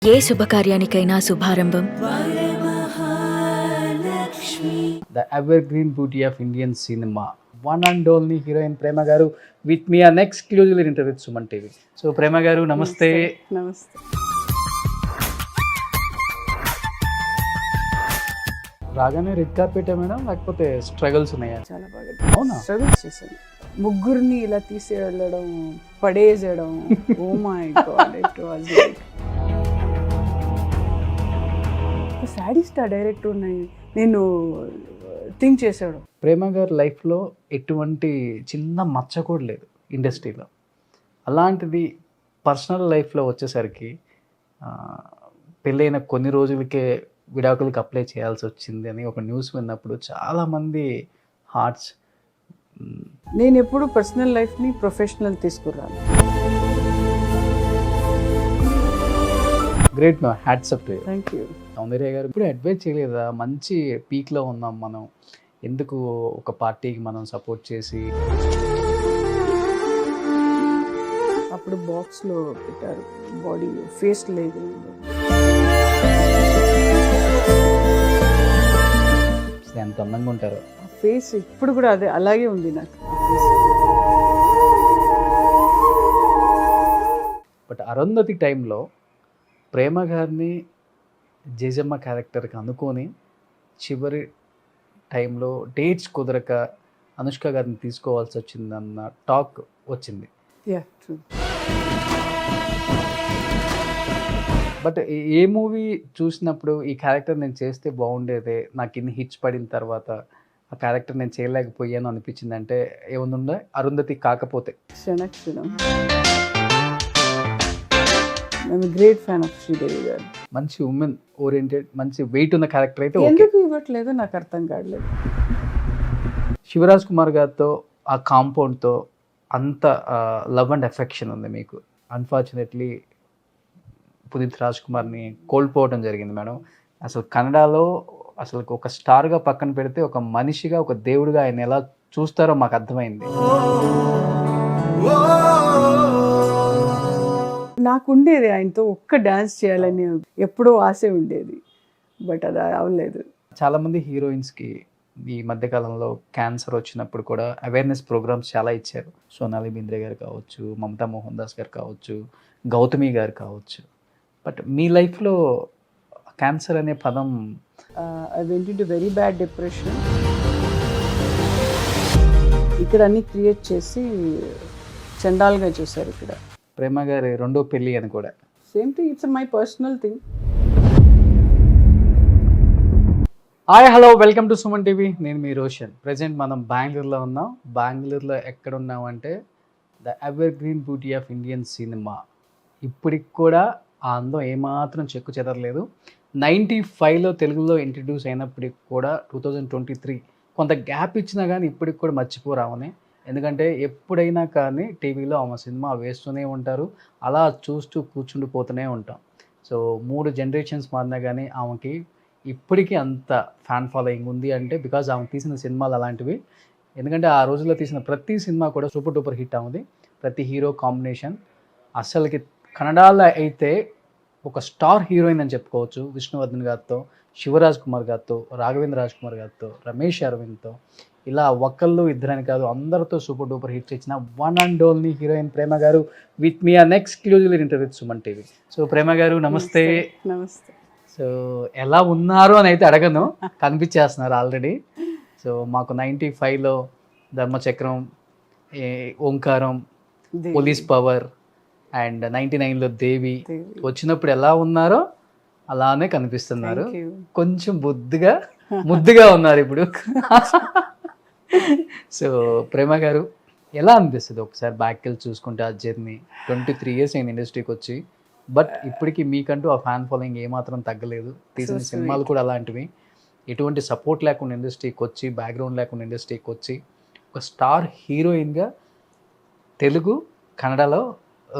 ఏ శుభకార్యానికైనా శుభారంభం the evergreen beauty of Indian cinema one and only heroine Prema garu with me an exclusive interview Suman TV. So Prema garu నమస్తే. నమస్తే. రాగానే red carpet madam, లేకపోతే struggles ఉన్నాయా? చాలా బాగా అవునా? స్ట్రగుల్స్ చేశాను. ముగ్గురిని ఇలా తీసి వెళ్ళడం, పడేయడం. Oh my god, it was like sadist ఆ డైరెక్టర్ నేను థింక్ చేశాడు. ప్రేమ గారి లైఫ్లో ఎటువంటి చిన్న మచ్చ కూడా లేదు ఇండస్ట్రీలో. అలాంటిది పర్సనల్ లైఫ్లో వచ్చేసరికి పెళ్ళైన కొన్ని రోజులకే విడాకులకు అప్లై చేయాల్సి వచ్చింది అని ఒక న్యూస్ విన్నప్పుడు చాలామంది హార్ట్స్. నేను ఎప్పుడు పర్సనల్ లైఫ్ని ప్రొఫెషనల్ తీసుకురాను. Great ma'am, hats up to you. Thank you. Soundarya garu ఇప్పుడు అడ్వైజ్ చేయలేదా? మంచి పీక్లో ఉన్నాం మనం, ఎందుకు ఒక పార్టీకి మనం సపోర్ట్ చేసి? అప్పుడు బాక్స్లో పెట్టారు, బాడీలో ఫేస్ లేదు. ఎంత అందంగా ఉంటారో. ఫేస్ ఇప్పుడు కూడా అదే అలాగే ఉంది నాకు. బట్ అరుంధతి టైంలో ప్రేమ గారిని జేజమ్మ క్యారెక్టర్కి అనుకొని చివరి టైంలో డేట్స్ కుదరక అనుష్క గారిని తీసుకోవాల్సి వచ్చిందన్న టాక్ వచ్చింది. Yeah, true. But A movie చూసినప్పుడు ఈ క్యారెక్టర్ నేను చేస్తే బాగుండేదే, నాకు ఇన్ని హిట్స్ పడిన తర్వాత ఆ క్యారెక్టర్ నేను చేయలేకపోయాను అనిపించింది అంటే ఏముందో అరుంధతి కాకపోతే? Kshanakshanam. I'm great fan of Sridevi garu. మంచి ఉమెన్ ఓరియంటెడ్, మంచి వెయిట్ ఉన్న క్యారెక్టర్ అయితే ఓకే. ఎందుకు ఇవ్వట్లేదు నాకు అర్థం కావట్లేదు. శివరాజ్ కుమార్ గారితో ఆ కాంపౌండ్తో అంత లవ్ అండ్ ఎఫెక్షన్ ఉంది మీకు. అన్ఫార్చునేట్లీ పునీత్ రాజ్ కుమార్ని కోల్పోవడం జరిగింది మేడం. అసలు కన్నడలో అసలు ఒక స్టార్గా పక్కన పెడితే ఒక మనిషిగా, ఒక దేవుడిగా ఆయన ఎలా చూస్తారో మాకు అర్థమైంది. నాకు ఉండేది ఆయనతో ఒక్క డాన్స్ చేయాలని ఎప్పుడో ఆశ ఉండేది, బట్ అది అవ్వలేదు. చాలామంది హీరోయిన్స్కి ఈ మధ్యకాలంలో క్యాన్సర్ వచ్చినప్పుడు కూడా అవేర్నెస్ ప్రోగ్రామ్స్ చాలా ఇచ్చారు. సోనాలి బింద్రే గారు కావచ్చు, మమతా మోహన్ దాస్ గారు కావచ్చు, గౌతమి గారు కావచ్చు. బట్ మీ లైఫ్లో క్యాన్సర్ అనే పదం? I went into very bad depression. ఇక్కడ అన్ని క్రియేట్ చేసి చండాల్గా చూశారు ఇక్కడ. ప్రేమ గారి రెండో పెళ్ళి అని కూడా same thing, it's my personal thing. Hi, hello, welcome to Suman TV. నేను మీ రోషన్. ప్రజెంట్ మనం బెంగళూరులో ఉన్నాం. బెంగళూరులో ఎక్కడ ఉన్నామంటే the evergreen beauty of Indian cinema. ఇప్పటికి కూడా ఆ అందం ఏమాత్రం చెక్కు చెదరలేదు. 95లో తెలుగులో ఇంట్రడ్యూస్ అయినప్పటికి కూడా 2023 కొంత గ్యాప్ ఇచ్చినా కానీ ఇప్పటికి కూడా మర్చిపోరామని. ఎందుకంటే ఎప్పుడైనా కానీ టీవీలో ఆమె సినిమా వేస్తూనే ఉంటారు, అలా చూస్తూ కూర్చుండిపోతూనే ఉంటాం. సో 3 జనరేషన్స్ మారినా కానీ ఆమెకి ఇప్పటికీ అంత ఫ్యాన్ ఫాలోయింగ్ ఉంది అంటే బికాజ్ ఆమె తీసిన సినిమాలు అలాంటివి. ఎందుకంటే ఆ రోజుల్లో తీసిన ప్రతి సినిమా కూడా సూపర్ డూపర్ హిట్ అయింది. ప్రతి హీరో కాంబినేషన్ అసలుకి కన్నడలో అయితే ఒక స్టార్ హీరోయిన్ అని చెప్పుకోవచ్చు. విష్ణువర్ధన్ గారితో, శివరాజ్ కుమార్ గారితో, రాఘవేంద్ర రాజ్ కుమార్ గారితో, రమేష్ అరవింద్తో, ఇలా ఒకళ్ళు ఇద్దరని కాదు అందరితో సూపర్ డూపర్ హిట్స్ ఇచ్చిన one and only heroine Prema garu with me an exclusive interview Suman TV. So Prema garu నమస్తే. నమస్తే. సో ఎలా ఉన్నారు అని అయితే అడగను, కనిపించేస్తున్నారు ఆల్రెడీ. సో మాకు 95లో ధర్మచక్రం, ఓంకారం, పోలీస్ పవర్ అండ్ 99లో దేవి వచ్చినప్పుడు ఎలా ఉన్నారో అలానే కనిపిస్తున్నారు. కొంచెం ముద్దుగా ఉన్నారు ఇప్పుడు. సో ప్రేమ గారు ఎలా అనిపిస్తుంది ఒకసారి బ్యాక్ వెళ్ళి చూసుకుంటే ఆ జర్నీ? 23 years నేను ఇండస్ట్రీకి వచ్చి, బట్ ఇప్పటికీ మీకంటూ ఆ ఫ్యాన్ ఫాలోయింగ్ ఏమాత్రం తగ్గలేదు. తీసిన సినిమాలు కూడా అలాంటివి. ఎటువంటి సపోర్ట్ లేకుండా ఇండస్ట్రీకి వచ్చి, బ్యాక్గ్రౌండ్ లేకుండా ఇండస్ట్రీకి వచ్చి ఒక స్టార్ హీరోయిన్గా తెలుగు కన్నడలో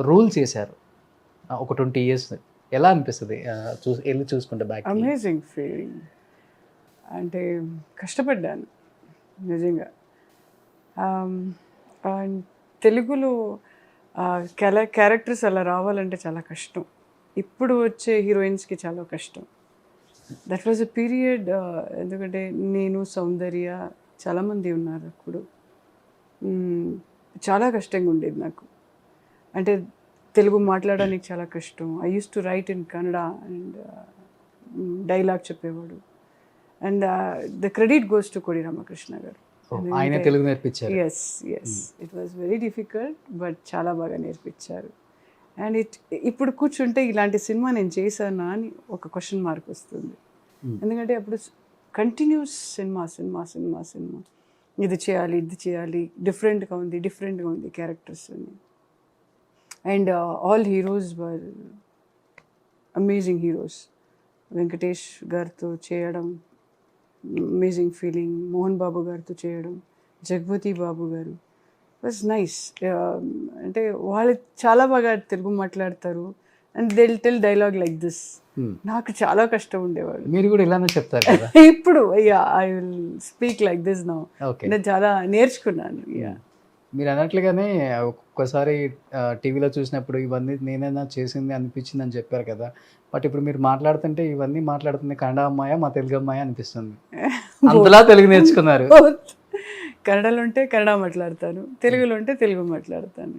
రూల్ చేశారు ఒక 20 years. ఎలా అనిపిస్తుంది వెళ్ళి చూసుకుంటే బ్యాక్? Amazing feeling. అంటే కష్టపడ్డాను నిజంగా. తెలుగులో క్యారెక్టర్స్ అలా రావాలంటే చాలా కష్టం. ఇప్పుడు వచ్చే హీరోయిన్స్కి చాలా కష్టం. That was a period. ఎందుకంటే నేను, సౌందర్య, చాలామంది ఉన్నారు అప్పుడు. చాలా కష్టంగా ఉండేది నాకు. అంటే తెలుగు మాట్లాడడానికి చాలా కష్టం. I use to write in Kannada and dialogue చెప్పేవాడు. And the credit goes to Kodi Ramakrishna garu. ఆయన తెలుగు నేర్పించారు. Yes it was very difficult, but చాలా బాగా నేర్పించారు. అండ్ ఇప్పుడు కూర్చుంటే ఇలాంటి సినిమా నేను చేశానా అని ఒక క్వశ్చన్ మార్క్ వస్తుంది. ఎందుకంటే అప్పుడు continuous cinema cinema cinema cinema, ఇది చేయాలి ఇది చేయాలి, డిఫరెంట్గా ఉంది క్యారెక్టర్స్ అని. And all heroes were amazing heroes. Venkatesh గారితో చేయడం అమేజింగ్ ఫీలింగ్, మోహన్ బాబు గారితో చేయడం, జగపతి బాబు గారు వాజ్ నైస్. అంటే వాళ్ళు చాలా బాగా తెలుగు మాట్లాడతారు and they will tell dialogue like this. నాకు చాలా కష్టం ఉండేవాడు. మీరు కూడా ఇలానే చెప్తారు కదా? ఇప్పుడు I will speak like this now. నేను చాలా నేర్చుకున్నాను. మీరు అన్నట్లుగానే ఒక్కొక్కసారి టీవీలో చూసినప్పుడు ఇవన్నీ నేనైనా చేసింది అనిపించింది అని చెప్పారు కదా, బట్ ఇప్పుడు మీరు మాట్లాడుతుంటే ఇవన్నీ మాట్లాడుతుంది కన్నడ అమ్మాయ మా తెలుగు అమ్మాయి అనిపిస్తుంది. అంతలా తెలుగు నేర్చుకున్నారు. కన్నడలో ఉంటే కన్నడ మాట్లాడతాను, తెలుగులో ఉంటే తెలుగు మాట్లాడతాను.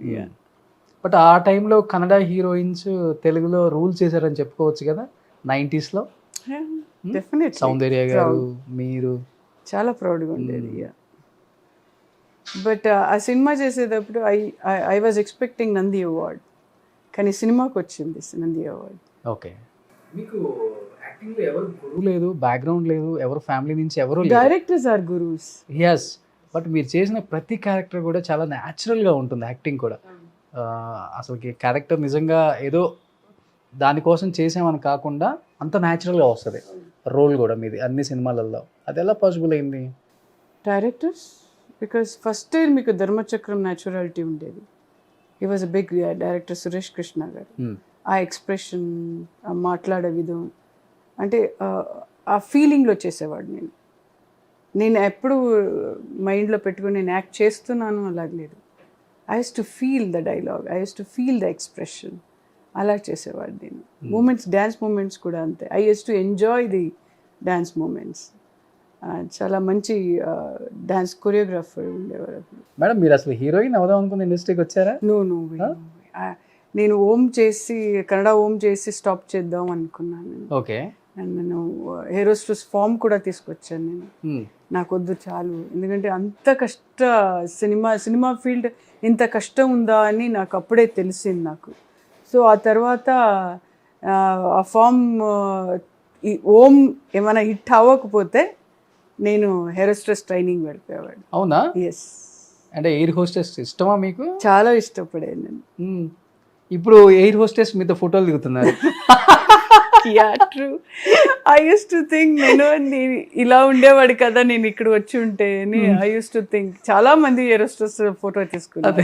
బట్ ఆ టైంలో కన్నడ హీరోయిన్స్ తెలుగులో రూల్ చేశారని చెప్పుకోవచ్చు కదా 90s లో. డెఫినెట్ సౌందర్య గారు, మీరు చాలా ప్రౌడ్గా ఉండేది. బట్ ఆ సినిమా చేసేటప్పుడు I was expecting Nandi award, కానీ సినిమాకి వచ్చింది నంది అవార్డ్. ఓకే. మీకు యాక్టింగ్లో ఎవరు గురువు లేదు, బ్యాక్గ్రౌండ్ లేదు, ఎవరు ఫ్యామిలీ నుంచి ఎవరు directors are gurus. Yes, but మీరు చేసిన ప్రతి క్యారెక్టర్ కూడా చాలా న్యాచురల్గా ఉంటుంది. యాక్టింగ్ కూడా అసలుకి క్యారెక్టర్ నిజంగా ఏదో దానికోసం చేసామని కాకుండా అంత న్యాచురల్గా వస్తుంది రోల్ కూడా మీది అన్ని సినిమాలలో. అది ఎలా పాసిబుల్ అయింది? డైరెక్టర్స్, బికాస్ ఫస్ట్ మీకు ధర్మచక్రం న్యాచురాలిటీ ఉండేది. He was a big director Suresh Krishna garu. ఆ ఎక్స్ప్రెషన్, ఆ మాట్లాడే విధం, అంటే ఆ ఫీలింగ్లో చేసేవాడు. నేను ఎప్పుడు మైండ్లో పెట్టుకుని నేను యాక్ట్ చేస్తున్నాను అలాగలేదు. I use to feel the dialogue, I use to feel the expression, అలా చేసేవాడు నేను. మూమెంట్స్, డ్యాన్స్ మూమెంట్స్ కూడా అంతే. I use to enjoy the dance moments. చాలా మంచి డ్యాన్స్ కొరియోగ్రాఫర్ ఉండేవారు. మేడం మీరు అసలు హీరోయిన్ అవుదాం అనుకున్న ఇండస్ట్రీకి వచ్చారా? నో, నేను కన్నడ ఓం చేసి స్టాప్ చేద్దాం అనుకున్నాను. ఓకే. అండ్ నేను హెరోస్ట్రస్ ఫామ్ కూడా తీసుకొచ్చాను నేను. నాకు వద్దు చాలు, ఎందుకంటే అంత సినిమా ఫీల్డ్ ఇంత కష్టం ఉందా అని నాకు అప్పుడే తెలిసింది నాకు. సో ఆ తర్వాత ఆ ఫామ్ ఈ ఓం ఏమైనా హిట్ అవ్వకపోతే నేను హెరోస్ట్రస్ ట్రైనింగ్ వెళ్ళిపోయేవాడు. అవునా? ఎస్. అంటే ఎయిర్ హోస్టెస్ ఇష్టమా మీకు? చాలా ఇష్టపడేది నేను. ఇప్పుడు ఎయిర్ హోస్టెస్ మీతో ఫోటోలు దిగుతున్నారు. True. I use to think నేను ఇలా ఉండేవాడు కదా నేను ఇక్కడ వచ్చి ఉంటే అని ఐ యూస్ టు థింక్. చాలా మంది ఎయిర్ హోస్టెస్ ఫోటో తీసుకున్నారు.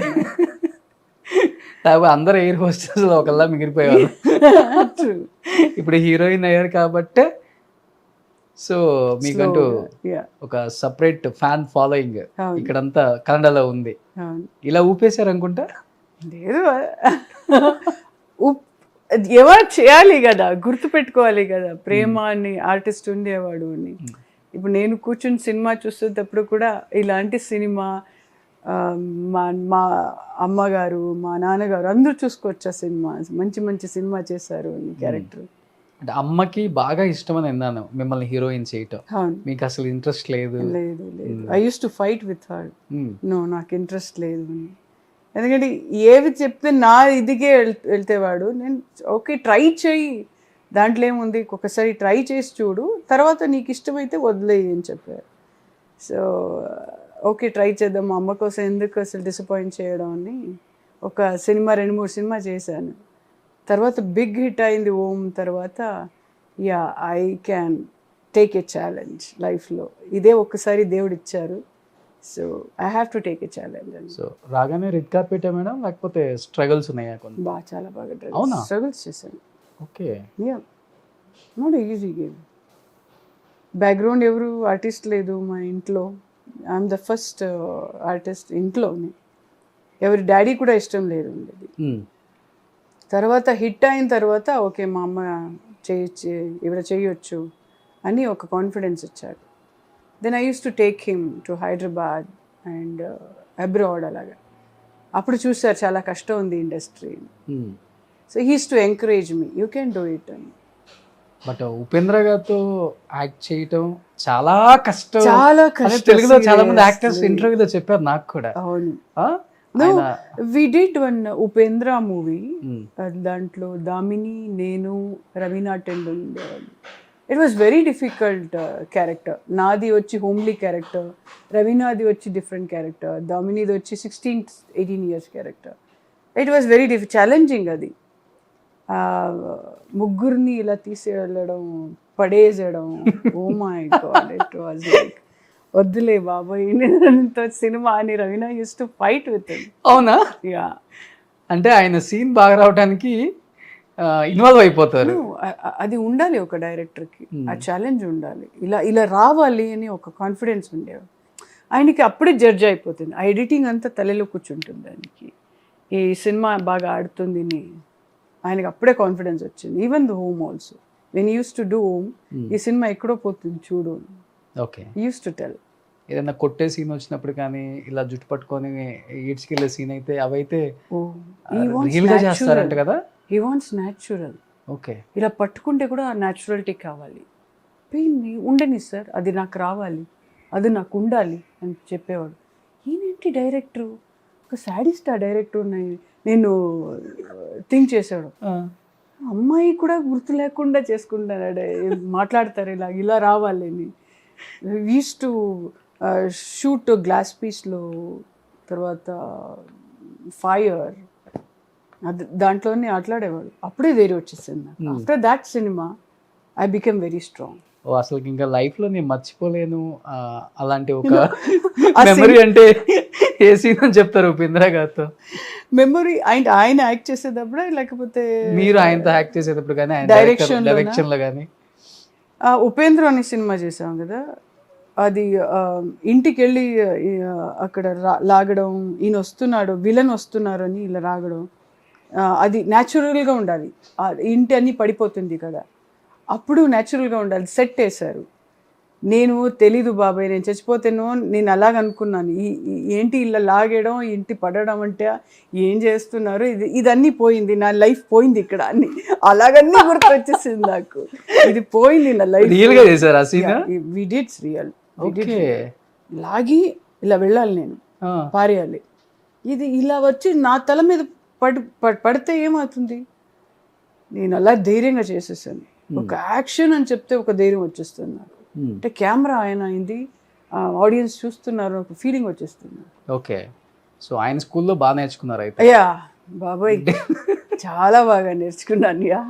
అందరు ఎయిర్ హోస్టెస్ ఒకళ్ళ మిగిలిపోయేవాళ్ళు. ఇప్పుడు హీరోయిన్ అయ్యారు కాబట్టి సో మీకంటూ ఒక సపరేట్ ఫ్యాన్ ఫాలోయింగ్ ఇక్కడంతా కన్నడలో ఉంది. ఇలా ఊపేశారు అనుకుంటా. లేదు, ఎవరు చేయాలి కదా, గుర్తు పెట్టుకోవాలి కదా. ప్రేమ అని ఆర్టిస్ట్ ఉండేవాడు అని. ఇప్పుడు నేను కూర్చుని సినిమా చూసేటప్పుడు కూడా ఇలాంటి సినిమా మా అమ్మగారు, మా నాన్నగారు అందరూ చూసుకోవచ్చు. ఆ సినిమా మంచి మంచి సినిమా చేశారు అని క్యారెక్టర్. అంటే అమ్మకి బాగా ఇష్టమని విన్నాను మిమ్మల్ని హీరోయిన్ చేయటం. మీకు అసలు ఇంట్రెస్ట్ లేదు? లేదు. I use to fight with her. No, నాకు ఇంట్రెస్ట్ లేదు అని. ఎందుకంటే ఏవి చెప్తే నా ఇదిగే వెళ్తేవాడు. నేను ఓకే ట్రై చెయ్యి, దాంట్లో ఏముంది, ఒకసారి ట్రై చేసి చూడు, తర్వాత నీకు ఇష్టమైతే వదిలేయి అని చెప్పారు. సో ఓకే ట్రై చేద్దాం, మా అమ్మ కోసం ఎందుకు అసలు డిసప్పాయింట్ చేయడం అని ఒక సినిమా 2-3 సినిమా చేశాను. తర్వాత బిగ్ హిట్ అయింది ఓం. తర్వాత I can take a challenge లైఫ్లో. ఇదే ఒక్కసారి దేవుడు ఇచ్చారు, so I have to take a challenge. So రాగానే రెడ్ కార్పెట్ మేడం, లేకపోతే స్ట్రగుల్స్ ఉన్నాయా? చాలా బాగా స్ట్రగుల్స్ చేశాను. Okay. Not easy game. Background ఎవరు ఆర్టిస్ట్ లేదు మా ఇంట్లో. ఐఎమ్ ద ఫస్ట్ ఆర్టిస్ట్ ఇంట్లోనే. ఎవరి డాడీ కూడా ఇష్టం లేదు ఉండేది. తర్వాత హిట్ అయిన తర్వాత ఓకే మా అమ్మ ఇవిడ చేయొచ్చు అని ఒక కాన్ఫిడెన్స్ ఇచ్చారు. Then I use to take him to Hyderabad and abroad అలాగా. అప్పుడు చూసారు చాలా కష్టం ఉంది industry. So he's to encourage me, you can do it అని. బట్ ఉపేంద్ర గారితో యాక్ట్ చేయటం చాలా కష్టం. చాలా అదే కష్టం. తెలుగులో చాలా మంది యాక్టర్స్ ఇంటర్వ్యూలో చెప్పారు నాకు కూడా. అవును. ఆ? No, ఆయన- we did one Upendra movie. Hmm. దాంట్లో దామిని, నేను, Raveena tendon. It was very difficult character. నాది వచ్చి హోమ్లీ క్యారెక్టర్, రవీనాది వచ్చి డిఫరెంట్ క్యారెక్టర్, దామినిది వచ్చి 16-18 years character. It was very challenging. అది ముగ్గురిని ఇలా తీసేయడం, పడేసేయడం. Oh my god, it was like వద్దులే బాబాయ్ సినిమా అని Raveena use to fight with him. అవునా? యా, అంటే ఆయన సీన్ బాగా రావడానికి ఇన్వాల్వ్ అయిపోతారు. అది ఉండాలి ఒక డైరెక్టర్కి, ఆ ఛాలెంజ్ ఉండాలి. ఇలా రావాలి అని ఒక కాన్ఫిడెన్స్ ఉండేది ఆయనకి. అప్పుడే జడ్జ్ అయిపోతుంది, ఆ ఎడిటింగ్ అంతా తలలో కూర్చుంటుంది ఆయనకి. ఈ సినిమా బాగా ఆడుతుంది అని ఆయనకి అప్పుడే కాన్ఫిడెన్స్ వచ్చింది. Even the home also, when use to do home, ఈ సినిమా ఎక్కడో పోతుంది చూడు, ఓకే, యూస్ టు టెల్. ఏదైనా కొట్టే సీన్ వచ్చినప్పుడు కానీ ఇలా జుట్టు పట్టుకొని ఈడ్చుకెళ్ళే సీన్ అయితే అవైతే రియల్ గా చేస్తారంట కదా. He wants natural. ఓకే, ఇలా పట్టుకుంటే కూడా న్యాచురాలిటీ కావాలి. పెయిన్ ఉండని సార్, అది నాకు రావాలి, అది నాకు ఉండాలి అని చెప్పేవాడు. ఈయనేంటి డైరెక్టరు, ఒక సాడిస్ట్ ఆ డైరెక్టర్ ఉన్నాయి నేను థింక్ చేసాడు. అమ్మాయి కూడా గుర్తు లేకుండా చేసుకుంటాడు, మాట్లాడతారు ఇలా రావాలి అని. యూస్ టు షూట్ గ్లాస్ పీస్లో, తర్వాత ఫైర్, అది దాంట్లోనే ఆటలాడేవాడు. అప్పుడే వేరే వచ్చేసింది నాకు. After that cinema I became very strong. Oh, అసలు ఇంకా లైఫ్ లో నేను మర్చిపోలేను అలాంటి ఒక మెమరీ అంటే ఏ సీన్ అని చెప్తారు ఉపేంద్ర గారితో? మెమరీ ఆయన యాక్ట్ చేసేటప్పుడే, లేకపోతే మీరు ఆయనతో యాక్ట్ చేసేటప్పుడు కానీ, ఆయన డైరెక్షన్ లో కానీ? ఉపేంద్ర అనే సినిమా చేసాం కదా, అది ఇంటికి వెళ్ళి అక్కడ లాగడం, ఈయన వస్తున్నాడు, విలన్ వస్తున్నారు అని ఇలా రాగడం, అది న్యాచురల్గా ఉండాలి. ఇంటి అన్నీ పడిపోతుంది కదా, అప్పుడు న్యాచురల్గా ఉండాలి. సెట్ వేశారు. నేను తెలీదు బాబాయ్, నేను చచ్చిపోతేనో నేను అలాగనుకున్నాను. ఏంటి ఇలా లాగేయడం, ఇంటి పడడం అంటే ఏం చేస్తున్నారు, ఇదన్నీ పోయింది, నా లైఫ్ పోయింది ఇక్కడ అన్ని అలాగన్నీ గుర్తు వచ్చేసింది నాకు. ఇది పోయింది నా లైఫ్. రియల్ గా చేశారు ఆ సీన్? We did real. లాగి ఇలా వెళ్ళాలి, నేను పారేయాలి, ఇది ఇలా వచ్చి నా తల మీద పడితే ఏమవుతుంది. నేను అలా ధైర్యంగా చేసేసాను. ఒక యాక్షన్ అని చెప్తే ఒక ధైర్యం వచ్చేస్తుంది నాకు. అంటే కెమెరా ఆయన అయింది, ఆడియన్స్ చూస్తున్నారు, ఒక ఫీలింగ్ వచ్చేస్తుంది. ఓకే, సో ఆయన స్కూల్లో బాగా నేర్చుకున్నారు అయితే? అయ్యా బాబాయ్, చాలా బాగా నేర్చుకున్నాను. యా,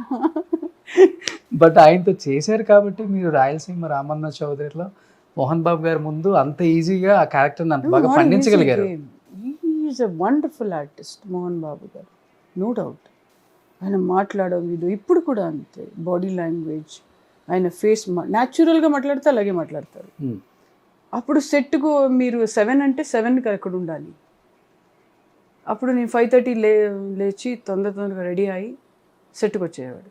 బట్ ఆయనతో చేశారు కాబట్టి మీరు రాయలసీమ రామన్న చౌదరిలో మోహన్ బాబు గారి ముందు అంత ఈజీగా ఆ క్యారెక్టర్ని అంత బాగా పండించగలిగారు. Is a wonderful artist Mohan Babu garu, no doubt. ఆయన మాట్లాడడం ఇది ఇప్పుడు కూడా అంతే, బాడీ లాంగ్వేజ్, ఆయన ఫేస్ న్యాచురల్గా మాట్లాడితే అలాగే మాట్లాడతారు. అప్పుడు సెట్కు మీరు 7 అంటే 7కి అక్కడ ఉండాలి. అప్పుడు నేను 5:30 లేచి తొందరగా రెడీ అయ్యి సెట్కి వచ్చేవాడు.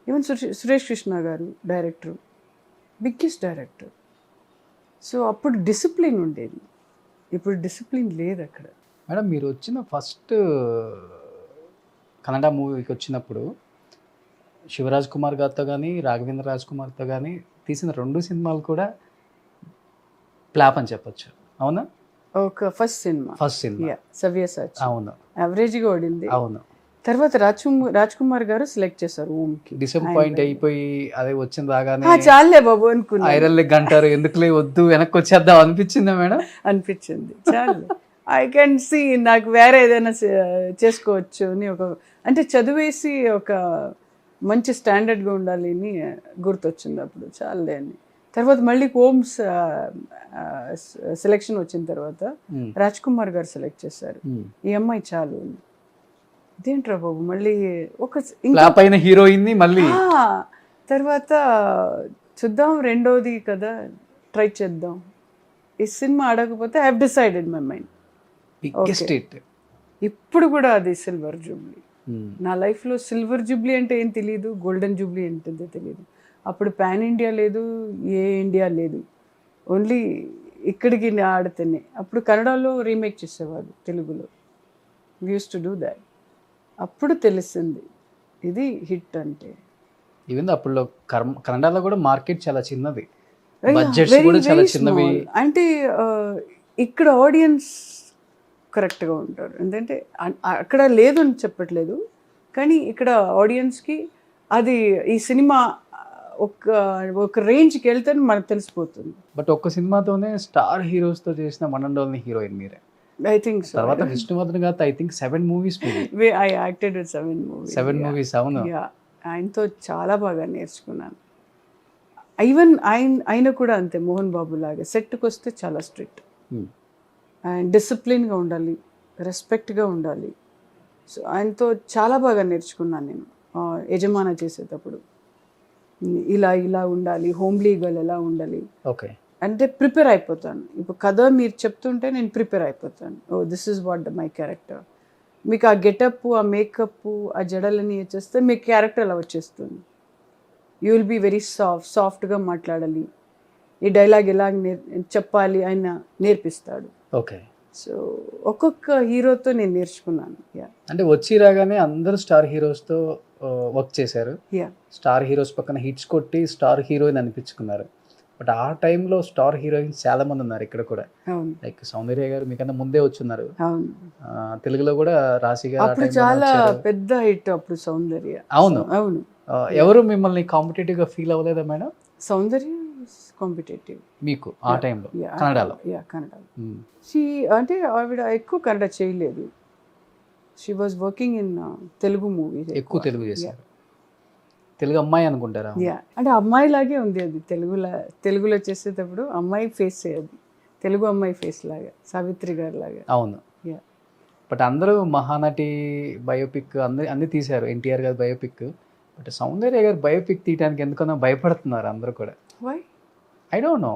ఈవెన్ సురేష్ కృష్ణ గారు డైరెక్టర్, బిగ్గెస్ట్ డైరెక్టర్. సో అప్పుడు డిసిప్లిన్ ఉండేది, ఇప్పుడు డిసిప్లిన్ లేదు అక్కడ. మేడం, మీరు వచ్చిన ఫస్ట్ కన్నడ మూవీకి వచ్చినప్పుడు శివరాజ్ కుమార్ గారితో కానీ రాఘవేంద్ర రాజ్ కుమార్తో కానీ తీసిన 2 సినిమాలు కూడా ఫ్లాప్ అని చెప్పొచ్చు, అవునా? ఒక ఫస్ట్ సినిమా సవ్యసాచి, అవును, యావరేజ్గా ఓడింది. అవును. తర్వాత రాజ్ కుమార్ గారు సెలెక్ట్ చేశారు ఓమ్కి. డిసప్పాయింట్ అయిపోయి అదే వచ్చిన రాగానే చాలే బాబు అనుకున్నా, ఐరన్ లెగ్ అంటారు, ఎందుకులే వద్దు వెనక్కి వచ్చేద్దాం అనిపించిందా మేడం? అనిపించింది. చాలు, ఐ కెన్ సీ నాకు వేరే ఏదైనా చేసుకోవచ్చు అని, ఒక అంటే చదివేసి ఒక మంచి స్టాండర్డ్గా ఉండాలి అని గుర్తొచ్చింది అప్పుడు. చాలే అని తర్వాత మళ్ళీ హోమ్స్ సెలెక్షన్ వచ్చిన తర్వాత రాజ్ కుమార్ గారు సెలెక్ట్ చేశారు, ఈ అమ్మాయి చాలు. ఇదేంట్రా బాబు మళ్ళీ ఒక హీరోయిన్ మళ్ళీ తర్వాత చూద్దాం, రెండోది కదా ట్రై చేద్దాం. ఈ సినిమా ఆడకపోతే I have decided my mind. ఇప్పుడు కూడా అది సిల్వర్ జూబ్లీ. నా లైఫ్లో సిల్వర్ జూబ్లీ అంటే ఏం తెలియదు, గోల్డెన్ జూబ్లీ ఏంటంటే తెలియదు. అప్పుడు పాన్ ఇండియా లేదు, ఏ ఇండియా లేదు, ఓన్లీ ఇక్కడికి ఆడితేనే. అప్పుడు కన్నడలో రీమేక్ చేసేవాడు తెలుగులో, యూస్ టు డూ దాట్. అప్పుడు తెలిసింది ఇది హిట్ అంటే. ఈవెన్ అప్పుడు కన్నడలో కూడా మార్కెట్ చాలా చిన్నది, బడ్జెట్స్ కూడా చాలా చిన్నవి. అంటే ఇక్కడ ఆడియన్స్ కరెక్ట్గా ఉంటారు, ఎందుకంటే అక్కడ లేదు అని చెప్పట్లేదు, కానీ ఇక్కడ ఆడియన్స్కి అది ఈ సినిమా ఒక రేంజ్కి వెళ్తే మనకు తెలిసిపోతుంది. బట్ ఒక్క సినిమాతోనే స్టార్ హీరోస్తో చేసిన వన్ అండ్ ఓన్లీ హీరోయిన్ మీరే. I think so. తర్వాత విష్ణువర్ధన్ గారు I think 7 movies I acted with 7 movies. అవును, ఆయనతో చాలా బాగా నేర్చుకున్నాను. ఈవెన్ ఆయన కూడా అంతే, మోహన్ బాబు లాగా సెట్కి వస్తే చాలా స్ట్రిక్ట్ అండ్ డిసిప్లిన్గా ఉండాలి, రెస్పెక్ట్గా ఉండాలి. సో ఆయనతో చాలా బాగా నేర్చుకున్నాను నేను. యజమాన చేసేటప్పుడు ఇలా ఇలా ఉండాలి, హోమ్లీ గర్ల్ ఎలా ఉండాలి, ఓకే అంటే ప్రిపేర్ అయిపోతాను. ఇప్పుడు కథ మీరు చెప్తుంటే నేను ప్రిపేర్ అయిపోతాను. Oh this is what my character. మీకు ఆ గెటప్, ఆ మేకప్, ఆ జడలని చేస్తే మీ క్యారెక్టర్ అలా వచ్చేస్తుంది. యూ విల్ బీ వెరీ సాఫ్ట్గా మాట్లాడాలి, ఈ డైలాగ్ ఎలా చెప్పాలి ఆయన నేర్పిస్తాడు. ఓకే. సో ఒక్కొక్క హీరోతో నేను నేర్చుకున్నాను. అంటే వచ్చి రాగానే అందరూ స్టార్ హీరోస్తో వర్క్ చేశారు. స్టార్ హీరోస్ పక్కన హిట్స్ కొట్టి స్టార్ హీరోయిన్ అనిపించుకున్నారు. బట్ ఆ టైంలో స్టార్ హీరోయిన్స్ చాలా మంది ఉన్నారు ఇక్కడ కూడా. లైక్ సౌందర్య గారు మీకన్నా ముందే వచ్చున్నారు. తెలుగులో కూడా రాశి గారు చాలా పెద్ద హిట్ అప్పుడు సౌందర్య. అవును అవును. ఎవరు మిమ్మల్ని కాంపిటేటివ్ గా ఫీల్ అవ్వలేదా మేడం? సౌందర్య కాంపిటేటివ్ మీకు ఆ టైంలో కన్నడలో? కన్నడలో అంటే ఆవిడ ఎక్కువ కన్నడ చేయలేదు. She was working in Telugu movie. ఎక్కువ తెలుగు చేశారు. తెలుగు అమ్మాయి అనుకుంటారా? అంటే అమ్మాయి లాగే ఉంది అది. తెలుగులో చేసేటప్పుడు అమ్మాయి ఫేస్ అది, తెలుగు అమ్మాయి ఫేస్ లాగా, సావిత్రి గారి లాగా. అవును. బట్ అందరూ మహానటి బయోపిక్ అన్ని తీశారు, ఎన్టీఆర్ గారి బయోపిక్. బట్ సౌందర్య గారి బయోపిక్ తీయడానికి ఎందుకన్నా భయపడుతున్నారు అందరూ కూడా. Why I don't know.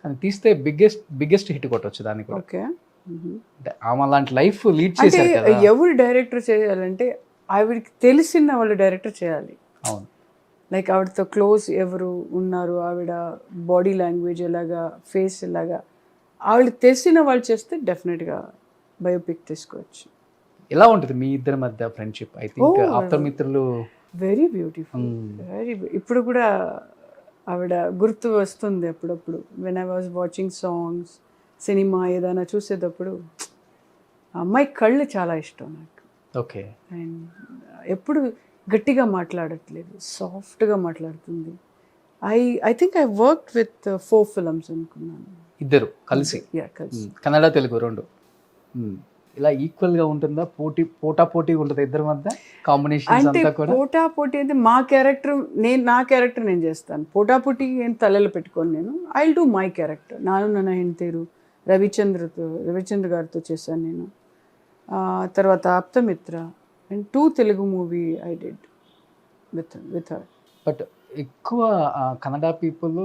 కానీ తీస్తే బిగ్గెస్ట్ హిట్ కొట్టవచ్చు దానికి కూడా. ఓకే. ఆమె అలాంటి లైఫ్ లీడ్ చేశారు కదా. ఎవరు డైరెక్టర్ చేయాలంటే ఆవిడకి తెలిసిన వాళ్ళు డైరెక్టర్ చేయాలి. అవును. లైక్ ఆవిడతో క్లోజ్ ఎవరు ఉన్నారు, ఆవిడ బాడీ లాంగ్వేజ్ ఎలాగా, ఫేస్ ఎలాగా, ఆవిడకి తెలిసిన వాళ్ళు చేస్తే డెఫినెట్గా బయోపిక్ తీసుకోవచ్చు. ఎలా ఉంటుంది మీ ఇద్దరి మధ్య ఫ్రెండ్షిప్? ఐ థింక్ ఆప్త మిత్రులు. Very beautiful, very. ఇప్పుడు కూడా ఆవిడ గుర్తు వస్తుంది అప్పుడప్పుడు. When I was watching songs, cinema ఏదైనా చూసేటప్పుడు అమ్మాయి కళ్ళు చాలా ఇష్టం నాకు. ఓకే. అండ్ ఎప్పుడు గట్టిగా మాట్లాడట్లేదు, సాఫ్ట్గా మాట్లాడుతుంది. I think I work with 4 films అనుకున్నాను. ఇద్దరు కలిసి? కన్నడ తెలుగు రెండు. ఇలా ఈక్వల్ గా ఉంటుందా? పోటీ ఉంటుంది ఇద్దరి మధ్య కాంబినేషన్ అంతా కూడా? పోటీ అంటే నా క్యారెక్టర్ నేను చేస్తాను. పోటీ ఏం తలలో పెట్టుకోను నేను. I will do my character. Naanu Nanna Hendthiru Ravichandra గారితో చేశాను నేను. తర్వాత Apthamitra and 2 Telugu movie I did with her. But ఎక్కువ కన్నడ పీపుల్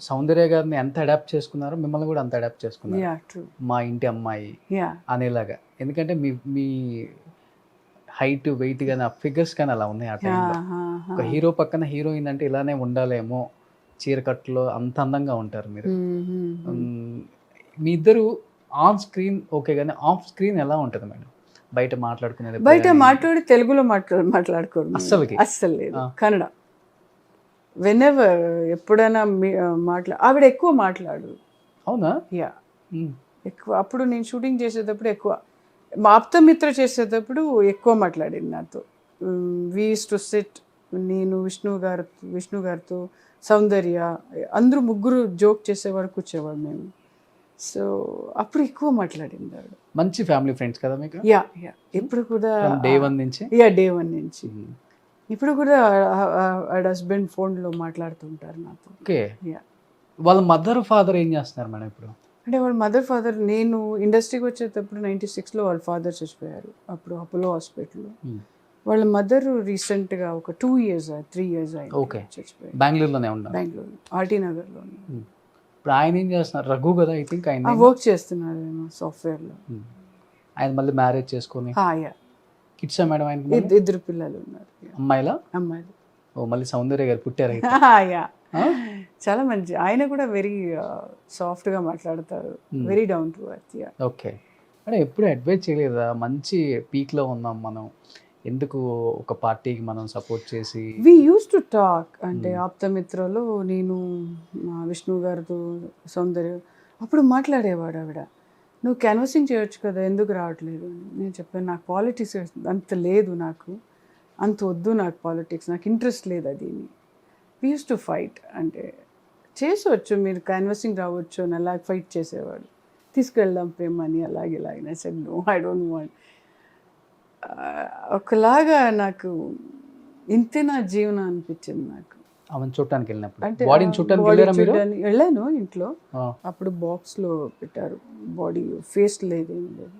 సౌందర్య గారిని ఎంత అడాప్ట్ చేసుకున్నారో మిమ్మల్ని కూడా అంత అడాప్ట్ చేసుకున్నారు. మా ఇంటి అమ్మాయి అనేలాగా. ఎందుకంటే మీ హైట్, వెయిట్ కానీ ఆ ఫిగర్స్ కానీ అలా ఉన్నాయి ఆ టైంలో. ఒక హీరో పక్కన హీరోయిన్ అంటే ఇలానే ఉండాలేమో, చీరకట్టులో అంత అందంగా ఉంటారు మీరు. మీ ఇద్దరు ఆన్ స్క్రీన్ ఓకే, కానీ ఆఫ్ స్క్రీన్ ఎలా ఉంటుంది మేడం? బయట మాట్లాడి తెలుగులో మాట్లాడుకోరు అస్సలు లేదు. కన్నడ వెనెవర్ ఎప్పుడైనా ఆవిడ ఎక్కువ మాట్లాడు. అవునా? ఎక్కువ. అప్పుడు నేను షూటింగ్ చేసేటప్పుడు ఎక్కువ, ఆప్తమిత్ర చేసేటప్పుడు ఎక్కువ మాట్లాడింది నాతో. వి యూజ్డ్ టు సిట్, నేను విష్ణు గారితో సౌందర్య అందరూ ముగ్గురు జోక్ చేసేవాడు, కూర్చేవాడు మేము. సో అప్పుడు ఎక్కువ మాట్లాడింది ఆవిడ. మంచి ఫ్యామిలీ ఫ్రెండ్స్ కదా మీకు? ఇప్పుడు కూడా డే వన్ నుంచి. ఇప్పుడు కూడా హస్బెండ్ ఫోన్లో మాట్లాడుతుంటారు నాతో. ఓకే. వాళ్ళ మదర్ ఫాదర్ ఏం చేస్తున్నారు మేడం ఇప్పుడు? అంటే వాళ్ళ మదర్ ఫాదర్, నేను ఇండస్ట్రీకి వచ్చేటప్పుడు 96లో వాళ్ళ ఫాదర్ చచ్చిపోయారు. అప్పుడు అపోలో హాస్పిటల్లో. వాళ్ళ మదర్ రీసెంట్గా ఒక 2 years 3 years చచ్చిపోయారు. బెంగళూరులోనే ఉన్నారు? బెంగళూరు ఆర్టీ నగర్లో. ఇప్పుడు ఆయన ఏం చేస్తున్నారు? రఘు కదా ఐ థింక్ ఆయన వర్క్ చేస్తున్నారు సాఫ్ట్వేర్లో. ఆయన మళ్ళీ మ్యారేజ్ చేసుకొని కిడ్సా మేడం ఆయనకి? ఇద్దరు పిల్లలు ఉన్నారు. అమ్మాయిలా? అమ్మాయిలు. ఓ మళ్ళీ సౌందర్య గారు పుట్టారు అయితే. యా, చాలా మంచి. ఆయన కూడా వెరీ సాఫ్ట్గా మాట్లాడతారు, very down to earth. Yeah. Okay madam, ఎప్పుడు అడ్వైజ్ చేయలేదా? మంచి పీక్లో ఉన్నాం మనం, ఎందుకు ఒక పార్టీకి మనం సపోర్ట్ చేసి? వి యూస్ టు టాక్. అంటే ఆప్తమిత్రలో నేను విష్ణు గారితో, సౌందర్య అప్పుడు మాట్లాడేవాడు. ఆవిడ, నువ్వు క్యాన్వసింగ్ చేయొచ్చు కదా, ఎందుకు రావట్లేదు అని. నేను చెప్పాను, నాకు పాలిటిక్స్ అంత లేదు, నాకు అంత వద్దు, నాకు పాలిటిక్స్, నాకు ఇంట్రెస్ట్ లేదు అది. వి యూస్ టు ఫైట్. అంటే చేసవచ్చు, మీరు క్యాన్వసింగ్ రావచ్చు అని అలా ఫైట్ చేసేవాడు. తీసుకెళ్దాం ప్రేమ అని అలాగే ఇలాగే. Said no, I don't want. ఒకలాగా నాకు ఇంతే నా జీవనం అనిపించింది నాకు. ఆమెను చూడటానికి వెళ్ళినప్పుడు, అంటే బాడీని చూడటానికి వెళ్ళారా మీరు? వెళ్ళాను ఇంట్లో. ఆ. అప్పుడు బాక్స్లో పెట్టారు బాడీ, ఫేస్ లేదేం లేదు.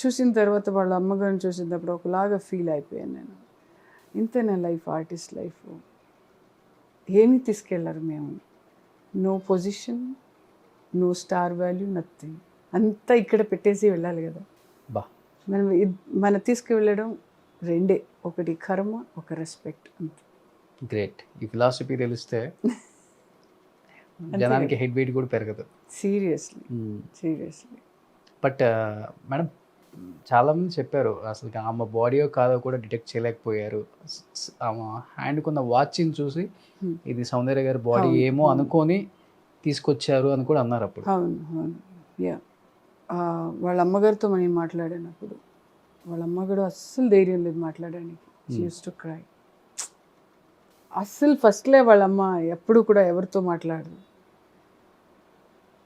చూసిన తర్వాత వాళ్ళ అమ్మగారిని చూసినప్పుడు ఒకలాగా ఫీల్ అయిపోయాను నేను. ఇంతే నా లైఫ్, ఆర్టిస్ట్ లైఫ్. ఏమీ తీసుకెళ్ళారు మేము. No position, no star value, nothing. అంతా ఇక్కడ పెట్టేసి వెళ్ళాలి కదా. బా, మన తీసుకువెళ్ళడం రెండే, ఒకటి కర్మ, ఒక రెస్పెక్ట్, అంతే. గ్రేట్. ఈ ఫిలాసఫీ తెలిస్తే జనానికి హెడ్ వెయిట్ కూడా పెరగదు. సీరియస్లీ. బట్ మేడం, చాలామంది చెప్పారు అసలు ఆమె బాడీయో కాదో కూడా డిటెక్ట్ చేయలేకపోయారు. ఆమె హ్యాండ్కున్న వాచ్ని చూసి ఇది సౌందర్య గారి బాడీ ఏమో అనుకొని తీసుకొచ్చారు అని కూడా అన్నారు అప్పుడు. అవును, అవును. యా, వాళ్ళ అమ్మగారితో నేను మాట్లాడానప్పుడు, వాళ్ళ అమ్మగారు అస్సలు ధైర్యం లేదు మాట్లాడడానికి. She use to cry. అస్సలు ఫస్ట్లే వాళ్ళ అమ్మ ఎప్పుడు కూడా ఎవరితో మాట్లాడదు.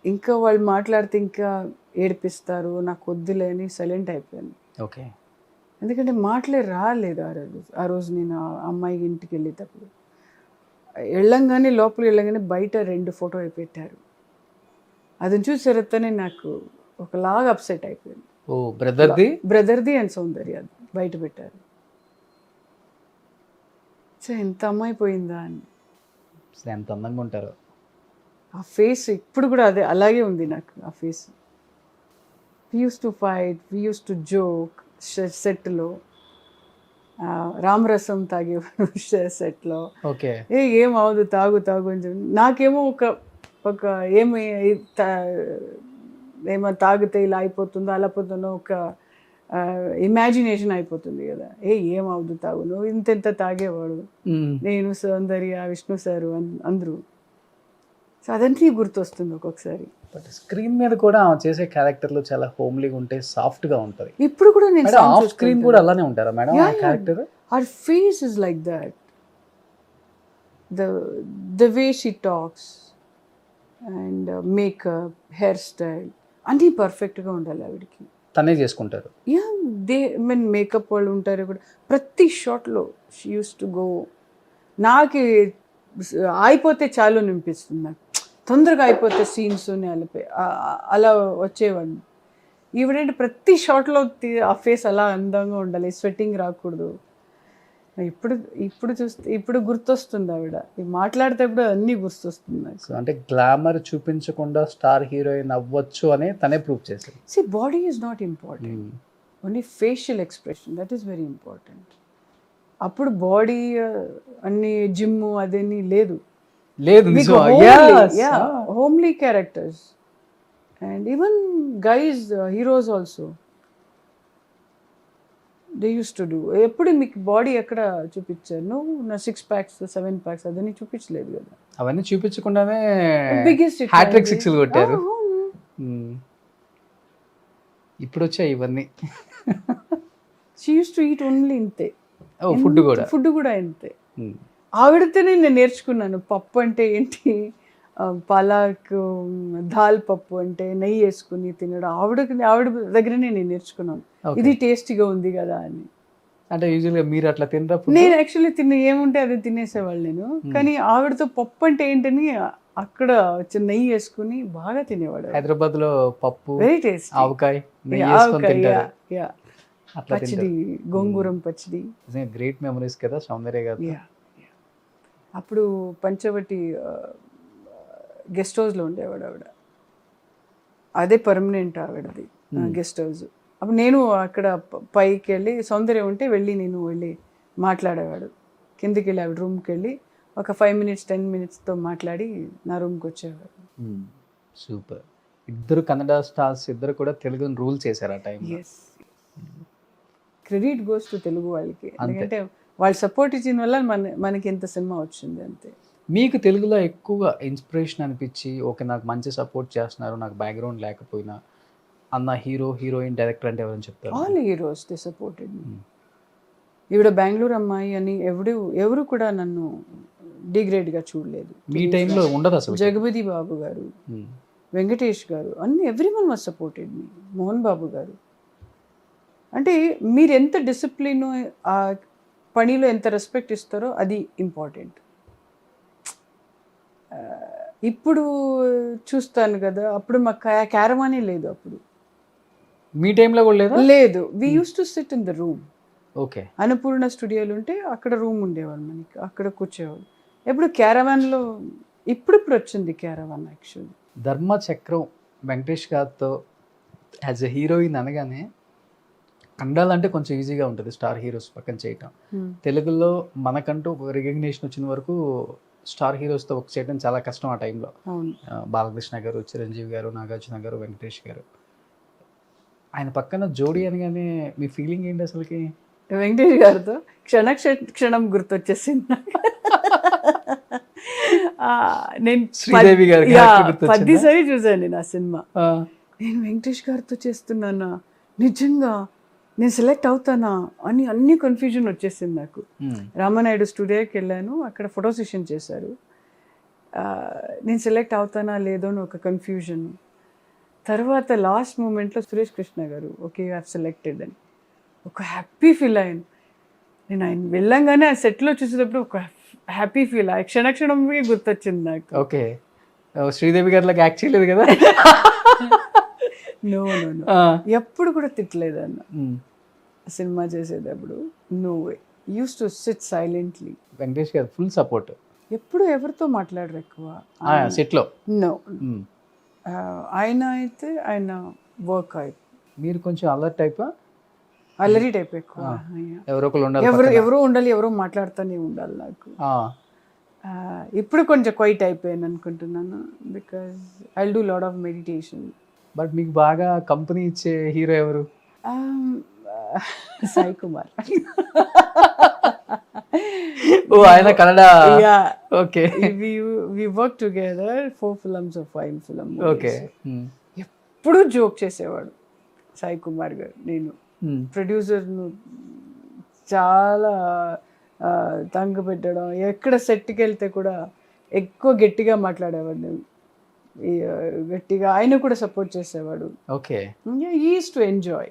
ఇంకా వాళ్ళు మాట్లాడితే ఇంకా ఏడిపిస్తారు, నాకు వద్దులే అని సైలెంట్ అయిపోయాను. ఓకే. ఎందుకంటే మాటలే రాలేదు ఆ రోజు నేను ఆ అమ్మాయి ఇంటికి వెళ్ళేటప్పుడు. వెళ్ళంగానే, లోపలికి వెళ్ళంగానే బయట 2 ఫోటోలు పెట్టారు. అది చూసేరతనే నాకు ఒకలాగా అప్సెట్ అయిపోయింది. ఓ, బ్రదర్ది అండ్ సౌందర్య బయట పెట్టారు. సో ఎంత అమ్మాయి పోయిందా అని. ఎంత అందంగా ఉంటారు. ఆ ఫేస్ ఇప్పుడు కూడా అదే అలాగే ఉంది నాకు. ఆ face. We use to fight, we use to joke. సెట్లో రామరసం తాగేవాడు సెట్లో. ఓకే. ఏం అవదు, తాగు అని చెప్పి. నాకేమో ఒక ఏమో తాగితే ఇలా అయిపోతుందో అలా అయిపోతుందో ఒక ఇమాజినేషన్ అయిపోతుంది కదా. ఏం అవదు, తాగు, నువ్వు ఇంత తాగేవాడు, నేను, సౌందర్య, విష్ణు సారు, అందరూ. సో అదంతా గుర్తొస్తుంది ఒక్కొక్కసారి. బట్ స్క్రీన్ మీద కూడా ఆమె చేసే క్యారెక్టర్లు చాలా హోమ్లీగా ఉంటాయి, సాఫ్ట్గా ఉంటుంది. ఇప్పుడు కూడా నేను ఆఫ్ స్క్రీన్ కూడా అలానే ఉంటారా మేడం ఆ character? Her face is like that. The way she talks and makeup, hair style అన్నీ పర్ఫెక్ట్గా ఉండాలి ఆవిడకి. తనే చేసుకుంటారు. యా, మేకప్ వాళ్ళు ఉంటారు కూడా. ప్రతి షాట్లో షీ యూస్ టు గో. నాకు అయిపోతే చాలు అనిపిస్తుంది, నాకు తొందరగా అయిపోతే సీన్స్ అలా వచ్చేవాడిని. ఈవిడంటే ప్రతి షాట్లో ఆ ఫేస్ అలా అందంగా ఉండాలి, స్వెట్టింగ్ రాకూడదు. ఇప్పుడు గుర్తొస్తుంది ఆవిడ మాట్లాడితే కూడా అన్నీ గుర్తొస్తుంది. అంటే గ్లామర్ చూపించకుండా స్టార్ హీరోయిన్ అవ్వచ్చు అని తనే ప్రూవ్ చేశారు. See, body is not important. Only facial expression, that is very important. అప్పుడు బాడీ అన్ని జిమ్ అదేని లేదు. Homely characters and even guys, heroes also they use to do. ఎప్పుడు మీకు బాడీ ఎక్కడ చూపించారు? నువ్వు నా 6 packs 7 packs అదని చూపించలేదు కదా. అవన్నీ చూపించకుండానే బిగ్గెస్ట్ హ్యాట్రిక్ 6లు కొట్టారు. ఇప్పుడు వచ్చాయి ఇవన్నీ. She use to eat only ఇంతే. ఫుడ్ కూడా ఇంతే. ఆవిడతోనే నేను నేర్చుకున్నాను పప్పు అంటే ఏంటి, పాలక్, దాల్ పప్పు అంటే నెయ్యి వేసుకుని తినడం. ఆవిడ దగ్గరనే నేను నేర్చుకున్నాను, ఇది టేస్టీగా ఉంది కదా అని. అంటే యూజువల్గా మీరు అట్లా తిన్నప్పుడు నేను యాక్చువల్లీ ఏముంటే అది తినేసేవాళ్ళు నేను. కానీ ఆవిడతో పప్పు అంటే ఏంటని అక్కడ నెయ్యి వేసుకుని బాగా తినేవాడు. హైదరాబాద్ లో పప్పు, వెరీ టేస్టీ, ఆవకాయ, పచ్చడి, గోంగూరం పచ్చడి. గ్రేట్ మెమరీస్ కదా సౌందర్య గారు. అప్పుడు పంచవటి గెస్ట్ హౌస్లో ఉండేవాడు ఆవిడ. అదే పర్మనెంట్ ఆవిడది గెస్ట్ హౌస్. అప్పుడు నేను అక్కడ పైకి వెళ్ళి సౌందర్యం ఉంటే నేను వెళ్ళి మాట్లాడేవాడు. కిందికి వెళ్ళి ఆవిడ రూమ్కి వెళ్ళి ఒక 5 minutes 10 minutesతో మాట్లాడి నా రూమ్కి వచ్చేవాడు. సూపర్. ఇద్దరు కన్నడ స్టార్స్ ఇద్దరు కూడా తెలుగుని రూల్ చేశారు ఆ time. Yes, credit goes to Telugu వాళ్ళకి. ఎందుకంటే వాళ్ళు సపోర్ట్ ఇచ్చిన వల్ల మనకి ఇంత సినిమా వచ్చింది అంతే. మీకు తెలుగులో ఎక్కువ ఇన్స్పిరేషన్ అనిపించి ఓకే నాకు మంచి సపోర్ట్ చేస్తున్నారు నాకు బ్యాక్గ్రౌండ్ లేకపోయినా అన్న హీరో హీరోయిన్ డైరెక్టర్ అంటే ఎవరైనా చెప్తారు? All heroes they supported me. ఈవిడ బెంగళూరు అమ్మాయి అని ఎవరు కూడా నన్ను డిగ్రేడ్గా చూడలేదు. మీ టైంలో ఉండదు అసలు. జగపతి బాబు గారు, వెంకటేష్ గారు, అన్ని everyone was supported me. Mohan Babu garu. అంటే మీరు ఎంత డిసిప్లిన్, ఆ పనిలో ఎంత రెస్పెక్ట్ ఇస్తారో అది ఇంపార్టెంట్. ఇప్పుడు చూస్తాను కదా, అప్పుడు మాకు క్యారవానే లేదు. అప్పుడు మీ టైంలో కూడా లేదా? లేదు. We use to sit in the room. Okay. Annapurna స్టూడియోలు ఉంటే అక్కడ రూమ్ ఉండేవాళ్ళు మనకి, అక్కడ కూర్చోవాలి. ఎప్పుడు క్యారవాన్లో ఇప్పుడు వచ్చింది క్యారవాన్. యాక్చువల్లీ ధర్మచక్రం వెంకటేష్ గారితో యాజ్ ఎ హీరోయిన్ అనగానే కన్నడాలంటే కొంచెం ఈజీగా ఉంటుంది స్టార్ హీరోస్ పక్కన చేయటం. తెలుగులో మనకంటూ రికగ్నేషన్ వచ్చిన వరకు స్టార్ హీరోస్తో వర్క్ చేయడం చాలా కష్టం ఆ టైంలో. బాలకృష్ణ గారు, చిరంజీవి గారు, నాగార్జున గారు, వెంకటేష్ గారు. ఆయన పక్కన జోడీ అనగానే మీ ఫీలింగ్ ఏంటి అసలుకి? వెంకటేష్ గారితో క్షణం గుర్తొచ్చేసింది నాకు. నేను శ్రీదేవి గారి 10 సార్లు చూసాను నా సినిమా. నేను వెంకటేష్ గారితో చేస్తున్నానా, నిజంగా నేను సెలెక్ట్ అవుతానా అని అన్ని కన్ఫ్యూజన్ వచ్చేసింది నాకు. రామానాయుడు స్టూడియోకి వెళ్ళాను, అక్కడ ఫోటో సెషన్ చేశారు. నేను సెలెక్ట్ అవుతానా లేదో అని ఒక కన్ఫ్యూజన్. తర్వాత లాస్ట్ మూమెంట్లో సురేష్ కృష్ణ గారు ఓకే యూ హ్యావ్ సెలెక్టెడ్ అని ఒక హ్యాపీ ఫీల్ అయ్యాను. నేను ఆయన వెళ్ళంగానే ఆ సెట్లో చూసేటప్పుడు ఒక హ్యాపీ ఫీల్, ఆ క్షణక్షణమే గుర్తొచ్చింది నాకు. ఓకే, శ్రీదేవి గారిలాగా యాక్ట్ చేయలేదు కదా? నో ఎప్పుడు కూడా తిట్టలేదు అన్న. సినిమా చేసేటప్పుడు no way, use to sit silently. Venkatesh garu full support. ఎప్పుడు ఎవరితో మాట్లాడరు ఎక్కువ సెట్లో. నో, ఆయన అయితే ఆయన వర్క్ అయితే. మీరు కొంచెం అలర్ట్ టైపా? అల్లరి టైప్ ఎక్కువ. ఎవరో ఉండాలి, ఎవరో మాట్లాడుతూనే ఉండాలి నాకు. ఇప్పుడు కొంచెం క్వైట్ అయిపోయాను అనుకుంటున్నాను, because I will do lot of meditation. But మీకు బాగా కంపెనీ ఇచ్చే హీరో ఎవరు? సాయి కుమార్. ఓ ఆయన Kannada. Okay, we work together 4 films or 5 films. Okay. ఎప్పుడు జోక్ చేసేవాడు సాయి కుమార్ గారు. నేను ప్రొడ్యూసర్ను చాలా తంగ పెట్టడం, ఎక్కడ సెట్కి వెళ్తే కూడా ఎక్కువ గట్టిగా మాట్లాడేవాడు. గట్టిగా ఆయన కూడా సపోర్ట్ చేసేవాడు. Okay, he use to enjoy.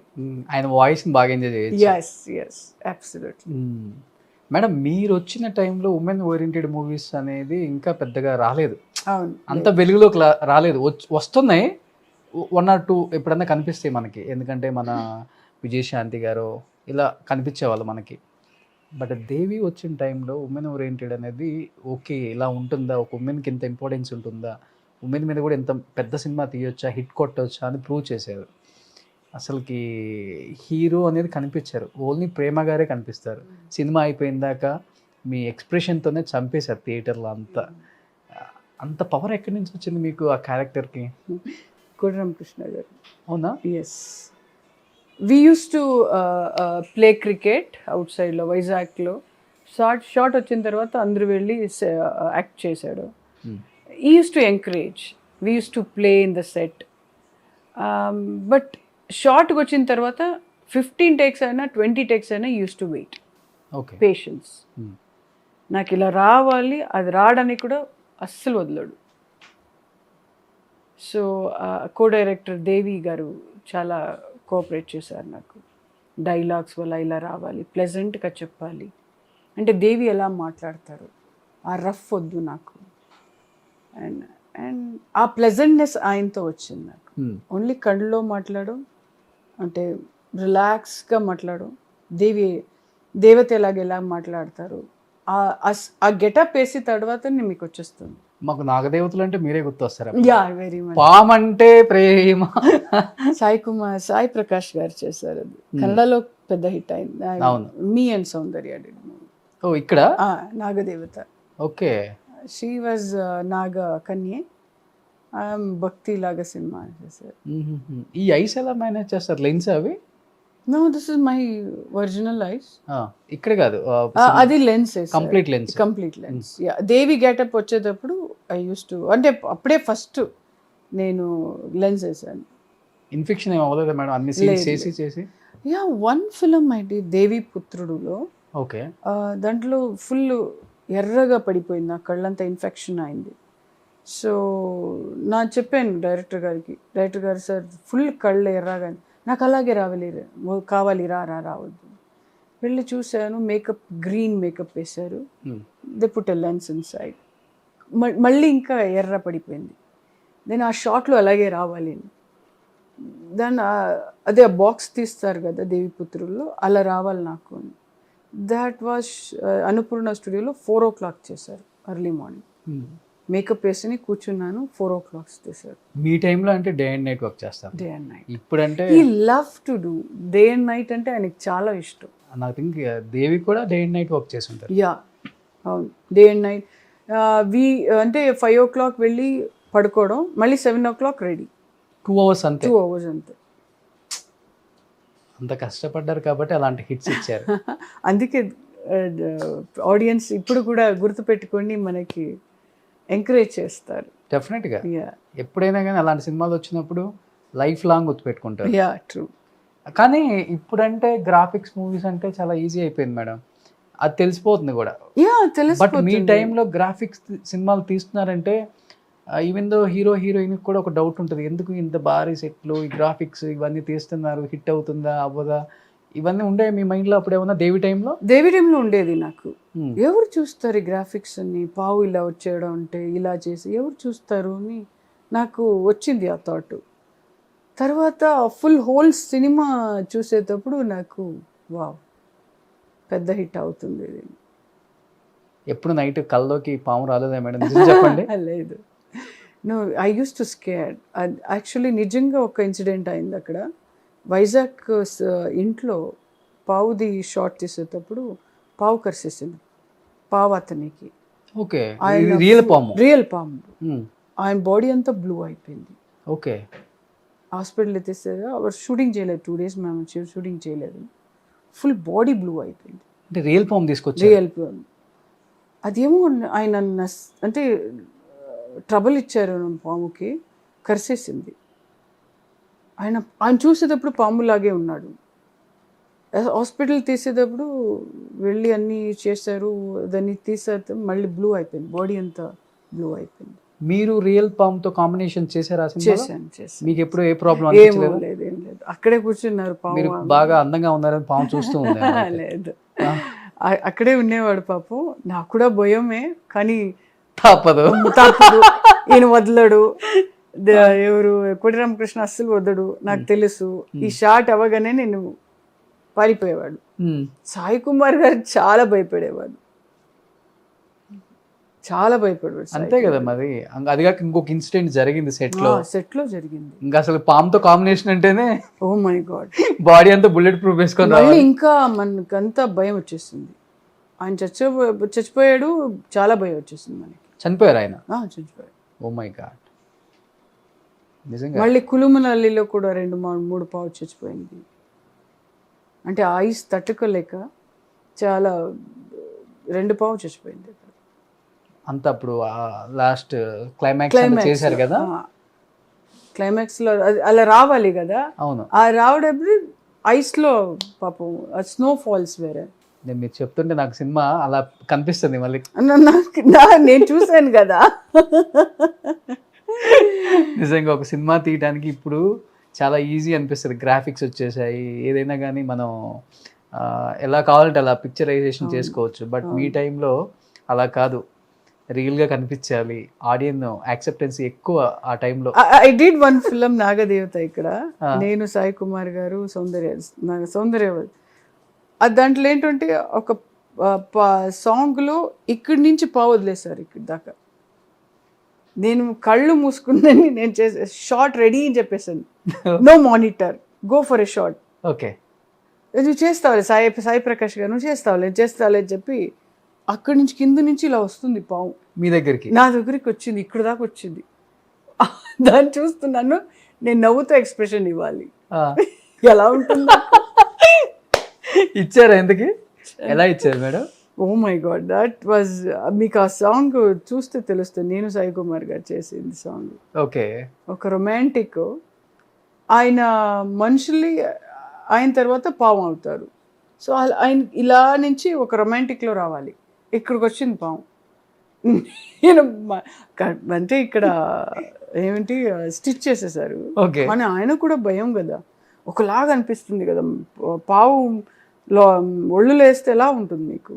ఆయన వాయిస్ బాగా ఎంజాయ్ చేయొచ్చు. yes absolutely. మేడం, మీరు వచ్చిన టైంలో ఉమెన్ ఓరియంటెడ్ మూవీస్ అనేది ఇంకా పెద్దగా రాలేదు. అవును, అంత వెలుగులోకి రాలేదు. వస్తున్నాయి 1 or 2 ఎప్పుడన్నా కనిపిస్తాయి మనకి, ఎందుకంటే మన విజయశాంతి గారు ఇలా కనిపించేవాళ్ళు మనకి. బట్ దేవి వచ్చిన టైంలో ఉమెన్ ఓరియంటెడ్ అనేది ఓకే ఇలా ఉంటుందా, ఒక ఉమెన్కి ఇంత ఇంపార్టెన్స్ ఉంటుందా, ఉమెన్ మీద కూడా ఎంత పెద్ద సినిమా తీయొచ్చా, హిట్ కొట్టొచ్చా అని ప్రూవ్ చేశారు. అసలుకి హీరో అనేది కనిపించారు, ఓన్లీ ప్రేమ గారే కనిపిస్తారు. సినిమా అయిపోయిందాక మీ ఎక్స్ప్రెషన్తోనే చంపేశారు థియేటర్లో. అంత పవర్ ఎక్కడి నుంచి వచ్చింది మీకు ఆ క్యారెక్టర్కి? కోటరామకృష్ణ గారు. అవునా? Yes, we use to play cricket అవుట్ సైడ్లో వైజాగ్లో. షార్ట్ వచ్చిన తర్వాత అందరూ వెళ్ళి యాక్ట్ చేశాడు. he used to encourage, we used to play in the set, but షార్ట్కి వచ్చిన తర్వాత 15 takes అయినా 20 takes అయినా use to wait. Okay, patience. నాకు ఇలా రావాలి, అది రావడానికి కూడా అస్సలు వదలడు. సో కో డైరెక్టర్ దేవి గారు చాలా కోఆపరేట్ చేశారు నాకు. డైలాగ్స్ వల్ల ఇలా రావాలి, ప్లెజెంట్గా చెప్పాలి అంటే దేవి ఎలా మాట్లాడతారు, ఆ రఫ్ వద్దు నాకు. అండ్ ఆ ప్లెజెంట్నెస్ ఆయనతో వచ్చింది నాకు. ఓన్లీ కళ్ళలో మాట్లాడడం అంటే రిలాక్స్గా మాట్లాడడం. దేవత ఎలా మాట్లాడతారు, ఆ గెటప్ వేసి తర్వాత మీకు వచ్చేస్తుంది. మాకు నాగదేవతలు అంటే మీరే గుర్తొస్తారు. Yeah very much. పామ్ అంటే ప్రేమ. సాయి ప్రకాష్ గారు చేశారు అది. కన్నడలో పెద్ద హిట్ అయింది. అవును. Me and Soundarya did movie. ఓ ఇక్కడ నాగదేవత. ఓకే. షీ వాజ్ నాగ కన్యే. భక్తి లాగా సినిమా చేశారు. ఈ ఐస్ ఎలా మేనేజ్ చేస్తారు? లెన్స్ అవి? No, this is my original eyes. ఇక్కడ కాదు, అది lens. Complete lens. Complete lens. Devi getup వచ్చేటప్పుడు ఐ యూస్ టు, అంటే అప్పుడే ఫస్ట్ నేను లెన్స్ వేసాను. ఇన్ఫెక్షన్ ఏమి అవ్వలేదు మేడం అన్ని సీన్స్ చేసి? Yeah, one film I Devi పుత్రుడులో. ఓకే. దాంట్లో ఫుల్ ఎర్రగా పడిపోయింది, నా కళ్ళంతా ఇన్ఫెక్షన్ అయింది. సో నా చెప్పాను డైరెక్టర్ గారు సార్ ఫుల్ కళ్ళు ఎర్రగా, నాకు అలాగే కావాలి రావద్దు. వెళ్ళి చూశాను, మేకప్ గ్రీన్ మేకప్ వేశారు. They put a lens in side. మళ్ళీ ఇంకా ఎర్ర పడిపోయింది. నేను ఆ షాట్లో అలాగే రావాలి. దాన్ని అదే బాక్స్ తీస్తారు కదా దేవిపుత్రుల్లో, అలా రావాలి నాకు. దాట్ వాజ్ అన్నపూర్ణ స్టూడియోలో 4 o'clock చేశారు, ఎర్లీ మార్నింగ్. మేకప్ వేసి కూర్చున్నాను, 4 o'clock చేశారు. మీ టైంలో అంటే డే అండ్ నైట్ వర్క్ చేస్తారు? Day and night. ఇప్పుడు అంటే ఈ love to do day and night అంటే ఆయనకి చాలా ఇష్టం. నాకు థింక్ దేవి కూడా డే అండ్ నైట్ వర్క్ చేస్తుంటారు. యా అవును, డే అండ్ నైట్. అంటే 5 o'clock వెళ్ళి పడుకోవడం, మళ్ళీ 7 o'clock రెడీ. 2 hours అంతే. 2 hours అంతే. అంత కష్టపడ్డారు కాబట్టి అలాంటి హిట్స్ ఇచ్చారు. అందుకే ఆడియన్స్ ఇప్పుడు కూడా గుర్తుపెట్టుకొని మనకి ఎంకరేజ్ చేస్తారు. డెఫినెట్గా ఎప్పుడైనా కానీ అలాంటి సినిమాలు వచ్చినప్పుడు లైఫ్ లాంగ్ గుర్తుపెట్టుకుంటారు. Yeah true. కానీ ఇప్పుడంటే గ్రాఫిక్స్ మూవీస్ అంటే చాలా ఈజీ అయిపోయింది మేడం, అది తెలిసిపోతుంది కూడా. యా తెలుసు. బట్ మీ టైంలో గ్రాఫిక్స్ సినిమాలు తీస్తున్నారంటే ఈవెన్ దో హీరోయిన్ కూడా ఒక డౌట్ ఉంటుంది, ఎందుకు ఇంత భారీ సెట్లు, ఈ గ్రాఫిక్స్ ఇవన్నీ తీస్తున్నారు, హిట్ అవుతుందా అవ్వదా, ఇవన్నీ ఉండే మీ మైండ్లో అప్పుడు ఏమన్నా? దేవి టైంలో ఉండేది నాకు. ఎవరు చూస్తారు ఈ గ్రాఫిక్స్ అని, పావు ఇలా వచ్చేయడం అంటే ఇలా చేసి ఎవరు చూస్తారు అని నాకు వచ్చింది ఆ థాట్. తర్వాత ఫుల్ హోల్ సినిమా చూసేటప్పుడు నాకు వావ్ పెద్ద హిట్ అవుతుంది ఇది. ఎప్పుడు నైట్ కల్లోకి పాము రాలేదా మేడం? చెప్పండి. లేదు, no, I use to scare. Actually నిజంగా ఒక ఇన్సిడెంట్ అయింది అక్కడ. వైజాగ్ ఇంట్లో పావుది షార్ట్ తీసేటప్పుడు పావు కరిసేసింది. పావు అతనికి. ఓకే. రియల్ పాము. ఆయన బాడీ అంతా బ్లూ అయిపోయింది. ఓకే. హాస్పిటల్ తీసేది, షూటింగ్ చేయలేదు 2 days, మేము షూటింగ్ చేయలేదు. ఫుల్ బాడీ బ్లూ అయిపోయింది. అంటే రియల్ పాము తీసుకొచ్చి? రియల్ పాము. అదేమో ఆయన అంటే ట్రబుల్ ఇచ్చారు పాముకి, కరిసేసింది. ఆయన చూసేటప్పుడు పాములాగే ఉన్నాడు. హాస్పిటల్ తీసేటప్పుడు వెళ్ళి అన్నీ చేశారు, దాన్ని తీసేట మళ్ళీ బ్లూ అయిపోయింది, బాడీ అంతా బ్లూ అయిపోయింది. మీరు రియల్ పాముతో కాంబినేషన్ చేశారా? చేశాను. మీకు ఎప్పుడు ఏ ప్రాబ్లం లేదు? ఏం లేదు, అక్కడే కూర్చున్నారు పాము. మీరు బాగా అందంగా ఉన్నారని పాము చూస్తూ ఉంది? లేదు, అక్కడే ఉండేవాడు పాపం. నాకు కూడా భయమే, కానీ తప్పదు. ఈయన వదలడు. ఎవరు కోటి రామకృష్ణ అస్సలు వదలడు, నాకు తెలుసు. ఈ షాట్ అవ్వగానే నేను పారిపోయేవాడు. సాయి కుమార్ గారు చాలా భయపడేవాడు. అంతే కదా మరి. అదిగాక ఇంకొక ఇన్సిడెంట్ జరిగింది సెట్ లో జరిగింది. ఇంకా అసలు పాముతో కాంబినేషన్ అంటేనే ఓ మై గాడ్, బాడీ అంతా బుల్లెట్ ప్రూఫ్ వేసుకొని ఇంకా మనకంతా భయం వచ్చేసింది. ఆయన చచ్చిపోయాడు, చాలా భయం వచ్చేసింది మనకి. చనిపోయారు ఆయన? చనిపోయాడు. ఓ మై గాడ్, నిజంగా. మళ్ళీ కులుమనల్లిలో కూడా 2-3 పావు చచ్చిపోయింది. అంటే ఐస్ తట్టుకోలేక చాలా 2 పావు చచ్చిపోయింది. అంత అప్పుడు లాస్ట్ క్లైమాక్స్ చేశారు కదా, క్లైమాక్స్ లో అలా రావాలి కదా. అవును. ఆ రావడప్పుడు ఐస్ లో పాపం స్నో ఫాల్స్ వేరే. మీరు చెప్తుంటే నాకు సినిమా అలా కనిపిస్తుంది మళ్ళీ. నేను చూసాను కదా. నిజంగా ఒక సినిమా తీయడానికి ఇప్పుడు చాలా ఈజీ అనిపిస్తుంది, గ్రాఫిక్స్ వచ్చేసాయి, ఏదైనా కానీ మనం ఎలా కావాలంటే అలా పిక్చరైజేషన్ చేసుకోవచ్చు. బట్ మీ టైంలో అలా కాదు, రియల్గా కనిపించాలి, ఆడియన్స్ యాక్సెప్టెన్స్ ఎక్కువ ఆ టైంలో. ఐ డిడ్ వన్ ఫిల్మ్ నాగదేవత. ఇక్కడ నేను, సాయి కుమార్ గారు, సౌందర్య. దాంట్లో ఏంటంటే ఒక సాంగ్లో ఇక్కడి నుంచి పావు వదిలేశారు ఇక్కడ దాకా. నేను కళ్ళు మూసుకుందని నేను చేసే షార్ట్ రెడీ అని చెప్పేసాను. No monitor, go for a shot. Okay. నువ్వు చేస్తావులే సాయి ప్రకాష్ గారు, నువ్వు చేస్తావులే అని చెప్పి అక్కడి నుంచి కింద నుంచి ఇలా వస్తుంది పాము మీ దగ్గరికి? నా దగ్గరికి వచ్చింది, ఇక్కడ దాకా వచ్చింది. దాన్ని చూస్తున్నాను, నేను నవ్వుతో ఎక్స్ప్రెషన్ ఇవ్వాలి. ఎలా ఉంటుందో. ఇచ్చారా ఎందుకు? ఎలా ఇచ్చారు madam? Oh my god, that was, మీకు ఆ సాంగ్ చూస్తే తెలుస్తుంది. నేను సాయి కుమార్ గారు చేసింది సాంగ్. ఓకే. ఒక రొమాంటిక్, ఆయన మనుషుల్ని ఆయన తర్వాత పాము అవుతారు. సో ఆయన ఇలా నుంచి ఒక రొమాంటిక్లో రావాలి, ఇక్కడికి వచ్చింది పాము. నేను అంటే ఇక్కడ ఏమిటి స్టిచ్ చేసేసారు. ఓకే. కానీ ఆయన కూడా భయం కదా, ఒకలాగా అనిపిస్తుంది కదా, పావు లో ఒళ్ళు లేస్తే ఎలా ఉంటుంది మీకు?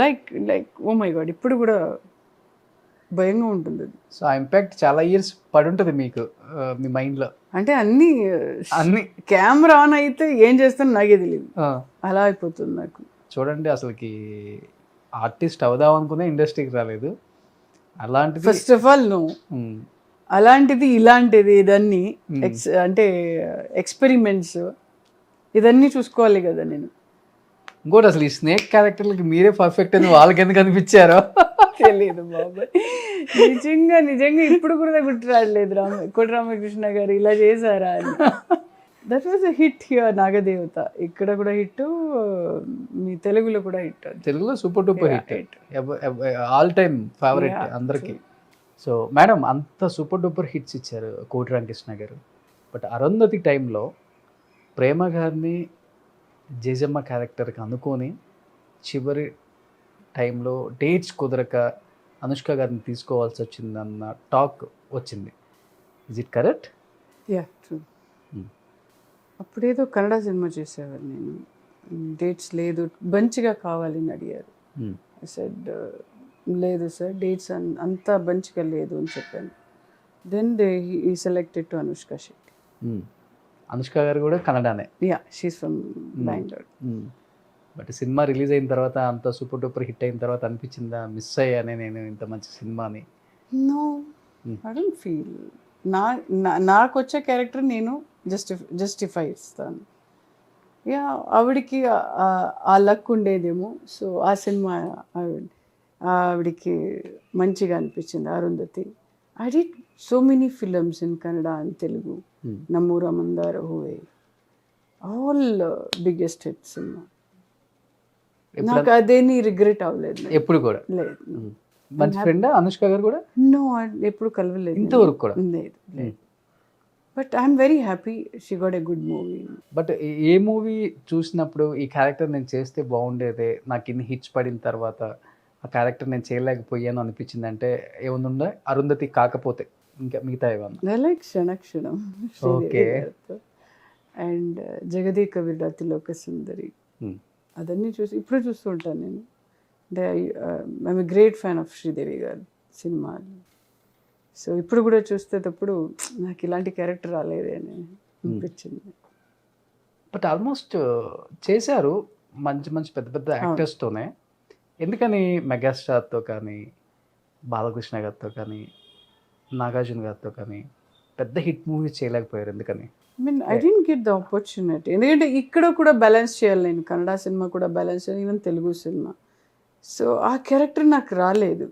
లైక్ ఓ మై గాడ్, ఇప్పుడు కూడా భయంగా ఉంటుంది అది. సో ఆ ఇంపాక్ట్ చాలా ఇయర్స్ పడి ఉంటుంది మీకు మీ మైండ్లో. అంటే అన్ని కెమెరా ఆన్ అయితే ఏం చేస్తాను నాకే తెలియదు, అలా అయిపోతుంది నాకు. చూడండి, అసలుకి ఆర్టిస్ట్ అవుదాం అనుకునే ఇండస్ట్రీకి రాలేదు. అలాంటిది ఫస్ట్ ఆఫ్ ఆల్ నో, అలాంటిది ఇలాంటిది ఇదన్నీ అంటే ఎక్స్పెరిమెంట్స్ ఇదన్నీ చూసుకోవాలి కదా నేను. ఇంకోటి, అసలు ఈ స్నేక్ క్యారెక్టర్లకి మీరే పర్ఫెక్ట్ అని వాళ్ళకి ఎందుకు అనిపించారో తెలియదు బాబాయ్. నిజంగా ఇప్పుడు కూడా గుర్తు రావట్లేదు. కోటి రామకృష్ణ గారు ఇలా చేశారా అని. That was a hit here, నాగదేవత. ఇక్కడ కూడా హిట్, మీ తెలుగులో కూడా హిట్. తెలుగులో super duper hit, all time favourite అందరికి. సో మేడం, అంత సూపర్ డూపర్ హిట్స్ ఇచ్చారు కోటి రామకృష్ణ గారు. బట్ అరుంధతి టైంలో ప్రేమ గారిని జేజమ్మ క్యారెక్టర్కి అనుకొని చివరి టైంలో డేట్స్ కుదరక అనుష్క గారిని తీసుకోవాల్సి వచ్చిందన్న టాక్ వచ్చింది. Is it correct? Yeah, true. అప్పుడేదో కన్నడ సినిమా చేసేవారు నేను, డేట్స్ లేదు బంచిగా కావాలని అడిగారు. సెడ్ లేదు సార్, డేట్స్ అంతా బంచిగా లేదు అని చెప్పాను. Then he selected to Anushka Shetty. Anushka garu కూడా కన్నడనే? Yeah, she's from Bengaluru. But cinema release అయిన తర్వాత, అంత సూపర్ డూపర్ హిట్ అయిన తర్వాత అనిపించిందా మిస్ అయ్యానే నేను ఇంత మంచి సినిమాని? No, I don't feel. నాకు వచ్చే క్యారెక్టర్ నేను జస్టిఫై ఇస్తాను. యా, ఆవిడికి ఆ లక్ ఉండేదేమో. సో ఆ సినిమా ఆవిడికి మంచిగా అనిపించింది, Arundhati. I did so many films in Kannada and Telugu. Nammoora Mandara Hoove, all biggest hit cinema. నాకు అదేని రిగ్రెట్ అవ్వలేదు ఎప్పుడు కూడా. లేదు. మంచి ఫ్రెండ్ అనుష్క గారు కూడా? నో, ఎప్పుడు కలవలేదు ఇంతవరకు కూడా. లేదు. But I'm very happy she got a good movie. But A movie చూసినప్పుడు ఈ క్యారెక్టర్ నేను చేస్తే బాగుండేదే, నాకు ఇన్ని హిట్స్ పడిన తర్వాత ఆ క్యారెక్టర్ నేను చేయలేకపోయాను అనిపించింది అంటే ఏముందా? అరుంధతి కాకపోతే ఇంకా మిగతా ఏమన్నా? లైక్ క్షణక్షణం అండ్ జగదేక వీరుడు అతిలోక సుందరి, అదన్నీ చూసి ఇప్పుడు చూస్తూ ఉంటాను నేను. అంటే I'm a great fan of Sridevi గారి సినిమాలు. సో ఇప్పుడు కూడా చూసేటప్పుడు నాకు ఇలాంటి క్యారెక్టర్ రాలేదే అని అనిపించింది. బట్ ఆల్మోస్ట్ చేశారు మంచి మంచి పెద్ద పెద్ద యాక్టర్స్తోనే. ఎందుకని మెగాస్టార్తో కానీ, బాలకృష్ణ గారితో కానీ, నాగార్జున గారితో కానీ పెద్ద హిట్ మూవీస్ చేయలేకపోయారు ఎందుకని? I don't get the opportunity. ఎందుకంటే ఇక్కడ కూడా బ్యాలెన్స్ చేయాలి నేను, కన్నడ సినిమా కూడా బ్యాలెన్స్ చేయాలి, ఈవెన్ తెలుగు సినిమా. సో ఆ క్యారెక్టర్ నాకు రాలేదు.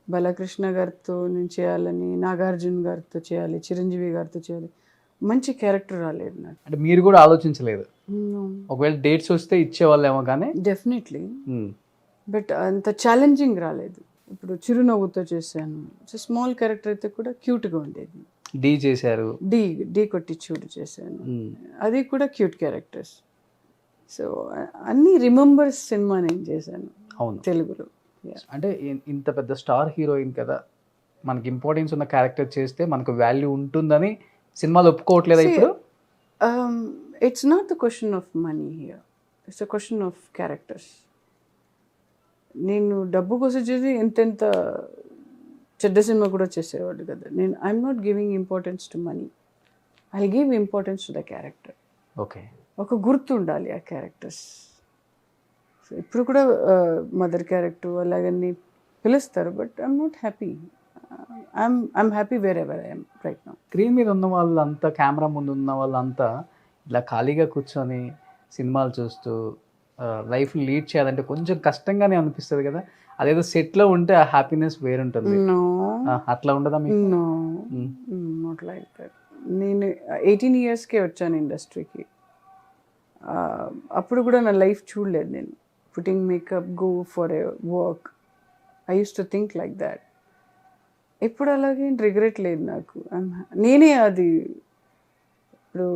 బాలకృష్ణ గారితో నేను చేయాలని, నాగార్జున గారితో చేయాలి, చిరంజీవి గారితో చేయాలి, మంచి క్యారెక్టర్ రాలేదు నాకు. అంటే మీరు కూడా ఆలోచించలేదు? ఒకవేళ డేట్స్ వస్తే ఇచ్చేవాళ్ళేమో కానీ. డెఫినెట్లీ, బట్ అంత ఛాలెంజింగ్ రాలేదు. ఇప్పుడు చిరునవ్వుతో చేశాను, స్మాల్ క్యారెక్టర్ అయితే కూడా క్యూట్గా ఉండేది. డీ చేశారు, డీ కొట్టి చూడు చేశాను, అది కూడా క్యూట్ క్యారెక్టర్స్. సో అన్ని రిమెంబర్స్ సినిమా నేను చేశాను. అవును, తెలుగులో. అంటే ఇంత పెద్ద స్టార్ హీరోయిన్ కదా, మనకి ఇంపార్టెన్స్ ఉన్న క్యారెక్టర్ చేస్తే మనకు వాల్యూ ఉంటుందని సినిమాలు ఒప్పుకోవట్లేదా ఇప్పుడు? It's not the question of money here, it's a question of characters. నేను డబ్బు కోసం చేసి ఎంతెంత చెడ్డ సినిమా కూడా చేసేవాడు కదా. నేను I'm not giving importance to money, I give importance to the character. Okay, ఒక గుర్తు ఉండాలి ఆ క్యారెక్టర్స్. సో ఇప్పుడు కూడా మదర్ క్యారెక్టర్ అలాగని పిలుస్తారు, but I'm not happy. I'm happy wear ever I'm right now. Screen మీద ఉన్న వాళ్ళంతా, కెమెరా ముందు ఉన్న వాళ్ళంతా ఇలా ఖాళీగా కూర్చొని సినిమాలు చూస్తూ లైఫ్ని లీడ్ చేయాలంటే కొంచెం కష్టంగానే అనిపిస్తుంది కదా. అదేదో సెట్లో ఉంటే ఆ హ్యాపీనెస్ వేరుంటుంది. నో, అట్లా ఉండదా మీకు? No, not like that. నేను 18 yearsకే వచ్చాను ఇండస్ట్రీకి. అప్పుడు కూడా నా లైఫ్ చూడలేదు నేను. Putting makeup, go for a work, I use to think like that. ఎప్పుడు అలాగే రిగ్రెట్ లేదు నాకు. నేనే అది ఇప్పుడు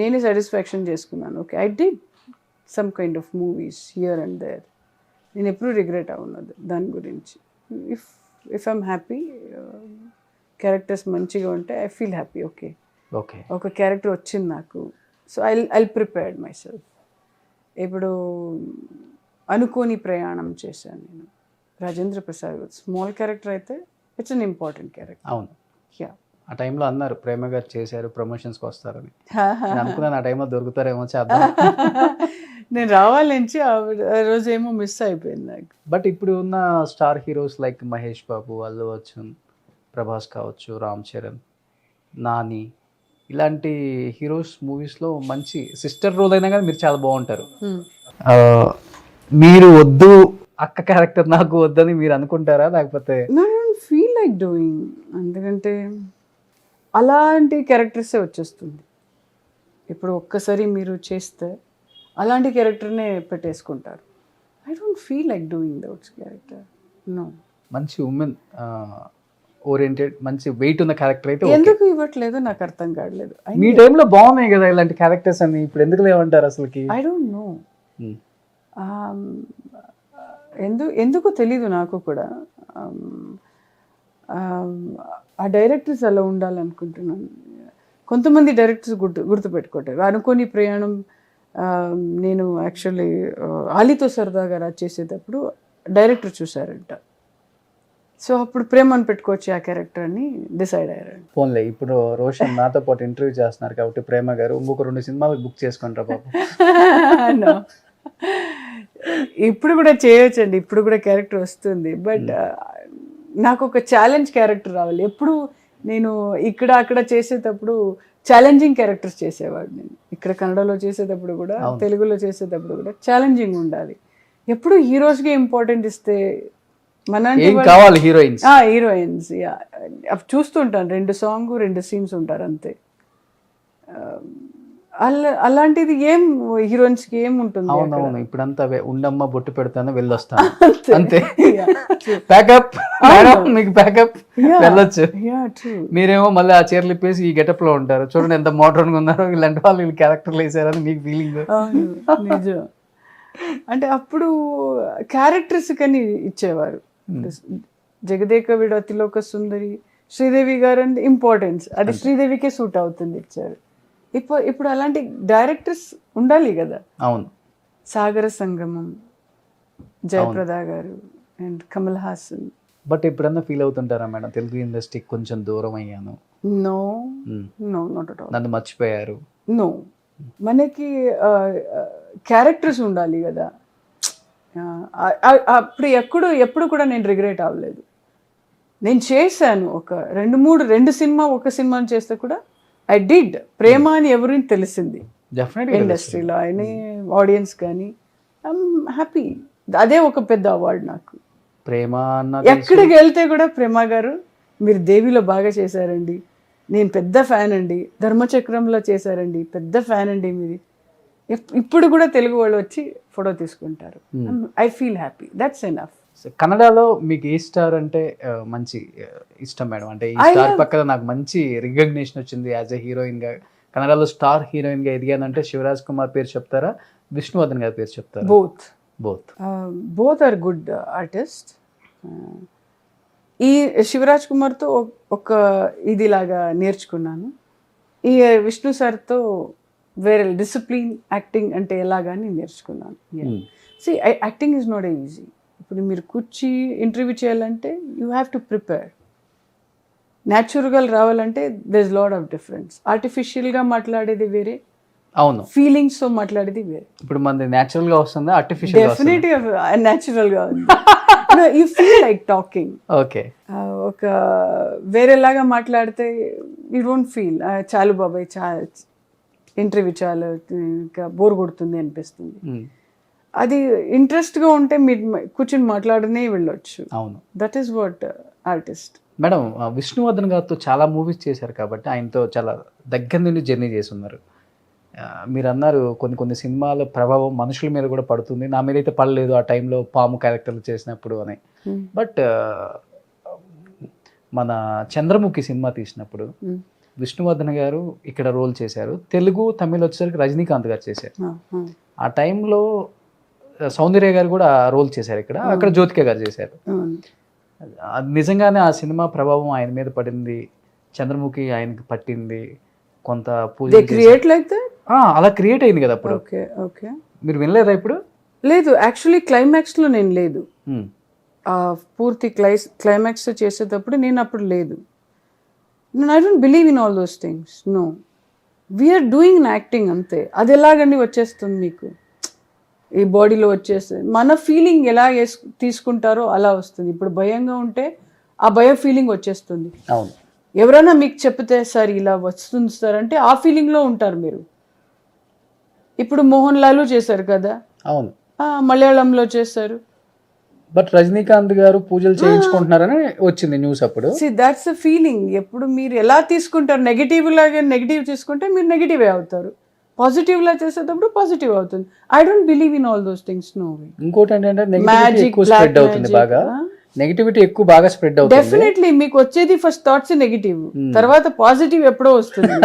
నేనే సాటిస్ఫాక్షన్ చేసుకున్నాను. Okay, I did some kind of movies here and there. నేను ఎప్పుడు రిగ్రెట్ అవున్నది దాని గురించి. ఇఫ్ ఐఎమ్ హ్యాపీ, క్యారెక్టర్స్ మంచిగా ఉంటే I feel happy. Okay, okay, ఒక క్యారెక్టర్ వచ్చింది నాకు, so I prepared my self. ఇప్పుడు అనుకోని ప్రయాణం చేశాను నేను, రాజేంద్ర ప్రసాద్ గారు. స్మాల్ క్యారెక్టర్ అయితే ఇట్స్ అన్ ఇంపార్టెంట్ క్యారెక్టర్. అవును. యా, ఆ టైంలో అన్నారు ప్రేమ గారు చేశారు, ప్రమోషన్స్కి వస్తారని. నేను అనుకున్నాను ఆ టైంలో దొరుకుతారేమో, చేద్దాం. నేను రావాలని ఆ రోజు ఏమో మిస్ అయిపోయింది నాకు. బట్ ఇప్పుడు ఉన్న star heroes like Mahesh Babu, Allu Arjun, Prabhas కావచ్చు, రామ్ చరణ్, నాని, ఇలాంటి హీరోస్ మూవీస్లో మంచి సిస్టర్ రోల్ అయినా కానీ మీరు చాలా బాగుంటారు. మీరు వద్దు అక్క క్యారెక్టర్ నాకు వద్దని మీరు అనుకుంటారా, లేకపోతే? No feel like doing. ఎందుకంటే అలాంటి క్యారెక్టర్సే వచ్చేస్తుంది. ఇప్పుడు ఒక్కసారి మీరు చేస్తే అలాంటి క్యారెక్టర్నే పెట్టేసుకుంటారు. I don't feel like doing that's character. No, మంచి ఉమెన్ ఓరియంటెడ్, మంచి వెయిట్ ఉన్న క్యారెక్టర్ అయితే okay. ఎందుకు ఇవ్వట్లేదు నాకు అర్థం కావట్లేదు. మీ టైంలో బాగున్నాయి కదా ఇలాంటి క్యారెక్టర్స్ అని, ఇప్పుడు ఎందుకు లేవంటారు అసలుకి? ఐ డోంట్ నో, ఎందుకు తెలీదు నాకు కూడా. ఆ డైరెక్టర్స్ అలా ఉండాలనుకుంటున్నాను. కొంతమంది డైరెక్టర్స్ గుర్తుపెట్టుకుంటారు. అనుకోని ప్రయాణం నేను యాక్చువల్లీ ఆలీతో సరదాగా చేసేటప్పుడు డైరెక్టర్ చూసారంట. సో అప్పుడు ప్రేమను పెట్టుకోవచ్చు ఆ క్యారెక్టర్ అని డిసైడ్ అయ్యారంట. ఫోన్లే, ఇప్పుడు రోషన్ నాతో పాటు ఇంటర్వ్యూ చేస్తున్నారు కాబట్టి ప్రేమ గారు ఇంకొక 2 సినిమాలు బుక్ చేసుకుంటారు పాపం. ఇప్పుడు కూడా చేయొచ్చండి, ఇప్పుడు కూడా క్యారెక్టర్ వస్తుంది. బట్ నాకు ఒక ఛాలెంజ్ క్యారెక్టర్ రావాలి. ఎప్పుడు నేను ఇక్కడ అక్కడ చేసేటప్పుడు ఛాలెంజింగ్ క్యారెక్టర్స్ చేసేవాడు. నేను ఇక్కడ కన్నడలో చేసేటప్పుడు కూడా, తెలుగులో చేసేటప్పుడు కూడా ఛాలెంజింగ్ ఉండాలి. ఎప్పుడు హీరోస్కి ఇంపార్టెంట్ ఇస్తే మన కావాలి హీరోయిన్స్. హీరోయిన్స్ చూస్తుంటాను, 2 songs 2 scenes ఉంటారు అంతే. అలాంటిది ఏం హీరోయిన్స్కి ఏం ఉంటుంది? అవునవును, ఇప్పుడంతా ఉండమ్మ బొట్టు పెడతాను వెళ్ళొస్తాను అంతే. ప్యాకప్ మీకు ప్యాకప్ వెళ్ళొచ్చు. మీరేమో మళ్ళీ ఆ చీరలు ఇప్పేసి ఈ గెటప్ లో ఉంటారు. చూడండి ఎంత మోడర్న్ గా ఉన్నారో, ఇలాంటి వాళ్ళు వీళ్ళు క్యారెక్టర్లు వేసారని మీకు ఫీలింగ్. నిజం. అంటే అప్పుడు క్యారెక్టర్స్ కని ఇచ్చేవారు. జగదేక విడతిలోక సుందరి, శ్రీదేవి గారు అంటే ఇంపార్టెన్స్, అది శ్రీదేవికే సూట్ అవుతుంది ఇచ్చారు. ఇప్పుడు అలాంటి డైరెక్టర్స్ ఉండాలి కదా. అవును. సాగర సంగమం, జయప్రద గారు అండ్ కమల్ హాసన్. బట్ ఎప్పుడన్నా ఫీల్ అవుతుంటారా మేడం, తెలుగు ఇండస్ట్రీకి కొంచెం దూరం అయ్యాను? No, not at all. నన్ను మర్చిపోయారు? నో, మనకి క్యారెక్టర్స్ ఉండాలి కదా. అప్పుడు ఎప్పుడు కూడా నేను రిగ్రెట్ అవ్వలేదు. నేను చేశాను ఒక 2 సినిమా, ఒక సినిమాని చేస్తే కూడా ఐ డిడ్. ప్రేమ అని ఎవరికి తెలిసింది ఇండస్ట్రీలో అయినా ఆడియన్స్ కానీ. I'm happy. అదే ఒక పెద్ద అవార్డు నాకు. ప్రేమ ఎక్కడికి వెళ్తే కూడా ప్రేమ గారు మీరు దేవిలో బాగా చేశారండి, నేను పెద్ద ఫ్యాన్ అండి, ధర్మచక్రంలో చేశారండి, పెద్ద ఫ్యాన్ అండి మీది. ఇప్పుడు కూడా తెలుగు వాళ్ళు వచ్చి ఫోటో తీసుకుంటారు. I feel happy, that's enough. కన్నడలో మీకు ఏ స్టార్ అంటే మంచి ఇష్టం మేడం? అంటే ఈ స్టార్ పక్కన నాకు మంచి రికగ్నిషన్ వచ్చింది యాజ్ ఎ హీరోయిన్ గా, కన్నడలో స్టార్ హీరోయిన్ గా ఎదిగానంటే శివరాజ్ కుమార్ పేరు చెప్తారా, విష్ణువర్ధన్ గారి పేరు చెప్తారా? Both are good artist. ఈ శివరాజ్ కుమార్తో ఒక ఇదిలాగా నేర్చుకున్నాను. ఈ విష్ణు సార్తో వేరే డిసిప్లిన్, యాక్టింగ్ అంటే ఎలాగాని నేర్చుకున్నాను. Acting is not easy. ఇప్పుడు మీరు కూర్చి ఇంటర్వ్యూ చేయాలంటే యూ హ్యావ్ టు ప్రిపేర్. న్యాచురల్గా రావాలంటే there is lot of difference. ఆర్టిఫిషియల్గా మాట్లాడేది వేరే, అవును, ఫీలింగ్స్ తో మాట్లాడేది వేరే. ఇప్పుడు మనది న్యాచురల్ గా వస్తుందా ఆర్టిఫిషియల్ డెఫినెట్గా న్యాచురల్ గా ఉంది. You feel like talking. Okay, ఒక వేరేలాగా మాట్లాడితే యూ డోంట్ ఫీల్ చాలు బాబాయ్ ఇంటర్వ్యూ చాలు ఇంకా బోర్ కొడుతుంది అనిపిస్తుంది. అది ఇంట్రెస్ట్గా ఉంటే మీరు కూర్చొని మాట్లాడనే వెళ్ళొచ్చు. అవును. That is what artist. Madam, Vishnuvardhan గారితో చాలా మూవీస్ చేశారు కాబట్టి ఆయనతో చాలా దగ్గర నుండి జర్నీ చేసి ఉన్నారు. మీరు అన్నారు కొన్ని సినిమాల ప్రభావం మనుషుల మీద కూడా పడుతుంది, నా మీద అయితే పడలేదు ఆ టైంలో పాము క్యారెక్టర్లు చేసినప్పుడు అని. బట్ మన చంద్రముఖి సినిమా తీసినప్పుడు విష్ణువర్ధన్ గారు ఇక్కడ రోల్ చేశారు, తెలుగు తమిళ్ వచ్చేసరికి రజనీకాంత్ గారు చేశారు. ఆ టైంలో సౌందర్య గారు కూడా రోల్ చేశారు ఇక్కడ, అక్కడ జ్యోతిక గారు చేశారు. నిజంగానే ఆ సినిమా ప్రభావం ఆయన మీద పడింది, చంద్రముఖి ఆయనకి పట్టింది, కొంత పూజ అలా క్రియేట్ అయింది కదా అప్పుడు. మీరు వినలేదా ఇప్పుడు? లేదు, యాక్చువల్లీ క్లైమాక్స్లో నేను లేదు, పూర్తి క్లైమాక్స్ చేసేటప్పుడు నేను అప్పుడు లేదు. I don't believe in all those things. No, we're doing in acting అంతే. అది ఎలాగండి వచ్చేస్తుంది మీకు, ఈ బాడీలో వచ్చేస్తుంది. మన ఫీలింగ్ ఎలా తీసుకుంటారో అలా వస్తుంది. ఇప్పుడు భయంగా ఉంటే ఆ భయం ఫీలింగ్ వచ్చేస్తుంది. అవును, ఎవరైనా మీకు చెప్తే సార్ ఇలా వస్తుంది సార్ అంటే ఆ ఫీలింగ్లో ఉంటారు మీరు. ఇప్పుడు మోహన్ లాల్ చేశారు కదా, అవును, మలయాళంలో చేశారు. బట్ రజనీకాంత్ గారు పూజలు చేయించుకుంటున్నారని వచ్చింది న్యూస్ అప్పుడు. That's a feeling. ఎప్పుడు మీరు ఎలా తీసుకుంటారు, నెగిటివ్ లాగా నెగిటివ్ తీసుకుంటే మీరు నెగిటివ్ అవుతారు, పాజిటివ్ లా చేసేటప్పుడు పాజిటివ్ అవుతుంది. I don't believe in all those things. No way. ఇంకోటి ఏంటంటే నెగటివిటీ ఎక్కువ స్ప్రెడ్ అవుతుంది, బాగా స్ప్రెడ్ అవుతుంది. డెఫినెట్లీ మీకు వచ్చేది ఫస్ట్ థాట్స్ నెగిటివ్, తర్వాత పాజిటివ్ ఎప్పుడో వస్తుంది.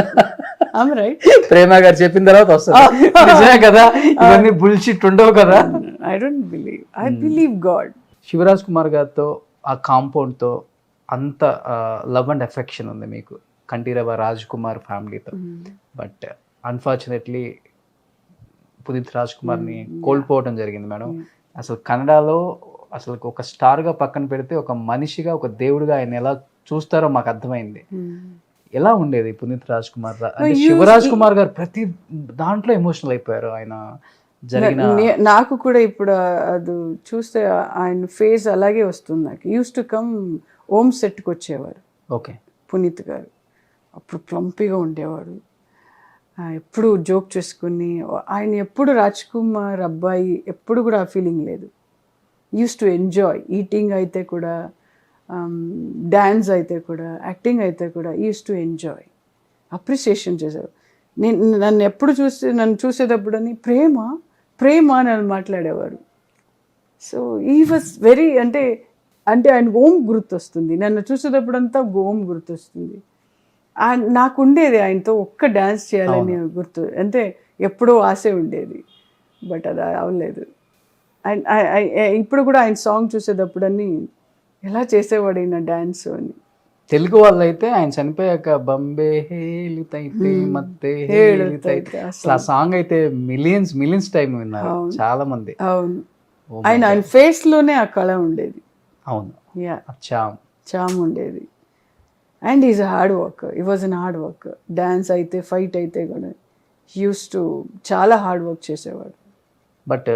రైట్, ప్రేమ గారు చెప్పిన తర్వాత వస్తుంది. నిజమే కదా, ఇవన్నీ బుల్షిట్ ఉండవు కదా. I don't believe, I believe god. Shivaraj Kumar గారితో ఆ కాంపౌండ్తో అంత లవ్ అండ్ ఎఫెక్షన్ ఉంది మీకు, కంఠీరవ రాజ్ కుమార్ ఫ్యామిలీతో. బట్ అన్ఫార్చునేట్లీ పునీత్ రాజ్ కుమార్ని కోల్పోవడం జరిగింది మేడం. అసలు కన్నడలో అసలు ఒక స్టార్గా పక్కన పెడితే ఒక మనిషిగా, ఒక దేవుడిగా ఆయన ఎలా చూస్తారో మాకు అర్థమైంది. ఎలా ఉండేది పునీత్ రాజ్ కుమార్? శివరాజ్ కుమార్ గారు ప్రతి దాంట్లో ఎమోషనల్ అయిపోయారు ఆయన జరిగిన. నాకు కూడా ఇప్పుడు అది చూస్తే ఆయన ఫేస్ అలాగే వస్తుంది నాకు. యూస్ టు కమ్ ఓం సెట్కి వచ్చేవారు. ఓకే, పునీత్ గారు అప్పుడు ప్లంపీగా ఉండేవాడు, ఎప్పుడు జోక్ చేసుకుని. ఆయన ఎప్పుడు రాజ్ కుమార్ అబ్బాయి ఎప్పుడు కూడా ఆ ఫీలింగ్ లేదు. యూస్ టు ఎంజాయ్ ఈటింగ్ అయితే కూడా, డ్యాన్స్ అయితే కూడా, యాక్టింగ్ అయితే కూడా యూస్ టు ఎంజాయ్, అప్రిసియేషన్ చేశారు. నన్ను చూసేటప్పుడని ప్రేమ అని మాట్లాడేవారు. సో ఈ వాజ్ వెరీ అంటే ఆయన ఓం గుర్తొస్తుంది, నన్ను చూసేటప్పుడంతా ఓం గుర్తొస్తుంది. నాకు ఉండేది ఆయనతో ఒక్క డ్యాన్స్ చేయాలని గుర్తు, అంటే ఎప్పుడో ఆశ ఉండేది, బట్ అది అవ్వలేదు. ఇప్పుడు కూడా ఆయన సాంగ్ చూసేటప్పుడని ఎలా చేసేవాడు ఆయన డ్యాన్స్ అని. తెలుగు వాళ్ళు అయితే ఆయన చనిపోయాక బంబే హేలితైతే మత్తే హేలితైతే ఆ సాంగ్ అయితే మిలియన్స్ టైం విన్నారు చాలా మంది. అవును, ఆయన ఫేస్ లోనే ఆ కళ ఉండేది. అవును, చామ్ ఉండేది. అండ్ ఈజ్ హార్డ్ వర్క్, ఈ was an hard work. Dance అయితే, ఫైట్ అయితే కూడా యూస్ టు చాలా హార్డ్ వర్క్ చేసేవాడు. బట్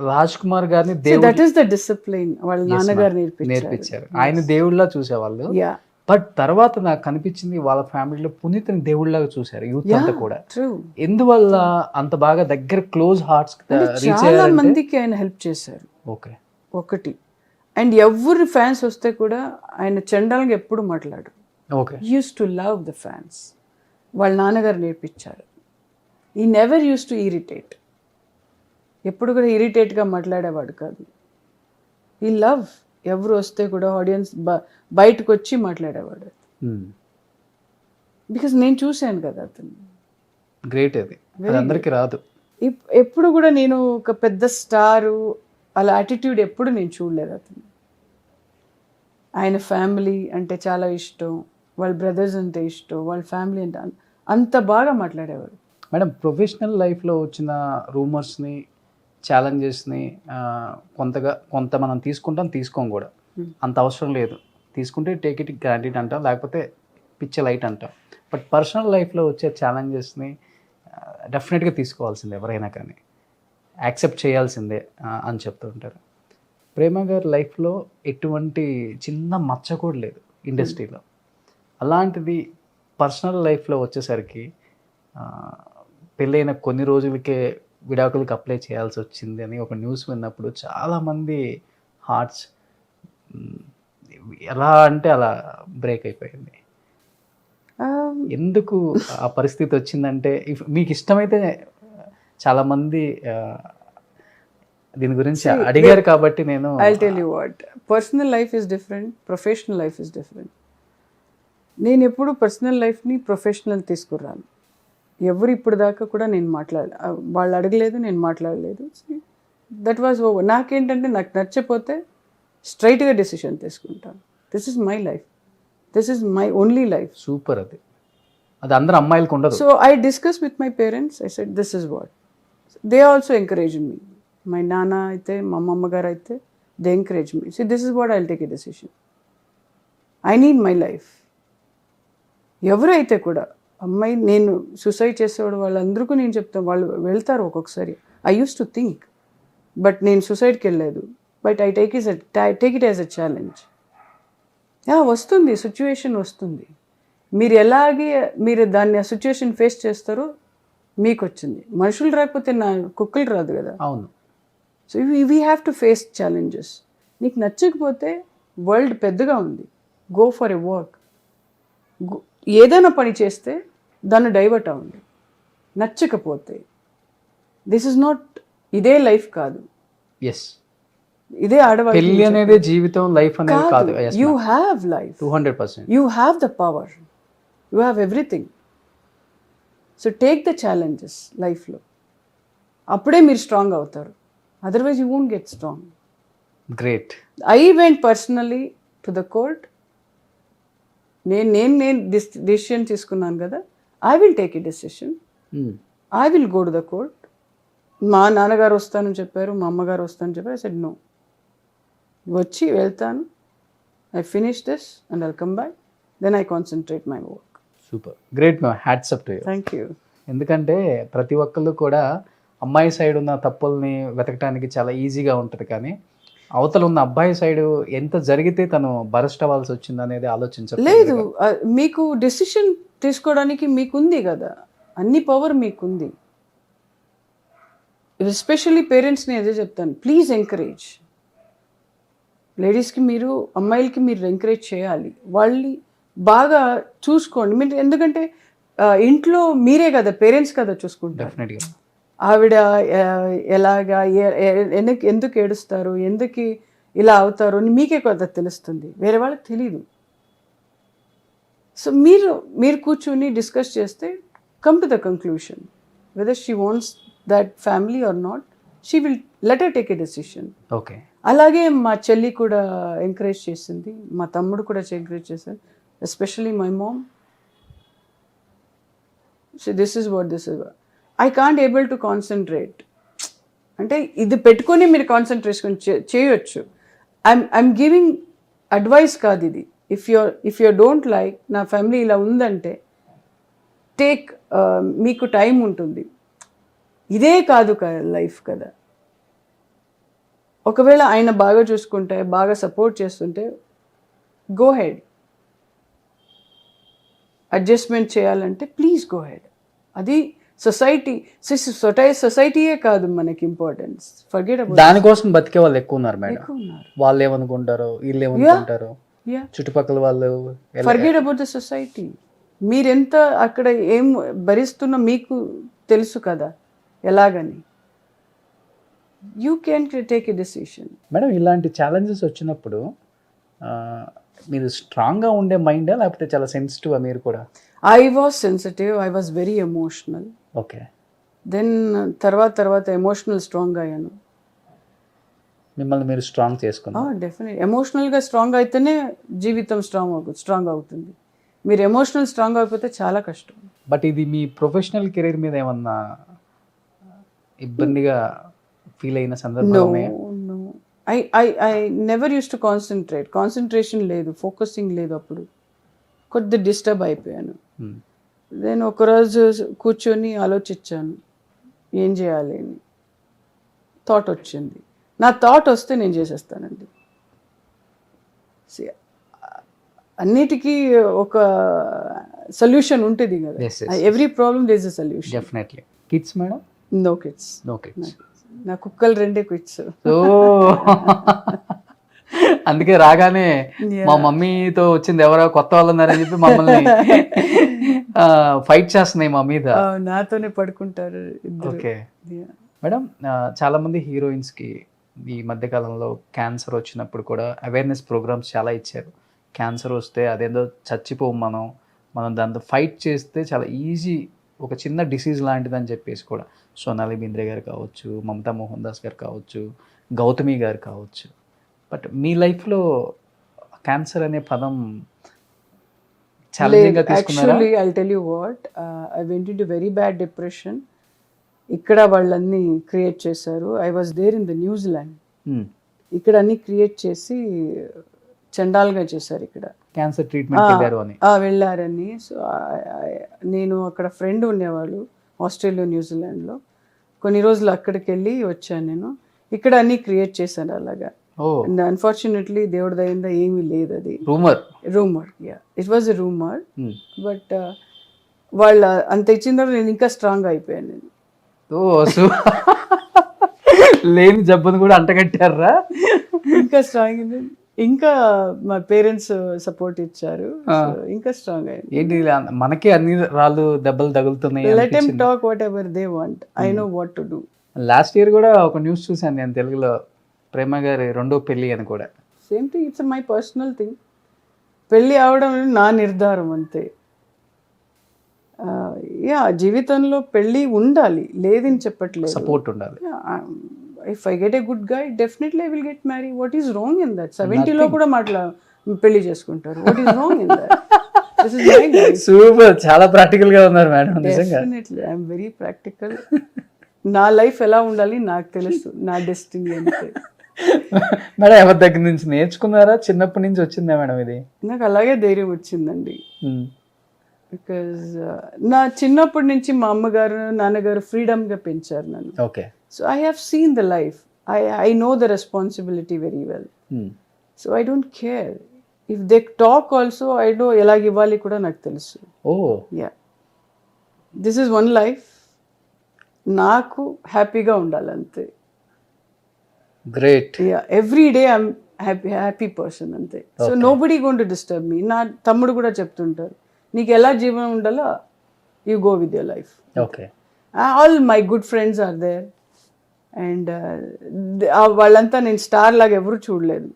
రాజ్ కుమార్ గారిని దట్ ఈస్ ద డిసిప్లిన్ వాళ్ళ నాన్నగారు నేర్పించారు. ఆయన దేవుళ్ళ చూసేవాళ్ళు. బట్ తర్వాత నాకు కనిపించింది వాళ్ళ ఫ్యామిలీలో పునీత్ని దేవుళ్ళగా చూశారు యూత్ అంతా కూడా. ఎందువల్ల అంత బాగా దగ్గర క్లోజ్ హార్ట్స్ చాలా మందికి ఆయన హెల్ప్ చేశారు. ఓకే, ఒకటి. అండ్ ఎవరు ఫ్యాన్స్ వస్తే కూడా ఆయన చండాలంగా ఎప్పుడు మాట్లాడు. Okay, use to love the fans. వాళ్ళ నాన్నగారు నేర్పించారు. ఈ నెవర్ యూస్ టు ఇరిటేట్, ఎప్పుడు కూడా ఇరిటేట్గా మాట్లాడేవాడు కాదు. ఈ లవ్ ఎవరు వస్తే కూడా ఆడియన్స్ బయటకు వచ్చి మాట్లాడేవాడు. బికాజ్ నేను చూశాను కదా అతను. గ్రేట్, అది అందరికీ రాదు. ఎప్పుడు కూడా నేను ఒక పెద్ద స్టారు అలా యాటిట్యూడ్ ఎప్పుడు నేను చూడలేదు అతను. ఆయన ఫ్యామిలీ అంటే చాలా ఇష్టం, వాళ్ళ బ్రదర్స్ అంటే ఇష్టం, వాళ్ళ ఫ్యామిలీ అంటే అంత బాగా మాట్లాడేవారు. మేడం, ప్రొఫెషనల్ లైఫ్లో వచ్చిన రూమర్స్ని, ఛాలెంజెస్ని కొంత మనం తీసుకోం కూడా, అంత అవసరం లేదు. తీసుకుంటే టేక్ ఇట్ గ్రాంటెడ్ అంటాం, లేకపోతే పిచ్చ లైట్ అంటాం. బట్ పర్సనల్ లైఫ్లో వచ్చే ఛాలెంజెస్ని డెఫినెట్గా తీసుకోవాల్సిందే ఎవరైనా కానీ, యాక్సెప్ట్ చేయాల్సిందే అని చెప్తూ ఉంటారు. ప్రేమ గారి లైఫ్లో ఎటువంటి చిన్న మచ్చ కూడా లేదు ఇండస్ట్రీలో. అలాంటిది పర్సనల్ లైఫ్లో వచ్చేసరికి పెళ్ళైన కొన్ని రోజులకే విడాకులకు అప్లై చేయాల్సి వచ్చింది అని ఒక న్యూస్ విన్నప్పుడు చాలామంది హార్ట్స్ ఎలా అంటే అలా బ్రేక్ అయిపోయింది. ఎందుకు ఆ పరిస్థితి వచ్చిందంటే, మీకు ఇష్టమైతే చాలామంది దీని గురించి అడిగారు కాబట్టి నేను I'll tell you what. Personal life is different, professional life is different. నేను ఎప్పుడు పర్సనల్ లైఫ్ని ప్రొఫెషనల్ తీసుకురాను. ఎవరు ఇప్పుడు దాకా కూడా నేను వాళ్ళు అడగలేదు, నేను మాట్లాడలేదు. That was over. నాకేంటంటే నాకు నచ్చపోతే స్ట్రైట్గా డెసిషన్ తీసుకుంటాను. This is my life, this is my only life. Super. అది అందరూ అమ్మాయిలకు ఉండదు. So I discuss with my parents. I said this is what. They also encourage me. My నాన్న అయితే, మా అమ్మమ్మ గారు అయితే, they encourage me. So this is what I will take a decision. I need my life. ఎవరైతే కూడా అమ్మాయి, నేను సూసైడ్ చేసేవాడు వాళ్ళందరికీ నేను చెప్తాను, వాళ్ళు వెళ్తారు ఒక్కొక్కసారి. I use to think, but నేను సూసైడ్కి వెళ్ళలేదు. But I take it as a challenge. వస్తుంది, సిచ్యువేషన్ వస్తుంది. మీరు దాన్ని ఆ సిచ్యువేషన్ ఫేస్ చేస్తారో మీకు వచ్చింది. మనుషులు రాకపోతే కుక్కలు రాదు కదా. అవును. So we have to face challenges. నీకు నచ్చకపోతే వరల్డ్ పెద్దగా ఉంది, గో ఫర్ ఎ వర్క్. ఏదైనా పని చేస్తే దాన్ని డైవర్ట్ అవ్వండి. నచ్చకపోతే దిస్ ఇస్ నాట్, ఇదే లైఫ్ కాదు. ఎస్, ఇదే ఆడవాళ్ళు. పెళ్లి అనేది జీవితం, లైఫ్ అనేది కాదు. You have life, 200%. You have the power, you have everything. So take the challenges లైఫ్లో. అప్పుడే మీరు స్ట్రాంగ్ అవుతారు. Otherwise you won't get strong. Great. I went personally to the court. నేను డెసిషన్ తీసుకున్నాను కదా. I will take a decision. I will go to the court. మా నాన్నగారు వస్తానని చెప్పారు, మా అమ్మగారు వస్తానని చెప్పారు. ఐ సెడ్ నో, వచ్చి వెళ్తాను. I finish this and I'll come back. Then I concentrate my work. Super, great ma'am, hats up to you. Thank you. ఎందుకంటే ప్రతి ఒక్కళ్ళు కూడా అమ్మాయి సైడ్ ఉన్న తప్పుల్ని వెతకడానికి చాలా ఈజీగా ఉంటుంది, కానీ అవతల ఉన్న అబ్బాయి సైడ్ ఎంత జరిగితే తను బరస్ట్ అవ్వాల్సి వచ్చింది అనేది ఆలోచించలేదు. లేదు, మీకు డెసిషన్ తీసుకోవడానికి మీకుంది కదా, అన్ని పవర్ మీకుంది. ఎస్పెషల్లీ పేరెంట్స్ని అదే చెప్తాను, ప్లీజ్ ఎంకరేజ్. లేడీస్కి మీరు, అమ్మాయిలకి మీరు ఎంకరేజ్ చేయాలి. వాళ్ళని బాగా చూసుకోండి. మీరు ఎందుకంటే ఇంట్లో మీరే కదా, పేరెంట్స్ కదా చూసుకుంటారు. డెఫినెట్గా. ఆవిడ ఎలాగా, ఎందుకు ఏడుస్తారు, ఎందుకు ఇలా అవుతారు అని మీకే కదా తెలుస్తుంది, వేరే వాళ్ళకి తెలీదు. సో మీరు కూర్చొని డిస్కస్ చేస్తే come to the conclusion whether she wants that family or not. She will let her take a decision. Okay. అలాగే మా చెల్లి కూడా ఎంకరేజ్ చేసింది, మా తమ్ముడు కూడా ఎంకరేజ్ చేశారు, especially my mom. So this is what I can't able to concentrate. అంటే ఇది పెట్టుకొని మీరు కాన్సన్ట్రేషన్ చేయొచ్చు. ఐఎమ్ గివింగ్ అడ్వైస్ కాదు ఇది. ఇఫ్ యూ డోంట్ లైక్, నా ఫ్యామిలీ ఇలా ఉందంటే టేక్, మీకు టైం ఉంటుంది. ఇదే కాదు లైఫ్ కదా. ఒకవేళ ఆయన బాగా చూసుకుంటే, బాగా సపోర్ట్ చేస్తుంటే గో హెడ్. అడ్జస్ట్మెంట్ చేయాలంటే ప్లీజ్ గో హెడ్. అది సొసైటీయే కాదు మనకి ఇంపార్టెన్స్. Forget about. దానికోసం బతికే వాళ్ళు ఎక్కువ ఉన్నారు మేడం. వాళ్ళు ఏమనుకుంటారు, వీళ్ళు ఏమనుకుంటారు, చుట్టుపక్కల వాళ్ళు. Forget about the society. మీరెంత అక్కడ ఏం భరిస్తున్నా మీకు తెలుసు కదా ఎలాగని. You can take a decision. Madam, ఇలాంటి ఛాలెంజెస్ వచ్చినప్పుడు మీరు స్ట్రాంగ్గా ఉండే మైండా, లేకపోతే చాలా సెన్సిటివ్ మీరు కూడా? I was sensitive, I was very emotional. Okay. Then తర్వాత ఎమోషనల్ స్ట్రాంగ్ అయ్యాను. మిమ్మల్ని మీరు స్ట్రాంగ్ చేసుకున్నారు? డెఫినెట్. ఎమోషనల్గా స్ట్రాంగ్ అయితేనే జీవితం స్ట్రాంగ్ అవుతుంది. మీరు ఎమోషనల్ స్ట్రాంగ్ అయిపోతే చాలా కష్టం. బట్ ఇది మీ ప్రొఫెషనల్ కెరీర్ మీద ఏమన్నా ఇబ్బందిగా ఫీల్ అయిన సందర్భం? No, I never use to concentration లేదు, ఫోకసింగ్ లేదు. అప్పుడు కొద్ది డిస్టర్బ్ అయిపోయాను. నేను ఒకరోజు కూర్చొని ఆలోచించాను ఏం చేయాలి అని. థాట్ వచ్చింది. నా థాట్ వస్తే నేను చేసేస్తానండి. See, అన్నిటికీ ఒక సొల్యూషన్ ఉంటుంది కదా. Yes, yes, every problem there is a solution. Definitely. Kids madam? No kids. No kids. నా కుక్కలు 2 కిడ్స్. సో అందుకే రాగానే మా మమ్మీతో వచ్చింది ఎవరో కొత్త వాళ్ళు ఉన్నారని చెప్పి మమ్మల్ని ఫైట్ చేస్తున్నాయి మా మీద. నాతోనే పడుకుంటారు ఇద్దరు. ఓకే మేడం, చాలా మంది హీరోయిన్స్ కి ఈ మధ్య కాలంలో క్యాన్సర్ వచ్చినప్పుడు కూడా అవేర్నెస్ ప్రోగ్రామ్స్ చాలా ఇచ్చారు. క్యాన్సర్ వస్తే అదేందో చచ్చిపోం మనం దాంతో ఫైట్ చేస్తే చాలా ఈజీ, ఒక చిన్న డిసీజ్ లాంటిదని చెప్పేసి కూడా సోనాలి బింద్రే గారు కావచ్చు, మమతా మోహన్ దాస్ గారు కావచ్చు, గౌతమి గారు కావచ్చు. బట్ మీ లైఫ్లో క్యాన్సర్ అనే పదం ఛాలెంజింగ్గా తీసుకున్నారా? Actually I tell you what, I went into very bad depression. ఇక్కడ వాళ్ళన్నీ క్రియేట్ చేశారు. I was there in the New Zealand. ఇక్కడ అన్ని క్రియేట్ చేసి చండాల్గా చేశారు ఇక్కడ. క్యాన్సర్ ట్రీట్మెంట్ వెళ్ళారు అని. వెళ్ళారని. సో నేను అక్కడ ఫ్రెండ్ ఉండేవాళ్ళు ఆస్ట్రేలియా న్యూజిలాండ్లో. కొన్ని రోజులు అక్కడికి వెళ్ళి వచ్చాను నేను. ఇక్కడ అన్ని క్రియేట్ చేశాను అలాగా. అండ్ అన్ఫార్చునేట్లీ దేవుడి దయిందా ఏమీ లేదు. అది rumour. Yeah, it was a rumour. But వాళ్ళు అంత ఇచ్చిన తర్వాత నేను ఇంకా స్ట్రాంగ్ అయిపోయాను నేను. లేని జబ్బును కూడా అంటగట్టారా? ఇంకా స్ట్రాంగ్. ఇంకా మా పేరెంట్స్ సపోర్ట్ ఇచ్చారు. ఇంకా స్ట్రాంగ్ అయ్యింది. ఏంటి మనకి అన్ని రాళ్ళు దెబ్బలు తగులుతున్నాయి. Let them talk whatever they want. I know what to do. Last year కూడా ఒక న్యూస్ చూసాను నేను తెలుగులో, ప్రేమ గారి 2వ పెళ్లి అని కూడా. Same thing, it's my personal thing. పెళ్ళి అవడం నా నిర్ధారం అంతే. యా, జీవితంలో పెళ్ళి ఉండాలి, లేదని చెప్పట్లేదు. సపోర్ట్ ఉండాలి. If I get a good guy, definitely I will get marry. What is wrong in that? 70లో కూడా పెళ్లి చేసుకుంటారు. What is wrong in that? This is my life. Super, చాలా ప్రాక్టికల్ గా ఉన్నారు మేడం. నిజంగా definitely I am very practical. నా life ఎలా ఉండాలి నాకు తెలుసు, నా డెస్టినీ అంతే. మేడం ఎవరి దగ్గర నుంచి నేర్చుకున్నారా? చిన్నప్పటి నుంచి వచ్చిందా మేడం ఇది? నాకు అలాగే ధైర్యం వచ్చిందండి. బికాజ్ నా చిన్నప్పటి నుంచి మా అమ్మగారు నాన్నగారు ఫ్రీడమ్గా పెంచారు నన్ను. Okay. So I have seen the life. I know the responsibility very well. So I don't care if they talk also. I know ఎలాగ ఇవ్వాలి కూడా నాకు తెలుసు. Yeah, this is one life. నాకు హ్యాపీగా ఉండాలి అంతే. Great. Yeah, every day I'm happy person అంతే. So nobody gone to disturb me. నా తమ్ముడు కూడా చెప్తుంటారు, నీకు ఎలా జీవనం ఉండాలో you go with your life. Okay. All my good friends are there. And వాళ్ళంతా నేను స్టార్ లాగా ఎవరు చూడలేదు.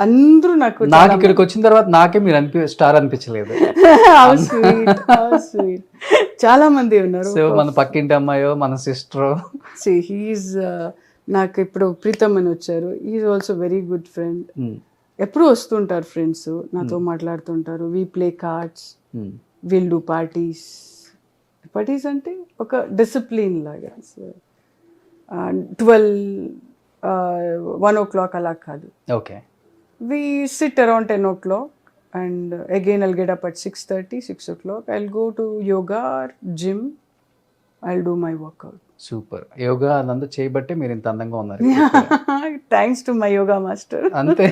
అందరూ నాకు ఇక్కడికి వచ్చిన తర్వాత నాకే మీరు స్టార్ అనిపించలేదు. స్వీట్. చాలా మంది ఉన్నారు. సో మన పక్కింటి అమ్మాయో మన సిస్టర్. హీఈస్ నాకు ఇప్పుడు ప్రీతం అని వచ్చారు. He's also very good friend. ఎప్పుడు వస్తుంటారు ఫ్రెండ్స్, నాతో మాట్లాడుతుంటారు. We play cards, will do parties. Parties అంటే ఒక డిసిప్లిన్ లాగా. 1 o'clock అలా కాదు. Okay. We sit around 10 o'clock and again I'll get up at 6:30, 6 o'clock. I'll go to yoga or gym. I'll do my workout. Super. Yoga అదంతా చేయబట్టే మీరు ఇంత అందంగా ఉన్నారు. Thanks to my yoga master. అంతే.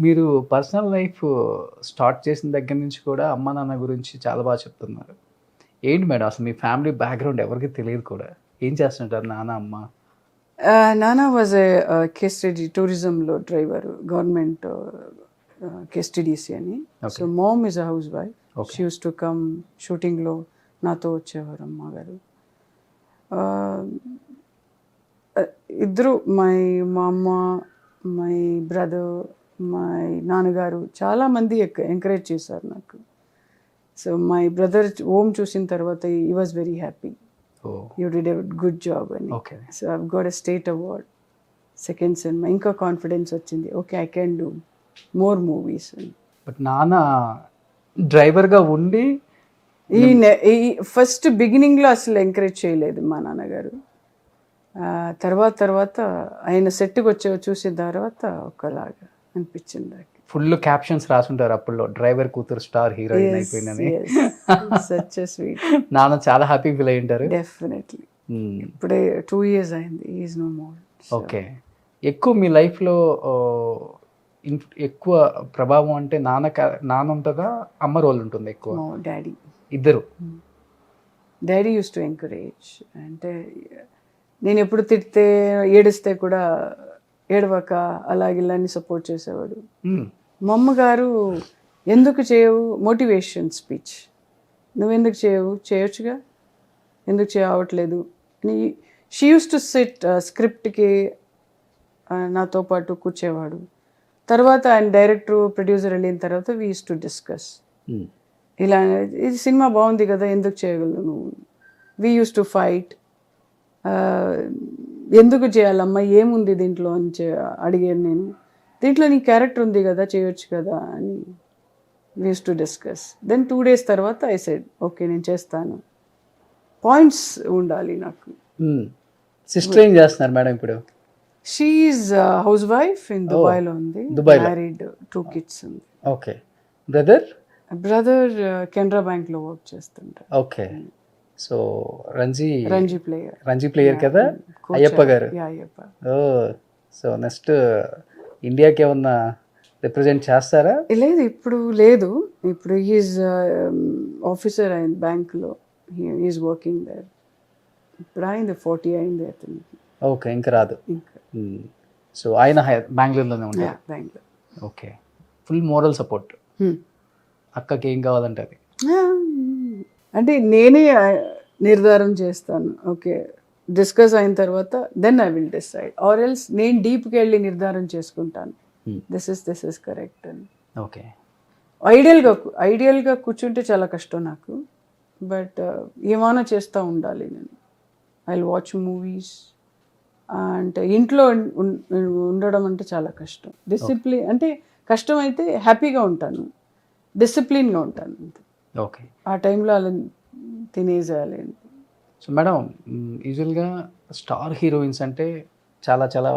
మీరు పర్సనల్ లైఫ్ స్టార్ట్ చేసిన దగ్గర నుంచి కూడా అమ్మ నాన్న గురించి చాలా బాగా చెప్తున్నారు. ఏంటి మేడం అసలు మీ ఫ్యామిలీ బ్యాక్గ్రౌండ్ ఎవరికి తెలియదు కూడా. ఏం చేస్తుంటారు నాన్న అమ్మ? Nana was a case study tourismలో డ్రైవర్, గవర్నమెంట్ KSTDC అని. So mom is a housewife. She use to come షూటింగ్లో నాతో వచ్చేవారు అమ్మగారు. ఇద్దరు మా అమ్మ, మై బ్రదర్, మై నాన్నగారు చాలామంది ఎంకరేజ్ చేశారు నాకు. సో మై బ్రదర్ హోమ్ చూసిన తర్వాత ఈ was very happy. You did a good job అని. Okay. So I've got a state award, second cinema. ఇంకా కాన్ఫిడెన్స్ వచ్చింది. Okay, I can do more movies. But నాన్న డ్రైవర్గా ఉండి ఈ ఫస్ట్ బిగినింగ్లో అసలు ఎంకరేజ్ చేయలేదు మా నాన్నగారు. తర్వాత ఆయన సెట్కి చూసిన తర్వాత ఒకలాగా అనిపించింది నాకు. ఫుల్ క్యాప్షన్స్ రాసుంటారు అప్పుల్లో, డ్రైవర్ కూతురు స్టార్ హీరోయిన్ అయిపోయిందని. Such sweet. నాన్న చాలా హ్యాపీ ఫీల్ అయి ఉంటారు. డెఫినెట్లీ. ఇప్పుడే 2 years అయింది. Is no more. ఓకే. ఎక్కువ మీ లైఫ్లో ఎక్కువ ప్రభావం అంటే నాన్న ఉంటుందా, అమ్మ రోల్ ఉంటుంది ఎక్కువ? డాడీ. ఇద్దరు. Daddy use to encourage. అంటే నేను ఎప్పుడు తిడితే ఏడిస్తే కూడా ఏడవక అలాగిల్లాన్ని సపోర్ట్ చేసేవాడు. మా అమ్మగారు ఎందుకు చేయవు, మోటివేషన్ స్పీచ్, నువ్వెందుకు చేయవు, చేయొచ్చుగా, ఎందుకు చేయవట్లేదు అని. షీ యూస్ టు సిట్ స్క్రిప్ట్కి నాతో పాటు కూర్చేవాడు. తర్వాత ఆయన డైరెక్టర్ ప్రొడ్యూసర్ వెళ్ళిన తర్వాత వీ యూస్ టు డిస్కస్, ఇలా ఇది సినిమా బాగుంది కదా, ఎందుకు చేయగలవు నువ్వు, వీ యూస్ టు ఫైట్, ఎందుకు చేయాలమ్మా, ఏముంది దీంట్లో అని అడిగాను నేను. దీంట్లో నీ క్యారెక్టర్ ఉంది కదా, చేయొచ్చు కదా అని we use to discuss. Then 2 days తర్వాత ఐ సెడ్ ఓకే నేను చేస్తాను. పాయింట్స్ ఉండాలి నాకు. సిస్టర్ ఏం చేస్తున్నారు మేడం ఇప్పుడు? She is house wife in దుబాయ్లో ఉంది. మ్యారీడ్, 2 kids ఉంది. ఓకే. బ్రదర్ కెనరా బ్యాంక్లో వర్క్ చేస్తుంటారు. ఓకే. సో రంజీ ప్లేయర్ కదా అయ్యప్ప గారు. ఓ, సో నెక్స్ట్ ఇండియాకి ఏమన్నా రిప్రజెంట్ చేస్తారా? లేదు, ఇప్పుడు లేదు. ఇప్పుడు ఈజ్ ఆఫీసర్ అయింది బ్యాంక్లో, ఈజ్ వర్కింగ్ దేర్. ఇప్పుడు అయింది 40 అయింది అతనికి. ఓకే, ఇంకా రాదు. ఇంకా సో ఆయన బెంగళూరులోనే ఉంటారు. Bengaluru. Okay. Full moral support. అక్కకి ఏం కావాలంటే అది. అంటే నేనే నిర్ధారం చేస్తాను. ఓకే, డిస్కస్ అయిన తర్వాత then I will decide, or else నేను డీప్కి వెళ్ళి నిర్ధారం చేసుకుంటాను దిస్ ఇస్ కరెక్ట్ అని. ఓకే. ఐడియల్గా కూర్చుంటే చాలా కష్టం నాకు, బట్ ఏమైనా చేస్తూ ఉండాలి నేను. I will watch movies. అంటే ఇంట్లో ఉండడం అంటే చాలా కష్టం. డిసిప్లిన్ అంటే కష్టం అయితే హ్యాపీగా ఉంటాను, డిసిప్లిన్గా ఉంటాను అంతే. ఓకే. ఆ టైంలో అలా తినేసేయాలి. సో మేడం, యూజువల్గా స్టార్ హీరోయిన్స్ అంటే చాలా చాలా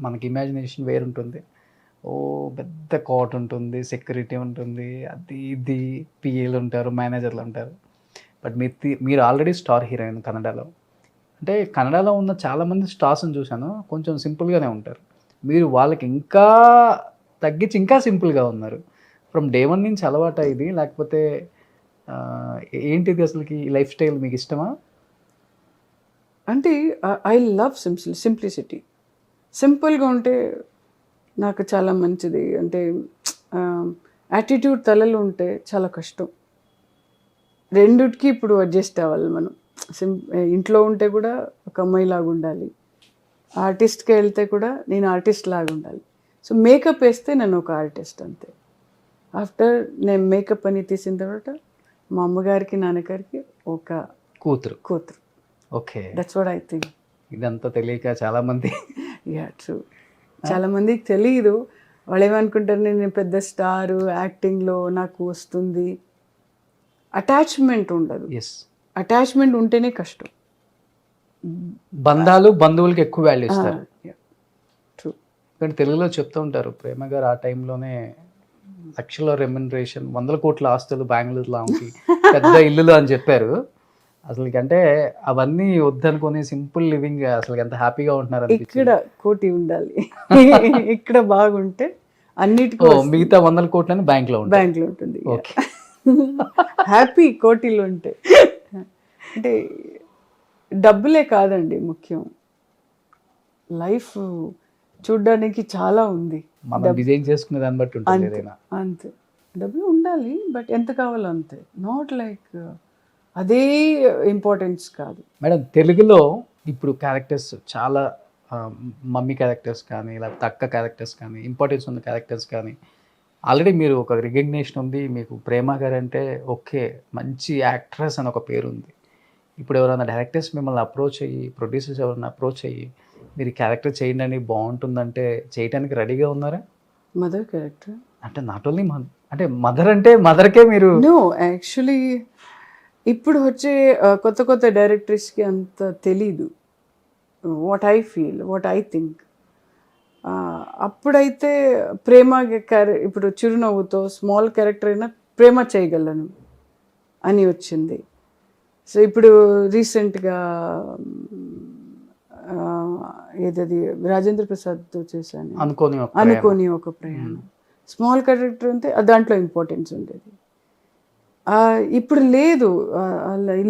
మనకి ఇమాజినేషన్ వేరుంటుంది. ఓ పెద్ద కోట్ ఉంటుంది, సెక్యూరిటీ ఉంటుంది, అది ఇది పిఏలు ఉంటారు, మేనేజర్లు ఉంటారు. బట్ మీరు ఆల్రెడీ స్టార్ హీరోయిన్ కన్నడలో. అంటే కన్నడలో ఉన్న చాలామంది స్టార్స్ని చూశాను, కొంచెం సింపుల్గానే ఉంటారు. మీరు వాళ్ళకి ఇంకా తగ్గించి ఇంకా సింపుల్గా ఉన్నారు. ఫ్రమ్ డే 1 నుంచి అలవాటు ఇది, లేకపోతే ఏంటిది అసలుకి ఈ లైఫ్ స్టైల్ మీకు ఇష్టమా? అంటే ఐ లవ్ సింప్లిసిటీ. సింపుల్గా ఉంటే నాకు చాలా మంచిది. అంటే యాటిట్యూడ్ తలలో ఉంటే చాలా కష్టం. రెండిటికి ఇప్పుడు అడ్జస్ట్ అవ్వాలి మనం. ఇంట్లో ఉంటే కూడా ఒక అమ్మాయిలాగా ఉండాలి, ఆర్టిస్ట్కి వెళ్తే కూడా నేను ఆర్టిస్ట్ లాగా ఉండాలి. సో మేకప్ వేస్తే నేను ఒక ఆర్టిస్ట్ అంతే. ఆఫ్టర్ నేను మేకప్ అని తీసిన తర్వాత మా అమ్మగారికి నాన్నగారికి ఒక కూతురు. Okay, that's what I think. ఇదంతా తెలియక చాలామంది ట్రూ, చాలామందికి తెలియదు. వాళ్ళు ఏమనుకుంటారు, నేను పెద్ద స్టారు, యాక్టింగ్లో నాకు వస్తుంది. అటాచ్మెంట్ ఉండదు. అటాచ్మెంట్ ఉంటేనే కష్టం. బంధువులకి ఎక్కువ వాల్యూ ఇస్తారు. ట్రూ. కానీ తెలుగులో చెప్తూ ఉంటారు, ప్రేమ గారు ఆ టైంలోనే లక్షల రెమ్యునరేషన్, 100 కోట్ల ఆస్తులు బెంగళూరులో ఆమెకి, పెద్ద ఇల్లులు అని చెప్పారు. అసలు అంటే అవన్నీ వద్దనుకొని సింపుల్ లివింగ్ అసలు ఎంత హ్యాపీగా ఉంటున్నారు. ఇక్కడ కోటి ఉండాలి, ఇక్కడ బాగుంటే అన్నిటికీ. మిగతా 100 కోట్లని బ్యాంక్లో ఉంటుంది. ఓకే, హ్యాపీ కోటిలో ఉంటే. అంటే డబ్బులే కాదండి ముఖ్యం, లైఫ్ చూడ్డానికి చాలా ఉంది. మనం డిజైన్ చేసుకునే దాన్ని బట్టి ఉంటుంది. అంతే, డబ్బులు ఉండాలి, బట్ ఎంత కావాలో అంతే. నాట్ లైక్ అదే ఇంపార్టెన్స్ కాదు. మేడం, తెలుగులో ఇప్పుడు క్యారెక్టర్స్ చాలా మమ్మీ క్యారెక్టర్స్ కానీ, లేకపోతే అక్క క్యారెక్టర్స్ కానీ, ఇంపార్టెన్స్ ఉన్న క్యారెక్టర్స్ కానీ, ఆల్రెడీ మీరు ఒక రికగ్నేషన్ ఉంది మీకు. ప్రేమ గారు అంటే ఓకే, మంచి యాక్ట్రెస్ అని ఒక పేరు ఉంది. ఇప్పుడు ఎవరైనా డైరెక్టర్స్ మిమ్మల్ని అప్రోచ్ అయ్యి, ప్రొడ్యూసర్స్ ఎవరైనా అప్రోచ్ అయ్యి మీరు క్యారెక్టర్ చేయండి అని బాగుంటుందంటే చేయడానికి రెడీగా ఉన్నారా? మదర్ క్యారెక్టర్ అంటే నాట్ ఓన్లీ అంటే మదర్ అంటే మదర్కే మీరు? నో, యాక్చువల్లీ ఇప్పుడు వచ్చే కొత్త డైరెక్టర్స్కి అంత తెలీదు what I feel, what I think. అప్పుడైతే ప్రేమ ఇప్పుడు చిరునవ్వుతో స్మాల్ క్యారెక్టర్ అయినా ప్రేమ చేయగలను అని వచ్చింది. సో ఇప్పుడు రీసెంట్గా ఏదది రాజేంద్ర ప్రసాద్తో చేశాను, అనుకోని ఒక ప్రయాణం. స్మాల్ క్యారెక్టర్ అంటే దాంట్లో ఇంపార్టెన్స్ ఉండేది. ఇప్పుడు లేదు,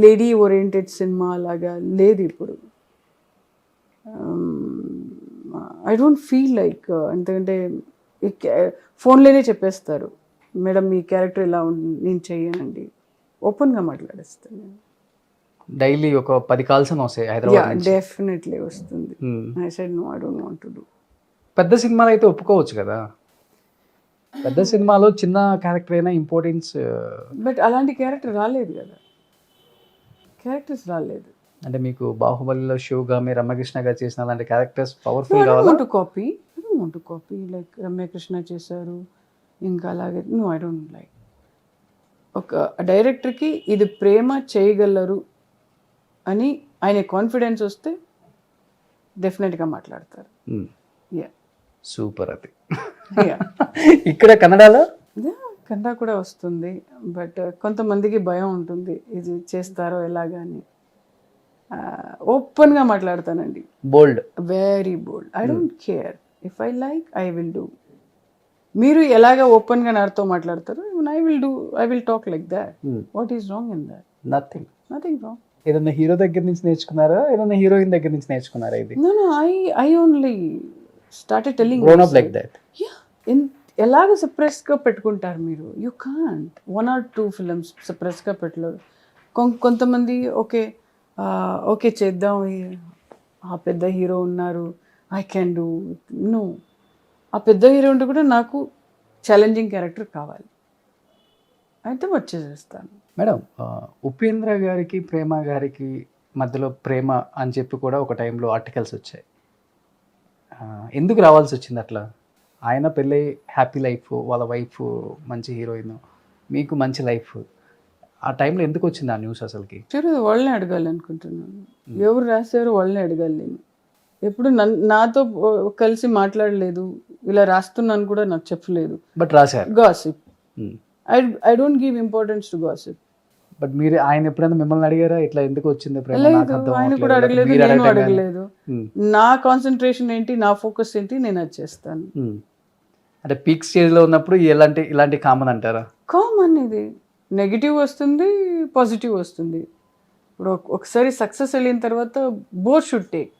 లేడీ ఓరియంటెడ్ సినిమా లాగా లేదు ఇప్పుడు. ఐ డోంట్ ఫీల్ లైక్, ఎందుకంటే ఫోన్లోనే చెప్పేస్తారు, మేడం మీ క్యారెక్టర్ ఇలా నేను చెయ్యనండి, ఓపెన్గా మాట్లాడేస్తాను నేను. డైలీ ఒక 10 కాల్స్ వస్తాయి హైదరాబాద్. డెఫినెట్లీ వస్తుంది. I said no, I don't want to do. పెద్ద సినిమాలు అయితే ఒప్పుకోవచ్చు కదా, పెద్ద సినిమాలో చిన్న క్యారెక్టర్ అయినా ఇంపార్టెన్స్. బట్ అలాంటి క్యారెక్టర్ రాలేదు కదా, క్యారెక్టర్స్ రాలేదు. అంటే మీకు బాహుబలిలో శివగామి రమ్యకృష్ణ గారు చేసిన అలాంటి క్యారెక్టర్స్ పవర్ఫుల్ కావాలి. I don't copy like Ramya Krishna చేశారు, ఇంకా అలాగే నో, ఐ డోంట్ లైక్. ఒక డైరెక్టర్కి ఇది ప్రేమ చేయగలరు అని ఆయన కాన్ఫిడెన్స్ వస్తే డెఫినెట్గా మాట్లాడతారు. సూపర్. అది ఇక్కడ కన్నడలో కన్నడ కూడా వస్తుంది, బట్ కొంతమందికి భయం ఉంటుంది ఇది చేస్తారో ఎలాగని. ఓపెన్గా మాట్లాడతానండి, bold, very bold. I don't care, if I like I will do. మీరు ఎలాగ ఓపెన్గా నాతో మాట్లాడతారు, I will talk like that. What is wrong in that? Nothing wrong. ఏదన్నా హీరో దగ్గర నుంచి నేర్చుకున్నారా, ఏదన్నా హీరోయిన్ దగ్గర నుంచి నేర్చుకున్నారా ఇది? No, I only started telling grown up like that. Yeah, ఎలాగ సప్రెస్గా పెట్టుకుంటారు మీరు? యూ కాంట్ 1 or 2 ఫిల్మ్స్ సప్రెస్గా పెట్టలేరు. కొంతమంది ఓకే చేద్దాం, ఆ పెద్ద హీరో ఉన్నారు, ఐ క్యాన్ డూ. నో, ఆ పెద్ద హీరో ఉంటే కూడా నాకు ఛాలెంజింగ్ క్యారెక్టర్ కావాలి, అయితే వచ్చేసేస్తాను. మేడం, ఉపేంద్ర గారికి ప్రేమ గారికి మధ్యలో ప్రేమ అని చెప్పి కూడా ఒక టైంలో ఆర్టికల్స్ వచ్చాయి. ఎందుకు రావాల్సి వచ్చింది అట్లా? ఆయన పెళ్ళై హ్యాపీ లైఫ్, వాళ్ళ వైఫ్ మంచి హీరోయిన్, మీకు మంచి లైఫ్. ఆ టైంలో ఎందుకు వచ్చింది ఆ న్యూస్ అసలుకి? వాళ్ళని అడగాలి అనుకుంటున్నాను, ఎవరు రాశారు వాళ్ళని అడగాలి. నేను ఎప్పుడు నాతో కలిసి మాట్లాడలేదు, ఇలా రాస్తున్నాను కూడా నాకు చెప్పలేదు, బట్ రాశారు. Gossip, I don't give importance to gossip. But మీరు ఆయన ఎప్పుడైనా మిమ్మల్ని అడిగారా ఇట్లా ఎందుకు వచ్చింది ప్రేమ? లేదు, ఆయన కూడా అడగలేదు, నేను అడగలేదు. నా కాన్సన్ట్రేషన్ ఏంటి, నా ఫోకస్ ఏంటి, నేను అది చేస్తాను. అంటే పీక్ స్టేజ్ లో ఉన్నప్పుడు ఇలాంటి కామన్ అంటారా? కామన్. ఇది నెగిటివ్ వస్తుంది, పాజిటివ్ వస్తుంది. ఇప్పుడు ఒకసారి సక్సెస్ వెళ్ళిన తర్వాత బోత్ షుడ్ టేక్,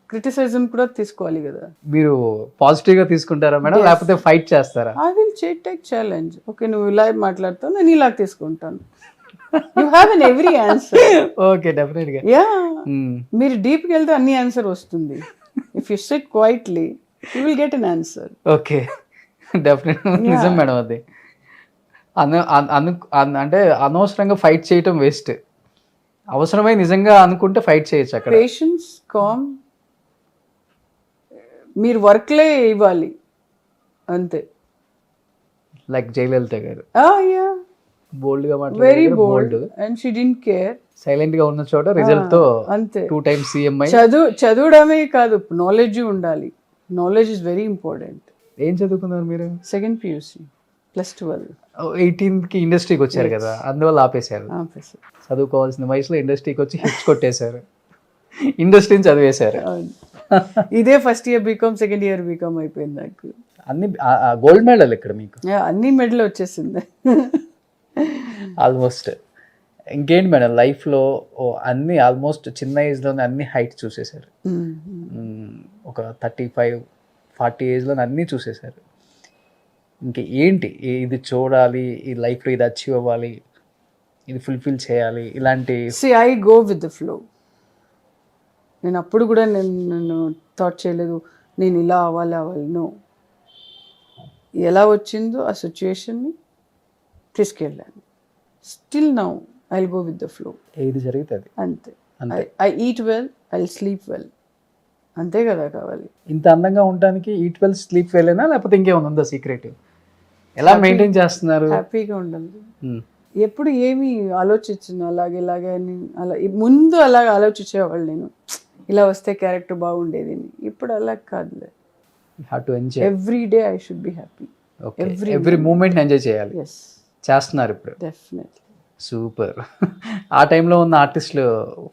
క్రిటిసిజం కూడా తీసుకోవాలి కదా. మీరు పాజిటివ్ గా తీసుకుంటారా మేడం, లేకపోతే ఫైట్ చేస్తారా? I will take challenge. Okay, నువ్వు ఇలా మాట్లాడతావు, నేను ఇలా తీసుకుంటాను. You have an every answer. Okay, definite గా. యా, మీరు డీప్ కి వెళ్తే అన్ని ఆన్సర్ వస్తుంది. If you SIT quietly you will get an answer. Okay, definite. నిజం మేడం, అది అంటే అనవసరంగా ఫైట్ చేయటం వేస్ట్. అవసరమై నిజంగా అనుకుంటే ఫైట్ చేయొచ్చు అక్కడ. పేషెన్స్, కామ్, మీరు వర్క్లే ఇవ్వాలి అంతే. లైక్ జయలలిత గారు బోల్డ్ గా మాట్లాడారు, very bold, and she didn't care. Silent గా ఉన్న చోట రిజల్ట్ తో అంతే. 2 times CM అయి. చదవడమే కాదు, నాలెడ్జ్ ఉండాలి. Knowledge is very important. ఏం చదువుకున్నారు మీరు? 2nd PUC +12. 18కి ఇండస్ట్రీకి వచ్చారు కదా, అందువల్ల ఆపేశారు. చదువుకోవాల్సిన వయసులో ఇండస్ట్రీకి వచ్చి హిట్స్ కొట్టేశారు, ఇండస్ట్రీని చదివేశారు. ఇదే first year B Com, second year B Com అయిపోయింది నాకు. అన్ని గోల్డ్ మెడల్ ఇక్కడ మీకు? అన్ని మెడల్ వచ్చేసింది ఆల్మోస్ట్. ఇంకేంటి మేడం లైఫ్లో అన్ని ఆల్మోస్ట్ చిన్న ఏజ్లోనే అన్ని హైట్ చూసేశారు. ఒక 35-40 ఏజ్లోనే అన్నీ చూసేశారు. ఇంక ఏంటి ఇది చూడాలి, ఈ లైఫ్లో ఇది అచీవ్ అవ్వాలి, ఇది ఫుల్ఫిల్ చేయాలి, ఇలాంటి? I go with the flow. నేను అప్పుడు కూడా నేను థాట్ చేయలేదు నేను ఇలా అవ్వాలి. నో, ఎలా వచ్చిందో ఆ సిచ్యుయేషన్ని తీసుకెళ్ళాను. Still now I go with the flow. ఏది జరుగుతుంది అంతే. I eat well, I sleep well, అంతే కదా కావాలి. ఇంత అందంగా ఉండడానికి ఈట్ వెల్, స్లీప్ వెల్ అయినా లేకపోతే ఇంకేమైనా ఉందా సీక్రెట్? ఎలా మెయింటైన్ చేస్తున్నారు? హ్యాపీగా ఉండాలి. ఎప్పుడు ఏమి ఆలోచించను అలాగే అని. అలా ముందు అలాగ ఆలోచించేవాళ్ళు, నేను ఇలా వస్తే క్యారెక్టర్ బాగుండేది. ఇప్పుడు అలా కాదులే. Have to enjoy. Every day I should be happy. Okay, every moment enjoy చేయాలి. ఎస్, చేస్తున్నారు ఇప్పుడు. డెఫినెట్లీ. సూపర్. ఆ టైంలో ఉన్న ఆర్టిస్టులు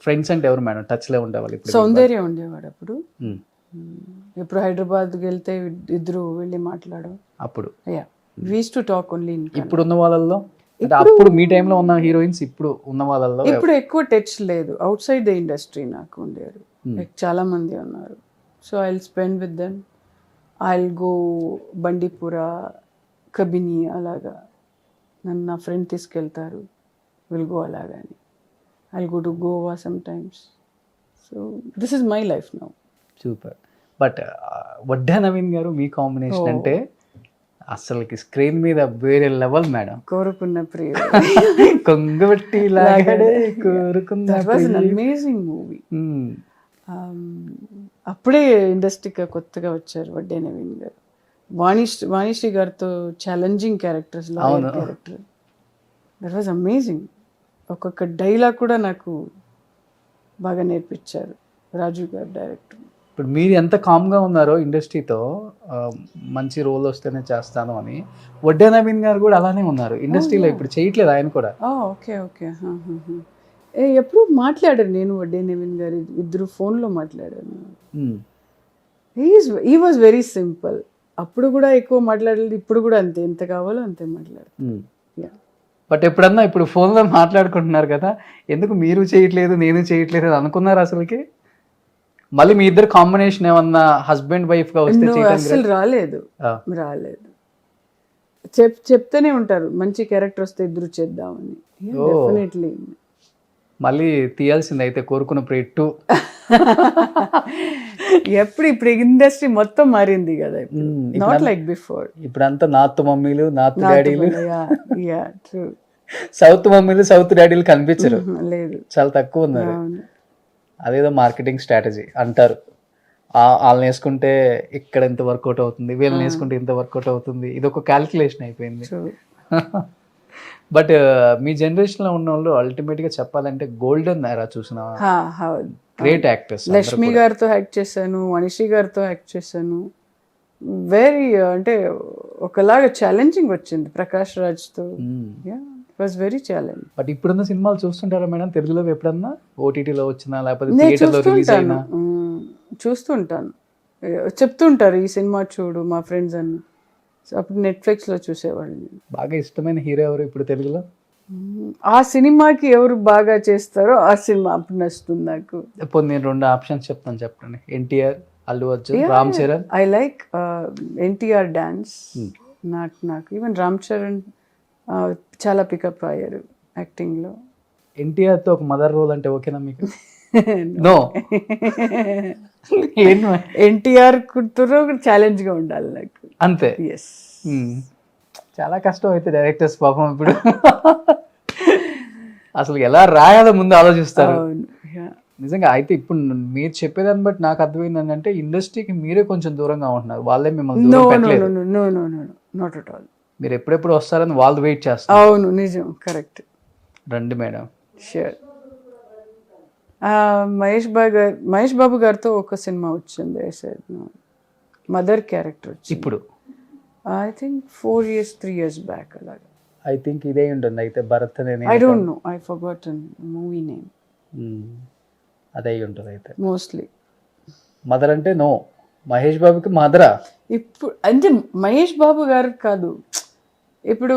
ఫ్రెండ్స్ అంటే ఎవరు మేడం టచ్లో ఉండేవాళ్ళు? ఇప్పుడు సౌందర్య ఉండేవాడు అప్పుడు. మ్మ్. ఎప్పుడు హైదరాబాద్కి వెళ్తే ఇద్దరు వెళ్ళి మాట్లాడడం. అప్పుడు yeah, we use to talk only in. ఇప్పుడు ఉన్న వాళ్ళల్లో అంటే అప్పుడు మీ టైంలో ఉన్న హీరోయిన్స్ ఇప్పుడు ఉన్న వాళ్ళల్లో ఇప్పుడు ఎక్కువ టచ్ లేదు. అవుట్ సైడ్ ద ఇండస్ట్రీ నాకు ఉండేవారు చాలా మంది ఉన్నారు. So I will spend with them. I will go Bandipura, Kabini, అలాగా నన్ను నా ఫ్రెండ్ తీసుకెళ్తారు, విల్ గో అలాగని. I will go to Goa some times. So this is my life now. Super. But Vadde Naveen garu మీ కాంబినేషన్ అంటే అసలుకి స్క్రీన్ మీద వేరే లెవెల్ మేడం. కోరుకున్న ప్రియ, కొంగబెట్టి లాగాడే కోరుకున్న that was an amazing movie. అప్పుడే ఇండస్ట్రీకి కొత్తగా వచ్చారు వడ్డే నవీన్ గారు. వాణిశ్రీ గారితో challenging characters, character. That was amazing. ఒక్కొక్క డైలాగ్ కూడా నాకు బాగా నేర్పించారు రాజు గారు డైరెక్టర్. ఇప్పుడు మీరు ఎంత కామ్గా ఉన్నారో ఇండస్ట్రీతో మంచి రోల్ వస్తేనే చేస్తాను అని, వడ్డే నవీన్ గారు కూడా అలానే ఉన్నారు ఇండస్ట్రీలో. ఇప్పుడు చేయట్లేదు ఆయన కూడా. Okay okay. ఎప్పుడు మాట్లాడారు నేను వడ్డే నవీన్ గారు ఇద్దరు ఫోన్లో మాట్లాడాను. He was very simple. అప్పుడు కూడా ఎక్కువ మాట్లాడలేదు, ఇప్పుడు కూడా అంతే, ఎంత కావాలో అంతే మాట్లాడారు. బట్ ఎప్పుడన్నా ఇప్పుడు ఫోన్లో మాట్లాడుకుంటున్నారు కదా, ఎందుకు మీరు చేయట్లేదు నేను చేయట్లేదు అని అనుకున్నారు అసలుకి? మళ్ళీ మీ ఇద్దరు కాంబినేషన్ ఏమన్నా హస్బెండ్ వైఫ్ గా వస్తే అసలు రాలేదు. చెప్తూనే ఉంటారు మంచి క్యారెక్టర్ వస్తే ఇద్దరు చేద్దామని. డెఫినెట్లీ. మళ్ళీ తీయాల్సింది అయితే కోరుకున్న ప్రేట్. ఇప్పుడు ఇండస్ట్రీ మొత్తం మారింది కదా, నాట్ లైక్ బిఫోర్. ఇప్పుడంతా నార్త్ మమ్మీలు నార్త్ డాడీలు, ట్రూ. సౌత్ మమ్మీలు సౌత్ డాడీలు కనిపించరు, లేదు, చాలా తక్కువ ఉన్నారు. అదేదో మార్కెటింగ్ స్ట్రాటజీ అంటారు. వాళ్ళని వేసుకుంటే ఇక్కడ ఇంత వర్కౌట్ అవుతుంది, వీళ్ళని వేసుకుంటే ఇంత వర్కౌట్ అవుతుంది, ఇది ఒక క్యాల్కులేషన్ అయిపోయింది. బట్ మీ జనరేషన్లో ఉన్న వాళ్ళు అల్టిమేట్గా చెప్పాలంటే గోల్డెన్ ఎరా చూసిన గ్రేట్ యాక్టర్స్. లక్ష్మి గారితో యాక్ట్ చేశాను, వాణిశ్రీ గారితో యాక్ట్ చేశాను. వెరీ అంటే ఒకలాగా ఛాలెంజింగ్ వచ్చింది ప్రకాష్ రాజ్తో. Was very challenge. బట్ ఇప్పుడున్న సినిమాలు చూస్తుంటారా మేడం తెలుగులో? ఎప్పుడన్నా ఓటీటీలో వచ్చినా లేకపోతే థియేటర్లో రిలీజ్ అయినా? చూస్తుంటాను, చెప్తుంటారు ఈ సినిమా చూడు మా ఫ్రెండ్స్ అని. అప్పుడు నెట్ఫ్లిక్స్లో చూసేవాళ్ళు. బాగా ఇష్టమైన హీరో ఎవరు ఇప్పుడు తెలుగులో? ఆ సినిమాకి ఎవరు బాగా చేస్తారో ఆ సినిమా అప్పుడు నచ్చుతుంది నాకు. ఇప్పుడు నేను 2 ఆప్షన్స్ చెప్తాను, చెప్పండి. NTR, Allu Arjun, Ram Charan. I like NTR dance. నాకు ఈవెన్ రామ్ చరణ్ చాలా పికప్ అయ్యారు యాక్టింగ్లో. ఎన్టీఆర్తో ఒక మదర్ రోల్ అంటే ఓకేనా మీకు? నో. ఎన్టీఆర్ కూతురు ఛాలెంజ్గా ఉండాలి నాకు, అంతే. ఎస్. చాలా కష్టం అయితే డైరెక్టర్స్ పాపం ఇప్పుడు అసలు ఎలా రాయాలో ముందు ఆలోచిస్తారు నిజంగా. అయితే ఇప్పుడు మీరు చెప్పేదాన్ని బట్టి నాకు అర్థమైంది ఏంటంటే ఇండస్ట్రీకి మీరే కొంచెం దూరంగా ఉంటున్నారు, వాళ్ళే మిమ్మల్ని దూరం పెట్టలేదు. Not at all. మీరు ఎప్పుడెప్పుడు వస్తారని వాళ్ళు వెయిట్ చేస్తారు. అవును, నిజం, కరెక్ట్. రండి మేడం. షూర్. మహేష్ బాబు గారితో ఒక సినిమా వచ్చింది, మదర్ క్యారెక్టర్ వచ్చింది. ఇప్పుడు I think 4 years 3 years back అలాగా. ఐ థింక్ ఇదే ఉంటుంది అయితే భరత్ అనే. I don't no, I forgotten movie name. అదే ఉంటుంది అయితే మోస్ట్లీ. మదర్ అంటే నో, మహేష్ బాబుకి మదరా? ఇప్పుడు అంటే మహేష్ బాబు గారు కాదు, ఇప్పుడు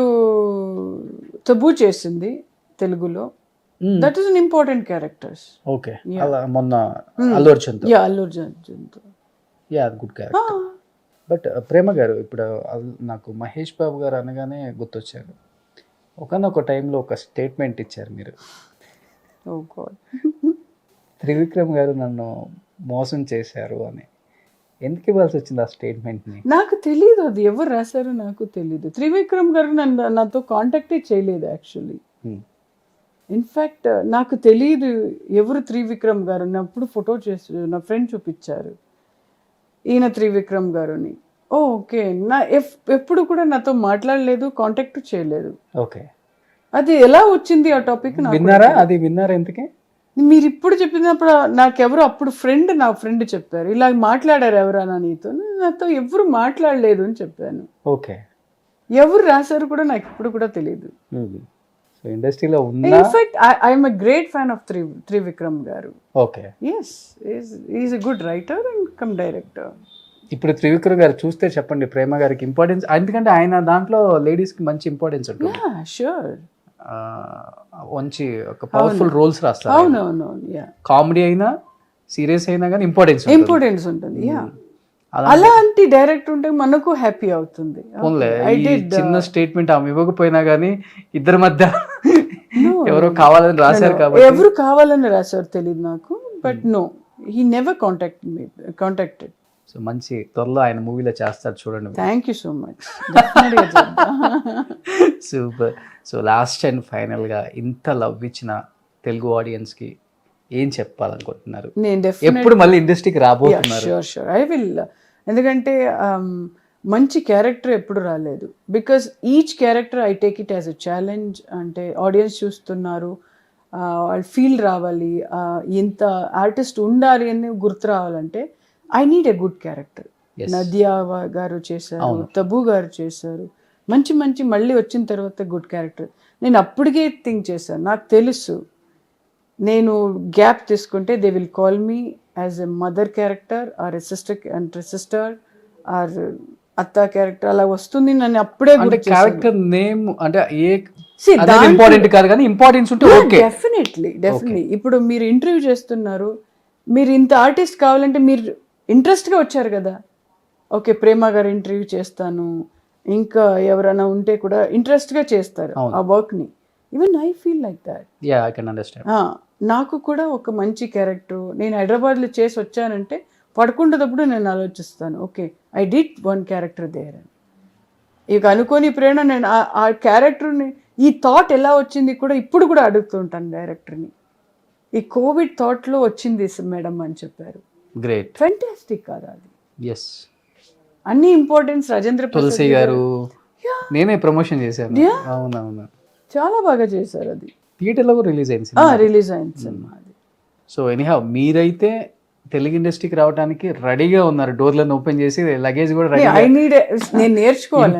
తబూ చేసింది తెలుగులో. That is an important characters. Okay, అలా మొన్న Allu Arjun. Allu Arjun. Yeah, good character. But Prema garu, ఇప్పుడు నాకు మహేష్ బాబు గారు అనగానే గుర్తొచ్చారు. ఒకనొక టైంలో ఒక స్టేట్మెంట్ ఇచ్చారు మీరు. ఓ గాడ్. త్రివిక్రమ్ గారు నన్ను మోసం చేశారు అని. ఎందుకు ఇవ్వాల్సి వచ్చింది ఆ స్టేట్మెంట్ని? నాకు తెలీదు, అది ఎవరు రాశారో నాకు తెలీదు. త్రివిక్రమ్ గారు నాతో కాంటాక్టే చేయలేదు యాక్చువల్లీ. ఇన్ఫ్యాక్ట్ నాకు తెలీదు ఎవరు త్రివిక్రమ్ గారు. అప్పుడు ఫోటో చేసి నా ఫ్రెండ్ చూపించారు, ఈయన త్రివిక్రమ్ గారుని. ఓకే, ఎప్పుడు కూడా నాతో మాట్లాడలేదు, కాంటాక్ట్ చేయలేదు. ఓకే, అది ఎలా వచ్చింది ఆ టాపిక్? విన్నారా? అది విన్నారా? ఎందుకే మీరు ఇప్పుడు చెప్పినప్పుడు నాకెవరు అప్పుడు నా ఫ్రెండ్ చెప్పారు, ఇలా మాట్లాడారు ఎవరన్నా నీతో, నాతో ఎవరు మాట్లాడలేదు అని చెప్పాను. ఓకే. ఎవరు రాశారు కూడా నాకు ఇప్పుడు కూడా తెలియదు. సో ఇండస్ట్రీలో ఉన్న in fact I'm a great fan of Trivikram garu. Okay. Yes, is a good writer and come director. ఇప్పుడు త్రివిక్రమ్ గారు చూస్తే చెప్పండి ప్రేమ గారికి ఇంపార్టెన్స్, ఎందుకంటే ఆయన దాంట్లో లేడీస్కి మంచి ఇంపార్టెన్స్ ఉంటుంది. షూర్. మంచి ఒక పవర్ఫుల్ రోల్స్ రాస్తారు. అవునవునవును. కామెడీ అయినా సీరియస్ అయినా కానీ ఇంపార్టెన్స్ ఉంటుంది. అలాంటి డైరెక్టర్ ఉంటే మనకు హ్యాపీ అవుతుంది. చిన్న స్టేట్మెంట్ ఆమె ఇవ్వకపోయినా కానీ ఇద్దరి మధ్య ఎవరో కావాలని రాశారు కాబట్టి. ఎవరు కావాలని రాశారు తెలియదు నాకు, but no, he never contacted. So మంచి త్వరలో ఆయన మూవీలో చేస్తారు చూడండి. Thank you so much. Super. So last and ఫైనల్గా ఇంత లవ్ ఇచ్చిన తెలుగు ఆడియన్స్కి ఏం చెప్పాలనుకుంటున్నారు? నేను ఎప్పుడు మళ్ళీ ఇండస్ట్రీకి రాబోతున్నారు? Sure I will. ఎందుకంటే మంచి క్యారెక్టర్ ఎప్పుడు రాలేదు. Because each character I take it as a challenge. అంటే ఆడియన్స్ చూస్తున్నారు, వాళ్ళు ఫీల్ రావాలి, ఇంత ఆర్టిస్ట్ ఉండాలి అని గుర్తు రావాలంటే I need a good character. Nadiya garu చేశారు, తబు గారు చేశారు, మంచి మంచి మళ్ళీ వచ్చిన తర్వాత గుడ్ క్యారెక్టర్. నేను అప్పటికే థింక్ చేశాను, నాకు తెలుసు నేను గ్యాప్ తీసుకుంటే they will call me as a mother character or a sister or అత్త క్యారెక్టర్, అలా వస్తుంది. నన్ను అప్పుడే క్యారెక్టర్ నేమ్ అంటే ఇంపార్టెంట్ కాదు కానీ ఇంపార్టెన్స్ ఉంటే ఓకే. డెఫినెట్లీ. ఇప్పుడు మీరు ఇంటర్వ్యూ చేస్తున్నారు, మీరు ఇంత ఆర్టిస్ట్ కావాలంటే మీరు ఇంట్రెస్ట్గా వచ్చారు కదా. ఓకే, ప్రేమ గారు ఇంటర్వ్యూ చేస్తాను, ఇంకా ఎవరైనా ఉంటే కూడా ఇంట్రెస్ట్గా చేస్తారు ఆ వర్క్ని. Even I feel like that. I can understand. నాకు కూడా ఒక మంచి క్యారెక్టర్ నేను హైదరాబాద్లో చేసి వచ్చానంటే పడుకుంటున్నప్పుడు నేను ఆలోచిస్తాను, okay I did one character there అని. ఇక అనుకోని ప్రేరణ నేను ఆ క్యారెక్టర్ని, ఈ థాట్ ఎలా వచ్చింది కూడా ఇప్పుడు కూడా అడుగుతుంటాను డైరెక్టర్ని. ఈ కోవిడ్ థాట్లో వచ్చింది మేడం అని చెప్పారు. గ్రేట్, ఫెంటాస్టిక్ కాదు అది? ఎస్. అన్ని ఇంపార్టెన్స్ రాజేంద్ర తులసి గారు నేనే ప్రమోషన్ చేశాను. అవునవును, చాలా బాగా చేశారు. అది థియేటర్లో కూడా రిలీజ్ అయింది సినిమా అది. సో ఎనీహౌ మీరైతే తెలుగు ఇండస్ట్రీకి రావడానికి రెడీగా ఉన్నారు, డోర్లను ఓపెన్ చేసి లగేజ్ కూడా రెడీ. నేను నేర్చుకోవాలి.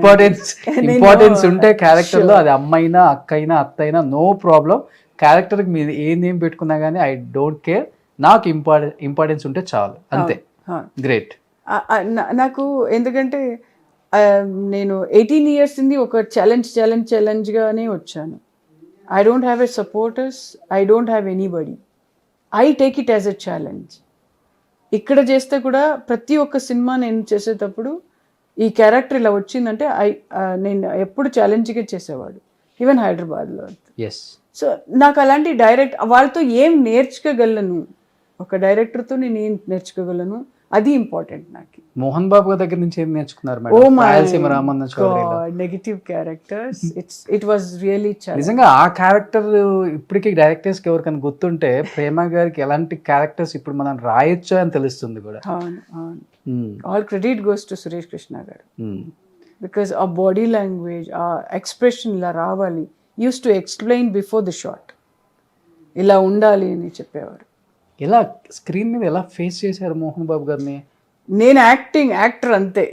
ఇంపార్టెన్స్ ఉంటే క్యారెక్టర్ లో, అది అమ్మైనా అక్కైనా అత్తైనా నో ప్రాబ్లం. క్యారెక్టర్కి మీరు ఏ నేమ్ పెట్టుకున్నా కానీ ఐ డోంట్ కేర్, నాకు ఇంపార్టెన్స్ ఉంటే చాలు, అంతే. గ్రేట్. నాకు ఎందుకంటే నేను 18 years నుండి ఒక ఛాలెంజ్గానే వచ్చాను. I don't have a supporters, I don't have anybody, I take it as a challenge. ఇక్కడ చేస్తే కూడా ప్రతి ఒక్క సినిమా నేను చేసేటప్పుడు ఈ క్యారెక్టర్ ఇలా వచ్చిందంటే నేను ఎప్పుడు ఛాలెంజ్గా చేసేవాడు, ఈవెన్ హైదరాబాద్లో. సో నాకు అలాంటి డైరెక్ట్ వాళ్ళతో ఏం నేర్చుకోగలను, ఒక డైరెక్టర్తో నేను ఏం నేర్చుకోగలను, అది ఇంపార్టెంట్ నాకు. మోహన్ బాబు గారి దగ్గర నుంచి ఏం నేర్చుకున్నారు? Negative characters, it was really నిజంగా ఆ క్యారెక్టర్ ఇప్పటికీ డైరెక్టర్స్ కి ఎవరికైనా గుర్తుంటే ప్రేమ గారికి ఎలాంటి క్యారెక్టర్స్ ఇప్పుడు మనం రాయొచ్చు అని తెలుస్తుంది కూడా. All credit goes to Suresh Krishna గారు. బికాస్ ఆ బాడీ లాంగ్వేజ్, ఆ ఎక్స్ప్రెషన్ ఇలా రావాలి, use to explain before the shot, ఇలా ఉండాలి అని చెప్పేవారు. ఎలా స్క్రీన్ మీద ఎలా ఫేస్ చేశారు మోహన్ బాబు గారిని? నేను యాక్టర్ అంతే,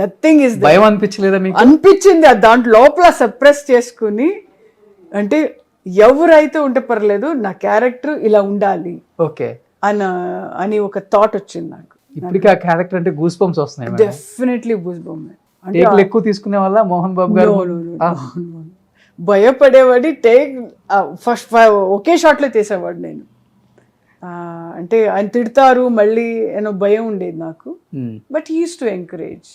నథింగ్ ఇస్. భయం అనిపించలేదా మీకు? అనిపించింది, దాంట్లో లోపల సప్రెస్ చేసుకుని, అంటే ఎవరైతే ఉంటే పర్లేదు నా క్యారెక్టర్ ఇలా ఉండాలి ఓకే అని ఒక థాట్ వచ్చింది నాకు. ఇప్పటికీ ఆ క్యారెక్టర్ అంటే గూస్ బంప్స్ వస్తున్నాయి. Definitely goose bump. ఎక్కువ తీసుకునే వల్ల మోహన్ బాబు గారు భయపడేవాడి. ఫస్ట్ ఒకే షాట్లో తీసేవాడు నేను. అంటే ఆయన తిడతారు మళ్ళీ ఏమో భయం ఉండేది నాకు. But he use to encourage,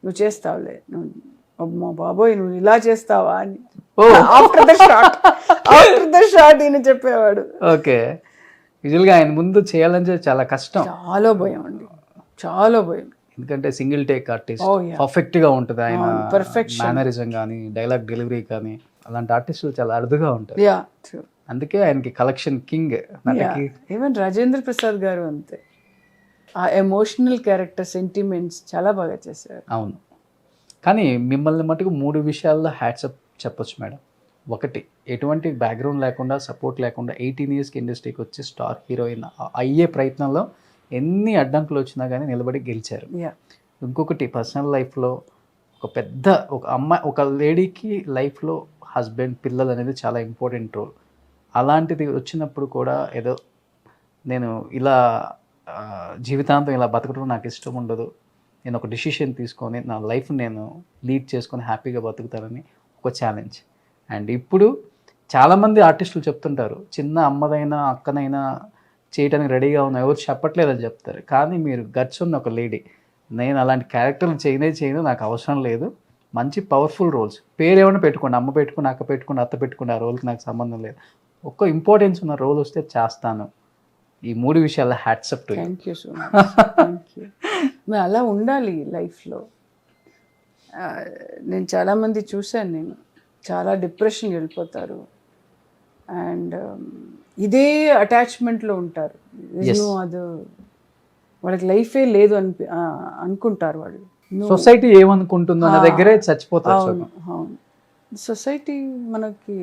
నువ్వు చేస్తావులే, మా బాబోయ్ నువ్వు ఇలా చేస్తావా అని ఆఫ్టర్ ద షాట్ ఈయన చెప్పేవాడు. ఓకే, యూజువల్గా ఆయన ముందు చేయాలంటే చాలా కష్టం, చాలా భయం అండి, చాలా భయం. ఎందుకంటే సింగిల్ టేక్ ఆర్టిస్ట్, పర్ఫెక్ట్ గా ఉంటుంది ఆయన, మేనరిజం కానీ డైలాగ్ డెలివరీ కానీ, అలాంటి ఆర్టిస్టులు చాలా అరుదుగా ఉంటారు. అందుకే ఆయనకి collection king. Even Rajendra Prasad గారు అంతే, ఆ ఎమోషనల్ క్యారెక్టర్, సెంటిమెంట్స్ చాలా బాగా చేశారు. అవును, కానీ మిమ్మల్ని మటుకు 3 విషయాల్లో హ్యాట్సప్ చెప్పొచ్చు మేడం. ఒకటి ఎటువంటి బ్యాక్గ్రౌండ్ లేకుండా సపోర్ట్ లేకుండా 18 ఇయర్స్కి ఇండస్ట్రీకి వచ్చి స్టార్ హీరోయిన్ అయ్యే ప్రయత్నంలో ఎన్ని అడ్డంకులు వచ్చినా కానీ నిలబడి గెలిచారు. యా ఇంకొకటి పర్సనల్ లైఫ్లో ఒక లేడీకి లైఫ్లో హస్బెండ్ పిల్లలు అనేది చాలా ఇంపార్టెంట్ రోల్. అలాంటిది వచ్చినప్పుడు కూడా ఏదో నేను ఇలా జీవితాంతం ఇలా బతకడం నాకు ఇష్టం ఉండదు, నేను ఒక డిసిషన్ తీసుకొని నా లైఫ్ నేను లీడ్ చేసుకొని హ్యాపీగా బతుకుతానని ఒక ఛాలెంజ్. అండ్ ఇప్పుడు చాలామంది ఆర్టిస్టులు చెప్తుంటారు చిన్న అమ్మదైనా అక్కనైనా చేయడానికి రెడీగా ఉన్నా, ఎవరు చెప్పట్లేదని చెప్తారు. కానీ మీరు గట్స్ ఉన్న ఒక లేడీ, నేను అలాంటి క్యారెక్టర్లు చేయను, నాకు అవసరం లేదు, మంచి పవర్ఫుల్ రోల్స్ పేరు ఏమైనా పెట్టుకోండి, అమ్మ పెట్టుకుని అక్క పెట్టుకుని అత్త పెట్టుకుని ఆ రోల్కి నాకు సంబంధం లేదు, ఒక్క ఇంపార్టెన్స్ ఉన్న రోల్ వస్తే చేస్తాను. ఈ 3 విషయాల్లో hats off to. Thank you so much. Thank you. మరి అలా ఉండాలి లైఫ్లో. నేను చాలామంది చూశాను, నేను చాలా డిప్రెషన్కి వెళ్ళిపోతారు అండ్ ఇదే అటాచ్మెంట్లో ఉంటారు. అది వాళ్ళకి లైఫే లేదు అనుకుంటారు వాళ్ళు. సొసైటీ ఏమనుకుంటుందో అన్న దగ్గరే చచ్చిపోతారు. అవును అవును. సొసైటీ మనకి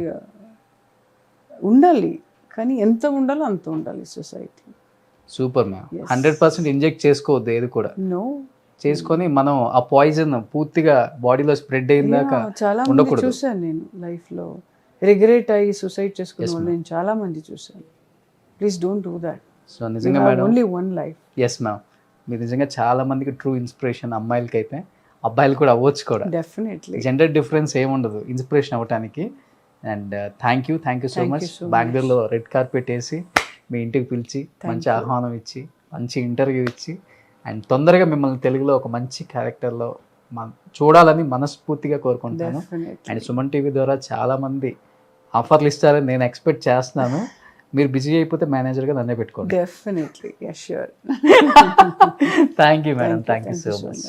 ఉండాలి కానీ ఎంత ఉండాలో అంత ఉండాలి సొసైటీ. Super ma'am. 100% ఇంజెక్ట్ చేసుకోవద్దు ఏది కూడా. నో చేసుకొని మనం ఆ పాయిజన్ పూర్తిగా బాడీలో స్ప్రెడ్ అయిందాక చాలా మంది చూసాను నేను లైఫ్లో రిగ్రెట్ అయ్యి సూసైడ్ చేసుకునే వాళ్ళు నేను చాలా మంది చూసాను. Please don't do that. So నిజంగా madam, only one life. Yes ma'am, మీరు నిజంగా చాలా మందికి ట్రూ ఇన్స్పిరేషన్. అమ్మాయిలకి అయితే అబ్బాయిలు కూడా అవ్వచ్చు కూడా. డెఫినెట్లీ జెండర్ డిఫరెన్స్ ఏముండదు ఇన్స్పిరేషన్ అవ్వటానికి. And thank you so much. బెంగళూరులో రెడ్ కార్పెట్ వేసి మీ ఇంటికి పిలిచి మంచి ఆహ్వానం ఇచ్చి మంచి ఇంటర్వ్యూ ఇచ్చి అండ్ తొందరగా మిమ్మల్ని తెలుగులో ఒక మంచి క్యారెక్టర్లో చూడాలని మనస్ఫూర్తిగా కోరుకుంటాను. అండ్ సుమన్ టీవీ ద్వారా చాలామంది ఆఫర్లు ఇస్తారని నేను ఎక్స్పెక్ట్ చేస్తున్నాను. మీరు బిజీ అయిపోతే మేనేజర్గా నన్నే పెట్టుకోండి. Definitely. Sure. Thank you madam. Thank you so much.